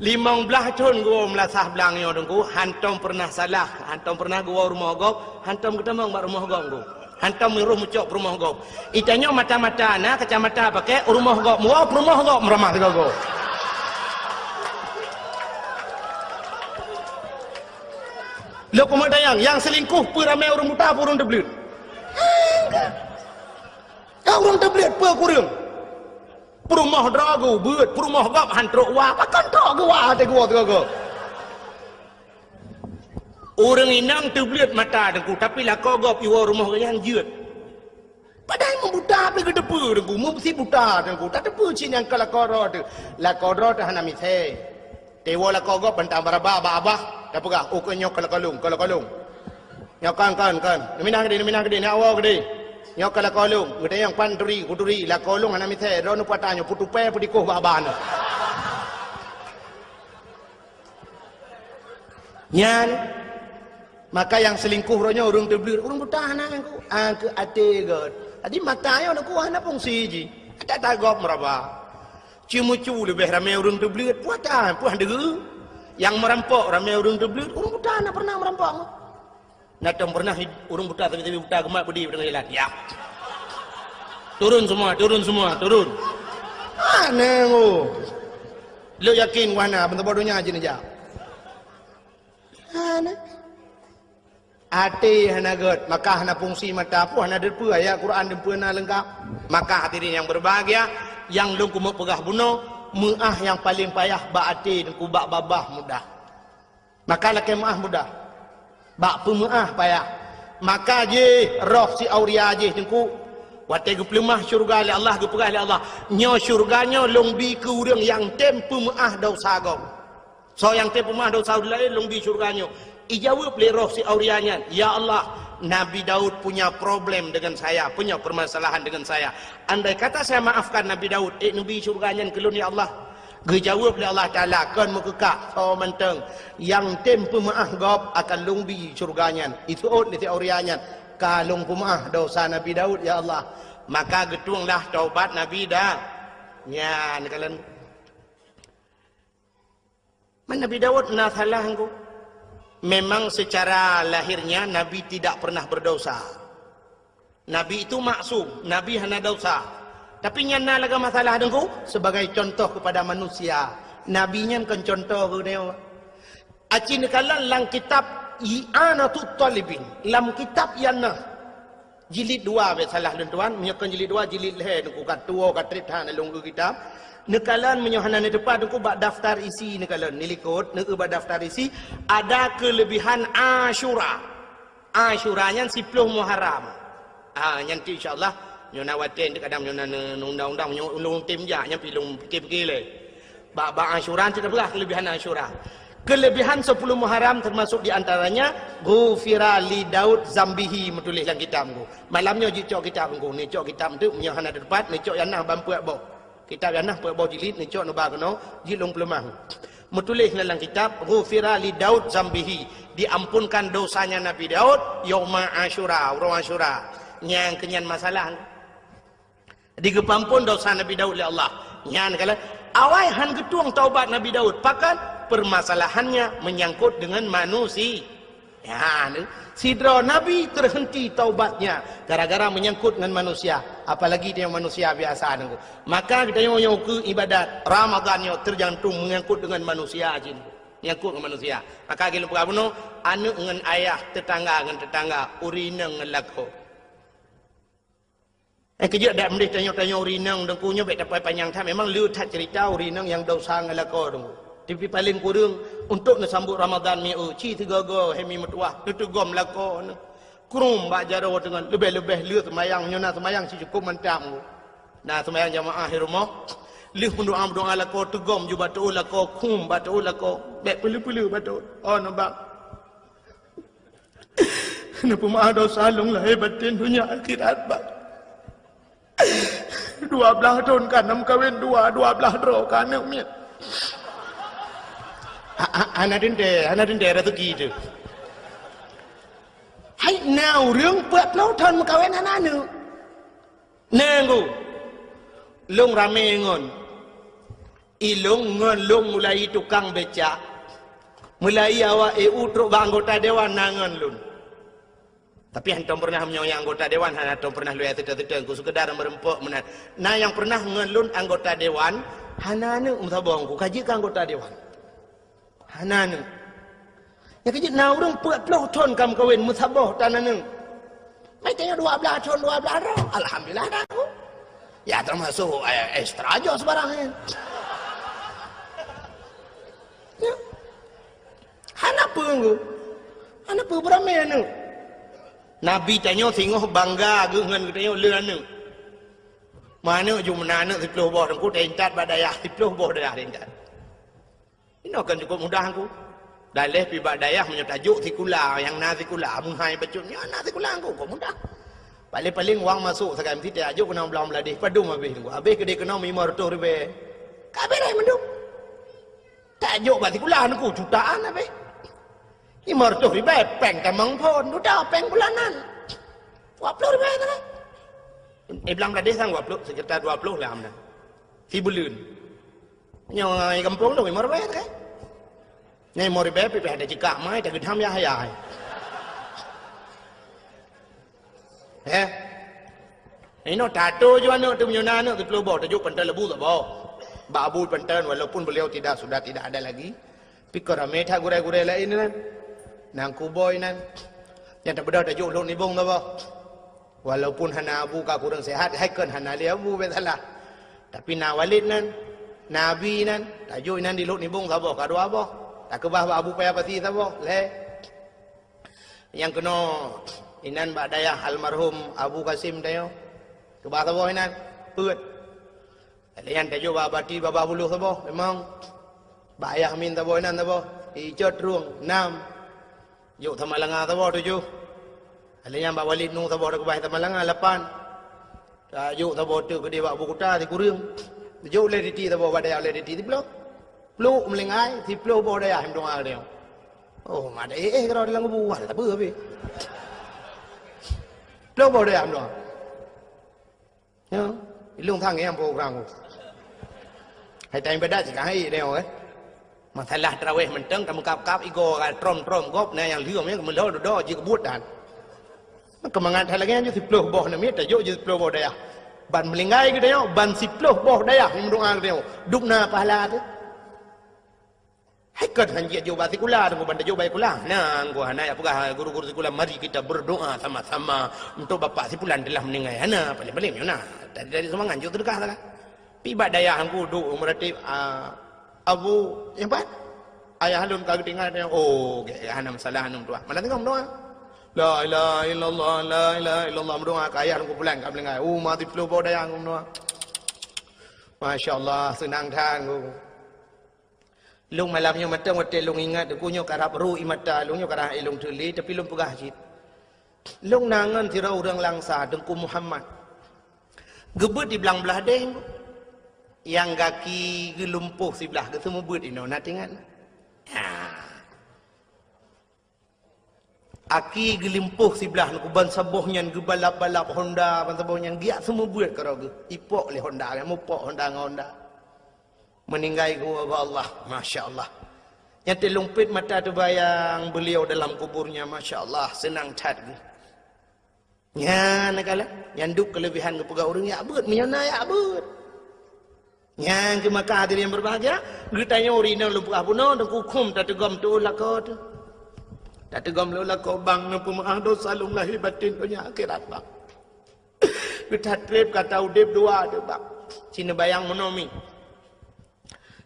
15 tahun gua melasah belang yo dengku hantom pernah salah hantom pernah gua rumah gop hantom ketemang ba rumah gop ngku hantom miruh mucok rumah gop itanya mata-mata na kacamata pakai rumah gop muap rumah gop meramah go lo pemadayang yang selingkuh ramai orang buta orang terbelit. Orang terbelit pe kurang. Perumah drago beut, perumah gap hantrok wa, pakan tok gua te gua tu. Orang inang terbelit mata dengku tapi lah kau gap iwa rumah yang jeut. Padahal membuta pe ke depu dengku, mesti buta dengku. Tak depu cin yang kala koro tu. La koro tu hana mise. Tewa la kau gap bantang baraba abah. Dah pegah, oh kau nyok kalau kalung. Nyok kan. Minah gede, nak awal gede. Nyok kalau kalung, gede yang panduri, kuduri, lah kalung anak mithe, dah nu patanya, putu pe, putikoh baban. Nyan, maka yang selingkuh rohnya orang terbelir, orang buta anak aku, angke ate god. Adi matanya nak kuah anak fungsi ji, tak tagop meraba. Cimucu lebih ramai orang terbelir, puatan, puan degu. Yang merampok ramai orang terbelit orang buta nak pernah merampok nak pernah orang buta tapi buta gemak budi dengan jalan ya turun semua mana lo yakin mana bentuk bodohnya aja aja mana hati hana god maka hana fungsi mata apa hana depu ayat Quran depu na lengkap maka hadirin yang berbahagia yang lu kumuk pegah bunuh muah yang paling payah baati dan kubak babah mudah. Maka laki muah mudah. Bak pemuah payah. Maka je roh si auria je tengku. Watai ke pelemah syurga oleh Allah ke pegah oleh Allah. Nyo syurganya longbi ke urang yang tem pemuah dosa gau. So yang tem pemuah dosa lain longbi syurganya. Ijawab le roh si aurianya. Ya Allah, Nabi Daud punya problem dengan saya, punya permasalahan dengan saya. Andai kata saya maafkan Nabi Daud, Nabi syurganya kelun ya Allah. Gejawab oleh Allah Ta'ala, kan mekekak, so menteng. Yang tempu maaf gop akan lungbi syurganya. Itu di teorianya. Kalung pemaaf dosa Nabi Daud ya Allah. Maka getuanglah taubat Nabi dah. Ya, kalian. Mana Nabi Daud nak salah engkau? Memang secara lahirnya Nabi tidak pernah berdosa. Nabi itu maksum, Nabi hanya dosa. Tapi nyana laga masalah dengku sebagai contoh kepada manusia. Nabi nya kan contoh ke dia. Acin kalan lang kitab I'anatut Talibin. Lam kitab yana jilid 2 be salah dan tuan, menyakan jilid 2 jilid leh dengku kat tua kat trithan longgu kitab. Nekalan menyohana ni depan aku bak daftar isi nekalan nilikut neku bak daftar isi ada kelebihan Asyura. Asyuranya 10 Muharram. Nanti insyaallah nyona waten kadang nyona undang-undang nyona tim ja nya pilung pergi le. Bak Asyura tidak belah kelebihan Asyura. Kelebihan 10 Muharram termasuk di antaranya ghufira li Daud zambihi menulis dalam kitabku. Malamnya cok kitabku ni cok kitab tu menyohana depan ni cok yana bampuak bo. Kitab yang nak buat jilid ni cok nubah kena jilung pelemah. Menulis dalam kitab ghufira li Daud zambihi, diampunkan dosanya Nabi Daud yauma Asyura, orang Asyura. Yang kenyan masalah. Digepampun dosa Nabi Daud oleh Allah. Yang kala awai han getuang taubat Nabi Daud, pakan permasalahannya menyangkut dengan manusia. Ya, sidra Nabi terhenti taubatnya gara-gara menyangkut dengan manusia, apalagi dia manusia biasa nengku. Maka kita yang ke ibadat Ramadan tergantung menyangkut dengan manusia aja, menyangkut dengan manusia. Maka kita lupa bunuh anu dengan ayah tetangga dengan tetangga urina dengan lako. Kerja dak mendih tanya-tanya urinang dan punya baik dapat panjang tak memang liu tak cerita urinang yang dosa ngala ko dong. Tapi paling kurang untuk nasambut Ramadan mi ci tiga-go hemi metuah tu gom lako kurung ba jaro dengan lebih-lebih liu semayang nyona semayang si cukup mentam. Nah semayang jamaah di rumah liu doa lako tu gom ju batu lako kum batu lako baik pelu-pelu batu. Oh nampak. Kenapa maha dosa long lahir batin dunia akhirat ba. 12 tahun kan nam kawin 12 roh kan nek anak dinde rezeki tu hai nauរឿងពើផ្លោថនមកកៅណាណានឹងណែងលងរ៉ាមេងនilung ngelung mulai tukang becak mulai awak EU truk anggota dewan nangan lun. Tapi hantam pernah menyoyang anggota dewan, hantam pernah lu tidak ku sekedar merempuk menat. Nah yang pernah ngelun anggota dewan, hanane umtabong ku kaji ke anggota dewan. Hanane. Ya kaji na urang 40 ton kam kawin musabah tanane. Mai tanya 12 ton 12 roh. Alhamdulillah dah aku. Ya termasuk ekstra aja sebarang. Ya. Hanapa ku? Hanapa beramai anu? Nabi tanya singoh bangga gengan tanya leun nu. Mana ju menana 10 boh ku tentat badayah 10 boh dayah tentat. Ini akan cukup mudah aku. Dalih pi badayah menyatajuk sikula yang na sikula munghai bacutnya na sikula aku kok mudah. Paling-paling wang masuk sekarang mesti tajuk kena belum ladih padum habis tu. Habis ke dia kena 500 ribu. Kabeh dah mendung. Tajuk ba sikula aku jutaan habis. 500 ribu peng tamang pun sudah peng bulanan 20 ribu tu lah belum dah sang 20 sekitar 20 lah amna si bulan nyai kampung tu 5 ribu tu kan nyai 5 ribu pergi ada jika mai tak gedam ya hayai ini tato juga nak tu menyona nak tu pelobor tajuk pentas lebu tak bawa babu pentas walaupun beliau sudah tidak ada lagi pikir ramai tak gurai-gurai lain ni kan nang kuboy nan yang tak beda tajuk luk ni bung tu bah walaupun hana abu ka kurang sehat haikan hana dia abu besalah tapi na walid nan nabi nan tajuk nan di luk ni bung tu bah ka dua bah tak kebah abu payah pati tu bah le yang kena inan bak dayah almarhum Abu Kasim tayo kebah tu bah inan peut yang tajuk bati baba buluh tu bah memang bak ayah min tu bah inan tu bah icot ruang 6 Yuk Tamalanga tawo tujuh. Aliyam ba Walid nu tawo dak bah Tamalanga 8. Yuk tawo tu ke dia buku kuta di kurung. Yuk le di ti tawo badaya le di ti di blok. Blok melengai ti blok bo daya him doa dia. Oh mada kalau dalam buah tak apa habis. Blok bo daya him doa. Ya, ilung thang yang program ku. Hai time beda sih hai dia masalah tarawih menteng kamu kap ego trom gop na yang liom yang kemudian do ji kebut dan kemangan lagi aja 10 boh na mi tajuk je 10 boh daya ban melingai ke dia ban 10 boh daya yang doa ke dia dukna pahala tu haikot hanji jo ba sikula tu ban tajuk baik kula nah gua hana apa guru-guru sikula mari kita berdoa sama-sama untuk bapak sipulan telah meninggal hana paling-paling yo nah dari semangat jo terkah lah pi badaya hangku du meratib Abu yang apa? Ayah halun kagak tinggal dia. Oh, hanam salah hanum doa. Malah tengok doa. La ilaha illallah, la ilaha illallah doa ke ayah ku pulang kap lengai. Mati flu bo daya ngum doa. Masya-Allah senang thang ku. Lung malamnya matang hotel lung ingat ku nyo karap ru imata lung nyo karah ilung tuli tapi lung pegah jit. Lung nangan tira urang langsa dengku Muhammad. Gebut di belang belah deng. Yang kaki gelumpuh sebelah ke semua buat ini nak tengok aki gelumpuh sebelah nak ban sabohnya gebalap-balap Honda ban sabohnya giat semua buat kerana ipok le Honda kan mupok Honda dengan Honda meninggal gua Allah Masya Allah yang terlumpit mata tu bayang beliau dalam kuburnya Masya Allah senang cat ya nak kala yang duk kelebihan ke pegawai orang ya abut menyana ya abut yang ke Makkah hadirin yang berbahagia geritanya orina lupa puno dan kukum tak tegam tu lakot tak tegam lu lakot bang nampu maaf dosa lum lahir batin punya akhirat bang Kita trip kata udip dua ada bak. Cina bayang monomi.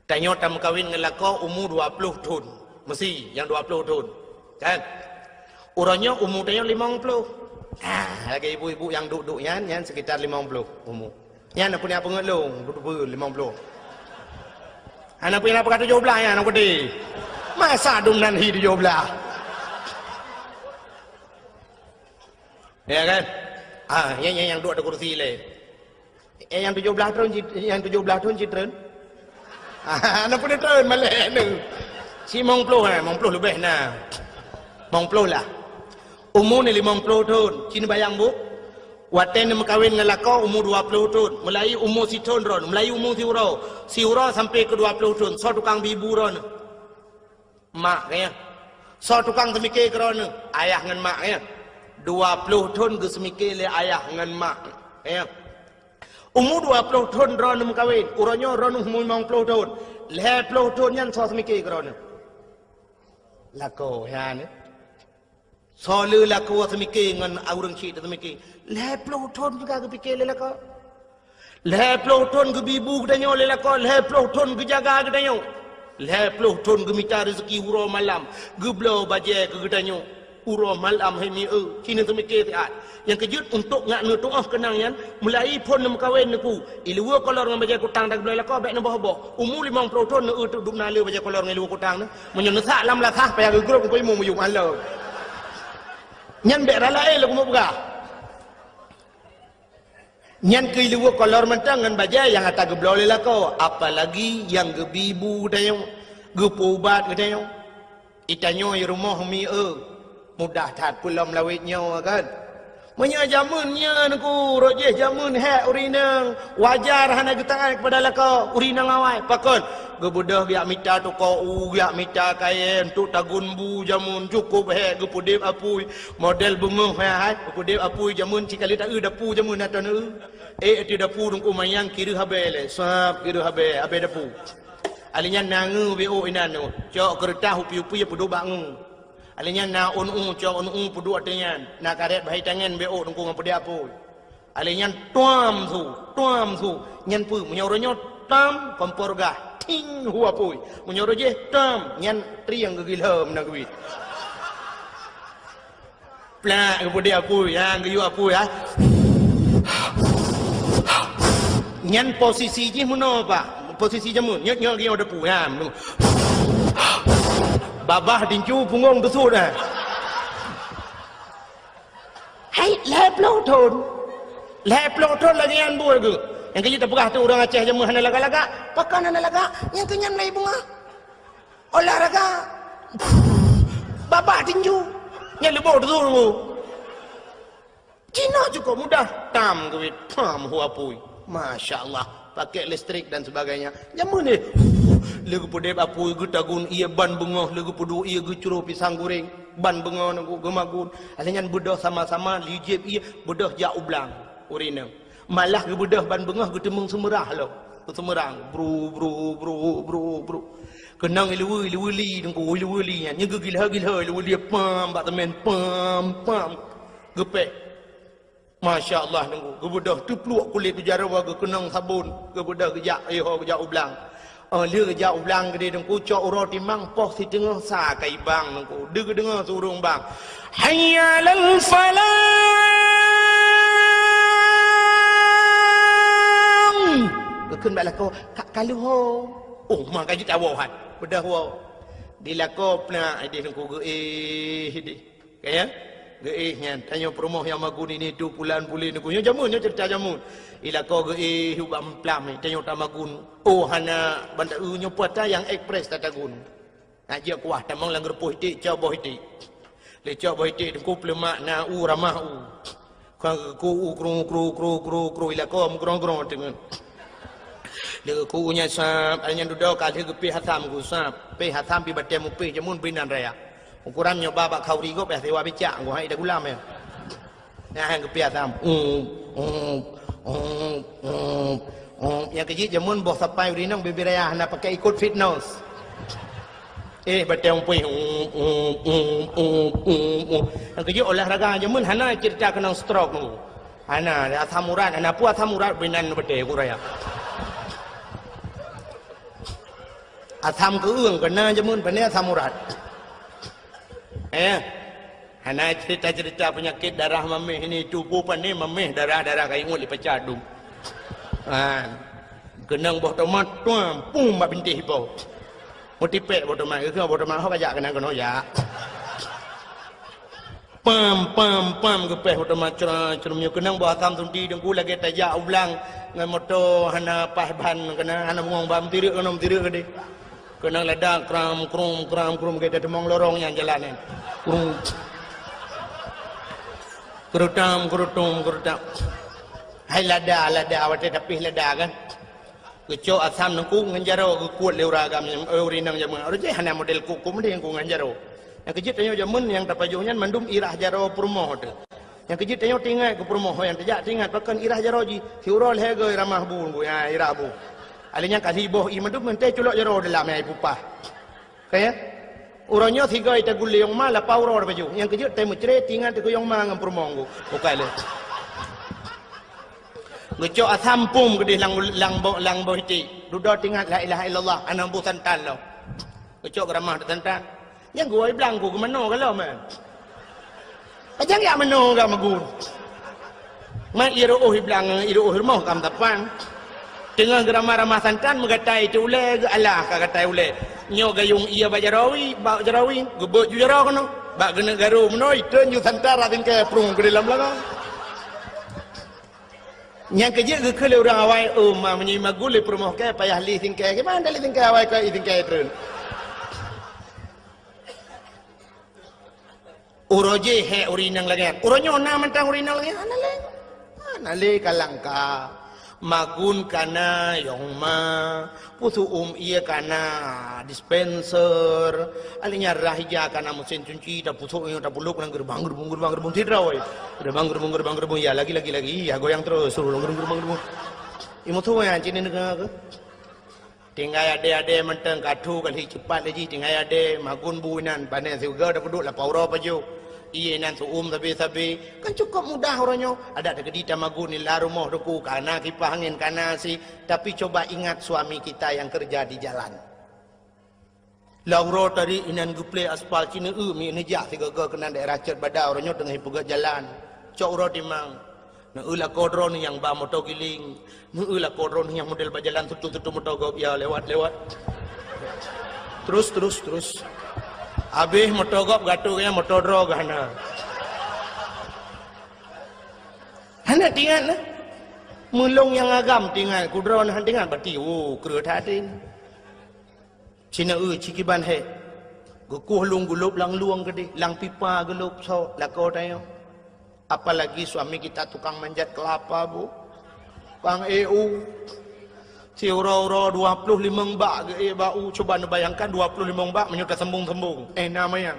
Tanya tam kawin dengan lako umur 20 tahun. Mesti yang 20 tahun. Kan? Orangnya umur tanya 50. Lagi ibu-ibu yang duduk yan sekitar 50 umur. Yan punya pengelung duduk 50. Anak punya apa kata 17 ya anak gede. Masa dum nanti 17. Ya kan? Yang duduk ada kursi le. Yang 17 tahun citren. Anak pun turun malek ni. Si mong puluh lebih nah. Mong puluh lah. Umur ni 50 tahun. Cina bayang bu. Waten ni kawin dengan lako umur 20 tahun. Mulai umur si tahun ron. Mulai umur si uro sampai ke 20 tahun. So tukang bibu ron. Mak kaya. So tukang semikir ke ron. Ayah dengan mak kaya. 20 tahun ke semikir le ayah dengan mak. Kaya. Umur 20 tahun ron ni kawin. Uranya ron umur 50 tahun. 50 tahun yan so semikir ke ron. Lako ya ni. So le lako semikir dengan orang cik semikir. 50 tahun juga kepikir le lako. 50 tahun ke bibu ke tanya le lako. 50 tahun ke jaga ke tanya. 50 tahun ke minta rezeki uro malam. Ke belau bajai ke tanya. Uro malam hemi Cina semikir tiat. Yang kejut untuk ngak nu tuah kenang yan mulai pun nem kawin neku ilua kolor dengan bajai kutang dak belai lako baik ne boh umur 50 tahun ne tu duk nale bajai kolor dengan ilua kutang ne menyen sak lam la thah payah grup ko mu yum alo nyan bek rala le ko buka nyan ke ilua kolor mentang dengan bajai yang ata geblo le lako apalagi yang gebibu dayo gepubat dayo itanyo i rumah mi mudah tat pulam lawitnya kan. Menya jamunnya naku rojeh jamun hek urinang wajar hana getangan kepada laka urinang awai pakon gebudah giak mita tu kau giak mita kain tu tagun bu jamun cukup hek gepudip apui model bunguh hai gepudip apui jamun cikali tak dapu jamun atau ti dapu dungku mayang kira habele sap kira habe dapu alinya nangu bo inan no cok kertas upi-upi pudu bangu alinya na unu cok unu pudu atenyan na karet bahai tangan bo dungku ngapudi apu alinya tuam su nyan pu menyoronyo tam komporga ting hu apu menyoroje tam nyan triang gegilhem na gwit pla ngapudi apu yang geyu apu ya nyan posisi ji muno pak posisi jamun nyok dia ada puam tu babah dincu punggung tu sudah hai leplo ton lagi an buat ke yang kerja tak pegah tu orang Aceh jamun hana laga-laga pakan hana laga yang kenyan mai bunga olahraga babah dincu yang lebih tu Cina juga mudah tam ke pam huwa pui Masya Allah pakai listrik dan sebagainya jamun ni legu podep apu gutagun ia ban bengah legu podu ia gucuro pisang goreng ban bengah nangku gemagun alenyan bedah sama-sama lijib ia bedah jak ublang urina malah ge bedah ban bengah ge temeng semerah lo semerang bro kenang ilu-ili nangku ilu-ili nya ge gila-gila ilu-ili pam bak temen pam gepek Masya Allah nunggu kebudah tu peluk kulit tu jarawa ke kenang sabun kebudah kejak kejak ublang dia kejak ublang gede nunggu cok uro timang poh si tengah sa kai bang nunggu dia dengar surung bang hayya lal falang kekun bak lako kalau ho mak kaji tawahan bedah ho dilako pla dia nunggu di kaya geihnya tanya promoh yang magun ini tu pulan pulin aku jamunnya cerita jamun ila ko geih hubam plam tanya tamagun hana banda nyopata yang ekspres tatagun aja kuah tamang langgar pohiti coba hiti le coba hiti ku plemak na ramah ku kru ila ko mgrong dengan le ku nya sap anya duduk kali gepi hatam ku sap pe hatam pi batem pe jamun binan raya ukurannya babak kau rigo peh sewa becak gua hai dah gulam ya nah hang kepiat tam yang kecil jamun boh sampai urinang bibiraya nak pakai ikut fitness batang pui yang kecil olahraga jamun hana cerita kena stroke nu Ana asam urat, ana pu asam urat binan bede ku raya. Asam ke ương kena jemun pane asam urat. Ana cerita-cerita penyakit darah mameh ini tubuh pane mameh darah-darah kai ngul dipecah dum. Kenang boh tomat tuam pum ba bintih po. Motipe boh tomat ke boh tomat ho kajak kenang kono ya. Pam ke peh boh tomat cerumnya kenang boh asam tunti dengku lagi tajak ulang ngan moto hana pahban kena hana ngong bam tirik kono tirik gede. Kenang ledak kram krum kita demong lorong yang jalan ni. Kerutam. Hai lada awak tapi lada kan. Kecok asam nengku nganjaro ke kuat leura agam yang urinang jamun. Orang hana model kuku mending ku nganjaro. Yang kejit tanya jamun yang tapajuhnya mandum irah jaro permoh tu. Yang kejit tanya tinggal ke permoh yang terjak tinggal pakan irah jaro ji. Hiurol hege ramah bu ya irah bu. Alinya kasih boh i mandum mente culok jaro dalam ai pupah. Kaya urangnya tiga ita guli yang malah pauro baju. Yang kejit tanya cere tinggal te yang mang permoh ku. Bukai le. Ngecok asam pum gede lang boh hiti. Duda tinggal la ilaha illallah anam bu santan lo. Ngecok ramah santan. Yang gue bilang gue mano kalau man. Ajang ya mano gak magun. Man iro bilang iro mau kam tapan. Tengah ramah santan mengatai tu ule alah kagatai ule. Nyo gayung iya bajarawi gebot ju jaro kono. Bak gena garu meno itu ju santan ratin ke prung ke dalam belakang. Yang kerja ke kalau orang awai ma menyima gule permoh ke payah li tingkai ke mana li tingkai awai ke tingkai terun. Uroje he urinang lagi. Uronyo na mentang urinang lagi. Anale kalangka. Magun kana yongma. Putu iya kana dispenser. Alinya rahija kana mesin cuci. Tak putu tak buluk nang gerbang tidak oi. Gerbang ya lagi ya goyang terus suruh gerbang. Imutu yang cini negara. Tinggal ada mentang kadu kali cepat lagi tinggal ada magun buinan panen juga dah peduk lah pauro paju iya nan tapi kan cukup mudah orangnya ada kedita magun ni lah rumah doku kana kipas angin kana si tapi coba ingat suami kita yang kerja di jalan lauro tadi inan guple aspal cina mi nejak tiga kena daerah cer badau orangnya tengah pegat jalan cok uro timang na ulah kodron yang ba motor giling na ulah kodron yang model berjalan tutu motor gop ya lewat terus habis motor gop gatunya motor drog hana tinggal lah mulung yang agam tinggal kudron han tinggal berarti kerut hatin cina cikiban he gukuh lung gulup lang luang gede lang pipa gelup so lako tayo. Apalagi suami kita tukang manjat kelapa bu Kang EU si uro 25 bak ke bau coba bayangkan 25 bak menyudah sembung namanya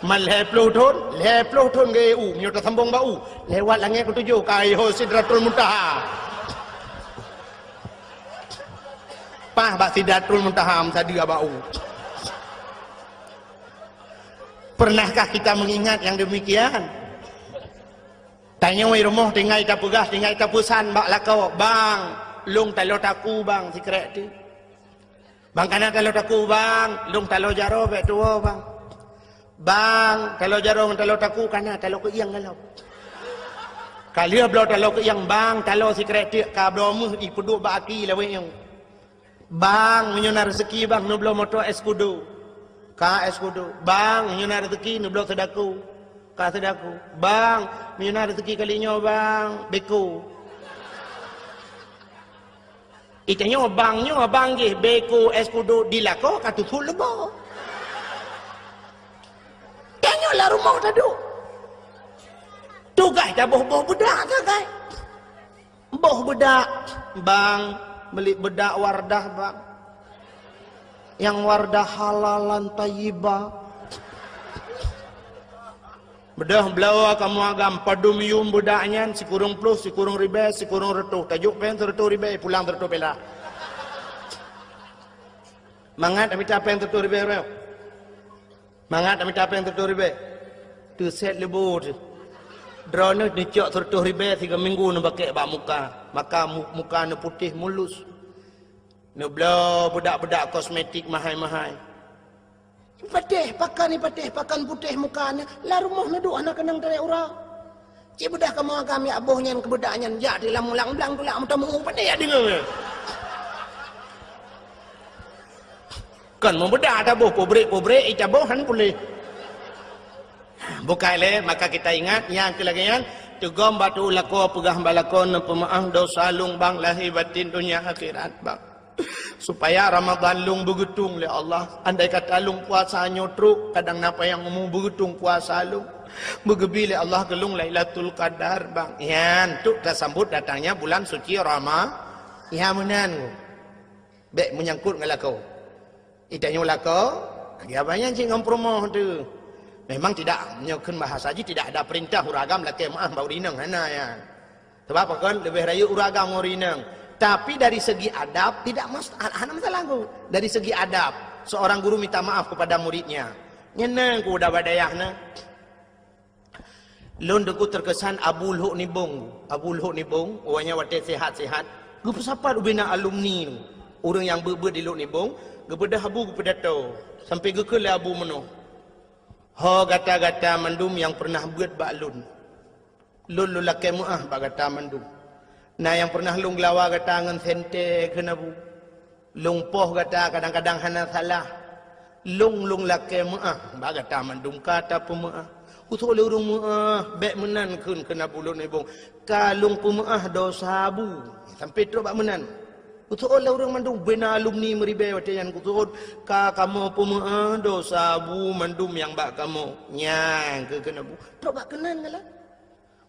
mal 20 ton ke EU menyudah sembung bau lewat langit ketujuh kaiho sidratul muntaha bak sidratul muntaha tadi bau. Pernahkah kita mengingat yang demikian? Tanya wei rumah tinggal ita pegas tinggal ita pusan bak lakau bang lung talo taku bang secret tu bang kana talo taku bang lung talo jaro be tuo bang talo jaro talo taku kana talo ke yang kalau kalia blo talo ke yang bang talo secret tu ka blo mu di peduk baki la wei yang bang menyona rezeki bang nu blo moto eskudo ka eskudo bang menyona rezeki nu blo sedaku kata aku, bang, mina rezeki kalinya bang, beku. Itanya bang je, beku, eskudo, dilako, kata tu lebo. Tanya lah rumah tadu. Tu guys, dah boh bedak tu guys. Boh bedak, bang, beli bedak wardah bang. Yang wardah halalan tayyibah. Bedah belawa kamu agam padum yum budaknya si kurung plus si kurung ribe si kurung retuh tajuk pen retuh ribe pulang retuh pela mangat amit apa yang retuh ribe mangat amit apa yang retuh ribe tu set lebu tu Drone ni cok 100 ribu 3 minggu nak pakai bak muka. Maka muka ni putih mulus. Ni belah budak-budak kosmetik mahal-mahal. Patih pakan putih mukanya. Lah rumah ni duk anak kenang dari orang. Cik budak kamu kami abuhnya ke budaknya jadi lam-lam belang pula muta mu pandai ya dengar. Kan membedak ada boh pobrek icabohan boleh. Bukai le maka kita ingat yang kelagian tugom batu lako pegah balakon pemaaf dosa lung bang lahir batin dunia akhirat bang. Supaya Ramadan lung begetung le Allah. Andai kata lung puasa nyotruk kadang napa yang umum begetung puasa lung. Begebi le Allah gelung Lailatul Qadar bang. Yan tu kita sambut datangnya bulan suci Ramadan. Ya menan. Bek menyangkut ngalako. Itanya ulako, kagiabannya cing ngompromoh tu. Memang tidak menyokun bahasa haji tidak ada perintah uragam laki maaf bau rinang hana ya. Sebab apa kan lebih raya uragam mau rinang. Tapi dari segi adab tidak hana masalah ku. Dari segi adab seorang guru minta maaf kepada muridnya. Nyenang ku udah badayahna. Lun deku terkesan Abu Luhuk Nibung. Abu Luhuk Nibung, orangnya wadah sehat-sehat. Gu pesapa ubina alumni tu. Orang yang berber di Luhuk Nibung, kepada habu kepada tau sampai ke le abu meno ha gata-gata mandum yang pernah buat baklun lun lulake muah bak gata mandum nah yang pernah lung lawa gata ngan sente kena bu lung poh gata kadang-kadang hana salah lung lake muah bak gata mandum kata pemuah usul le urung muah bek menan kun kena bulun ibung kalung pemuah dosa bu sampai tu bak menan Utul orang mandum bina alumni meribe watayan kutul ka kamu pemaah dosa bu mandum yang bak kamu nyang ke kena bu tok bak kenan ngala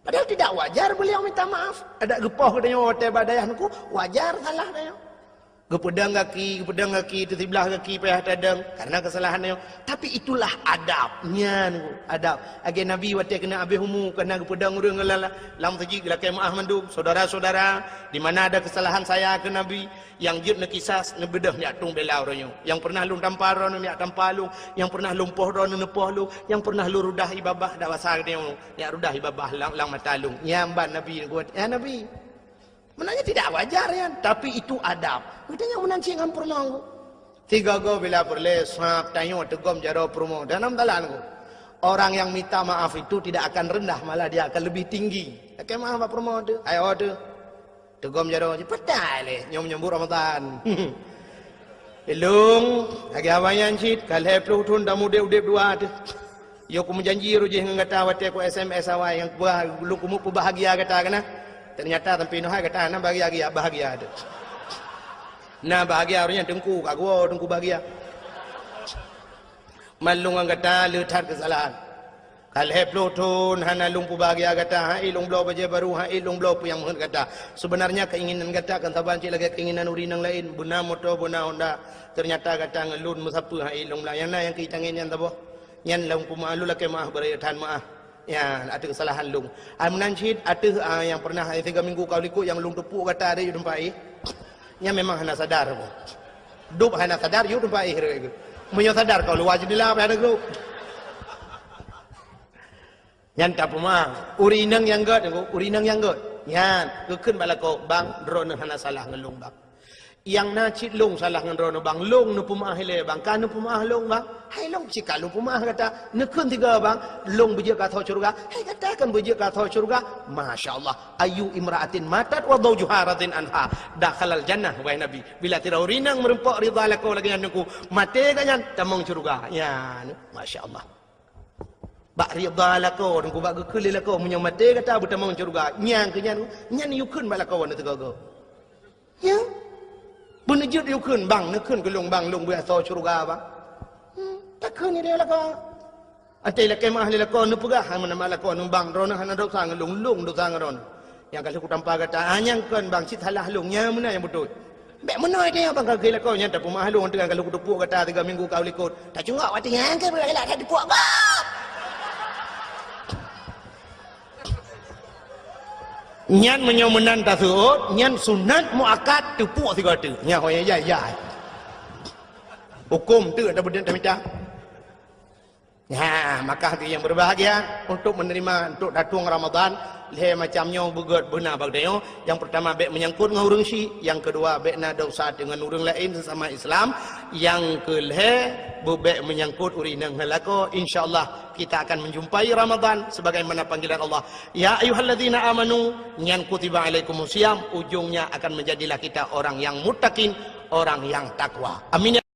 padahal tidak wajar beliau minta maaf ada gepoh katanya watai badayanku wajar salah dia gepedang kaki tu sebelah kaki payah tadang karena kesalahannya tapi itulah adabnya adab age nabi watai kena abih humu kena gepedang urang ngalala lam saji lakai maaf mandum saudara-saudara di mana ada kesalahan saya ke nabi yang jut nak kisas nak bedah ni atung belau ronyo yang pernah lum tampar ron ni tampalung yang pernah lumpoh ron nepoh lu yang pernah lu rudah ibabah dak wasar dia ni rudah ibabah lang matalung nyamban nabi kuat ya nabi menanya tidak wajar ya tapi itu adab katanya menanci ngampurna ku tiga go bila perle sap tayo tegom jaro promo danam dalan ku orang yang minta maaf itu tidak akan rendah malah dia akan lebih tinggi akeh maaf promo tu ayo tu tegom jaro cepetai le nyom-nyom Ramadan elung agi awayan cit kalhe plutun damu de dua tu yo ku menjanji rujih ngata wate ku SMS awai yang lu ku mu bahagia kata kana ternyata tempi noh kata na bahagia ada nah bahagia orangnya dengku kagua dengku bahagia malung kata leuthat kesalahan kalhe plutun hana lungpu bahagia kata ha ilung blo baje baru ha ilung blo yang mohon kata sebenarnya keinginan kata kan saban cik lagi keinginan urinang lain buna motor buna honda ternyata kata ngelun musapa ha ilung la yang na yang kitangin yang tabo nyan lungpu malu lake maaf beratan maaf ya ada kesalahan lung menancit ada yang pernah 3 minggu kau likut yang lung tepuk kata ada yu tempai nya memang hana sadar bu dup hana sadar yu tempai re menyo sadar kau lu wajib dilah ada grup nyan tak pemah urinang yang god nyan kekeun balako bang drone hana salah ngelung bang yang nacit lung salah ngan rono bang lung nu pemaah le bang kan nu pemaah lung bang hai lung cika lu pemaah kata nekun tiga bang lung beje ka tho surga hai katakan beje ka tho surga masyaallah ayu imraatin matat wa zawjuha radin anha dakhalal jannah wa nabi bila tirau rinang merempok ridha lako lagi anku mate kanyan tamong surga ya masyaallah bak ridha lako dengku bak gekeli lako munyo mate kata butamong surga nyang kenyan nyan yukun balako wan tegago ya benejut yukun bang nekun gelung bang lung biasa surga bang takun ni dia lako ante lake mah le lako nu pegah mana malako nu bang rono hana dok sang lung dok sang ron yang kalau ku tanpa kata anyang kan bang cit halah lungnya mana yang betul bek menoi dia bang kalau lako nya tak pemah lung tengah kalau ku tepuk kata 3 minggu kau likut tak cungak wati yang ke belak tak dipuk bang nyan menyomenan tasud nyan sunat muakkad tepuk 3 tu nya hoya ya hukum tu ada benda minta Ya, maka hati yang berbahagia untuk menerima untuk datung Ramadan, leh macamnya bugat benar bagdayo. Yang pertama bek menyangkut dengan urang syi, yang kedua bek nada usaha dengan urang lain sesama Islam, yang keleh bek menyangkut urinang halako. Insyaallah kita akan menjumpai Ramadan sebagaimana panggilan Allah. Ya ayyuhalladzina amanu, nyan kutiba alaikumusiyam, ujungnya akan menjadilah kita orang yang muttaqin, orang yang takwa. Amin.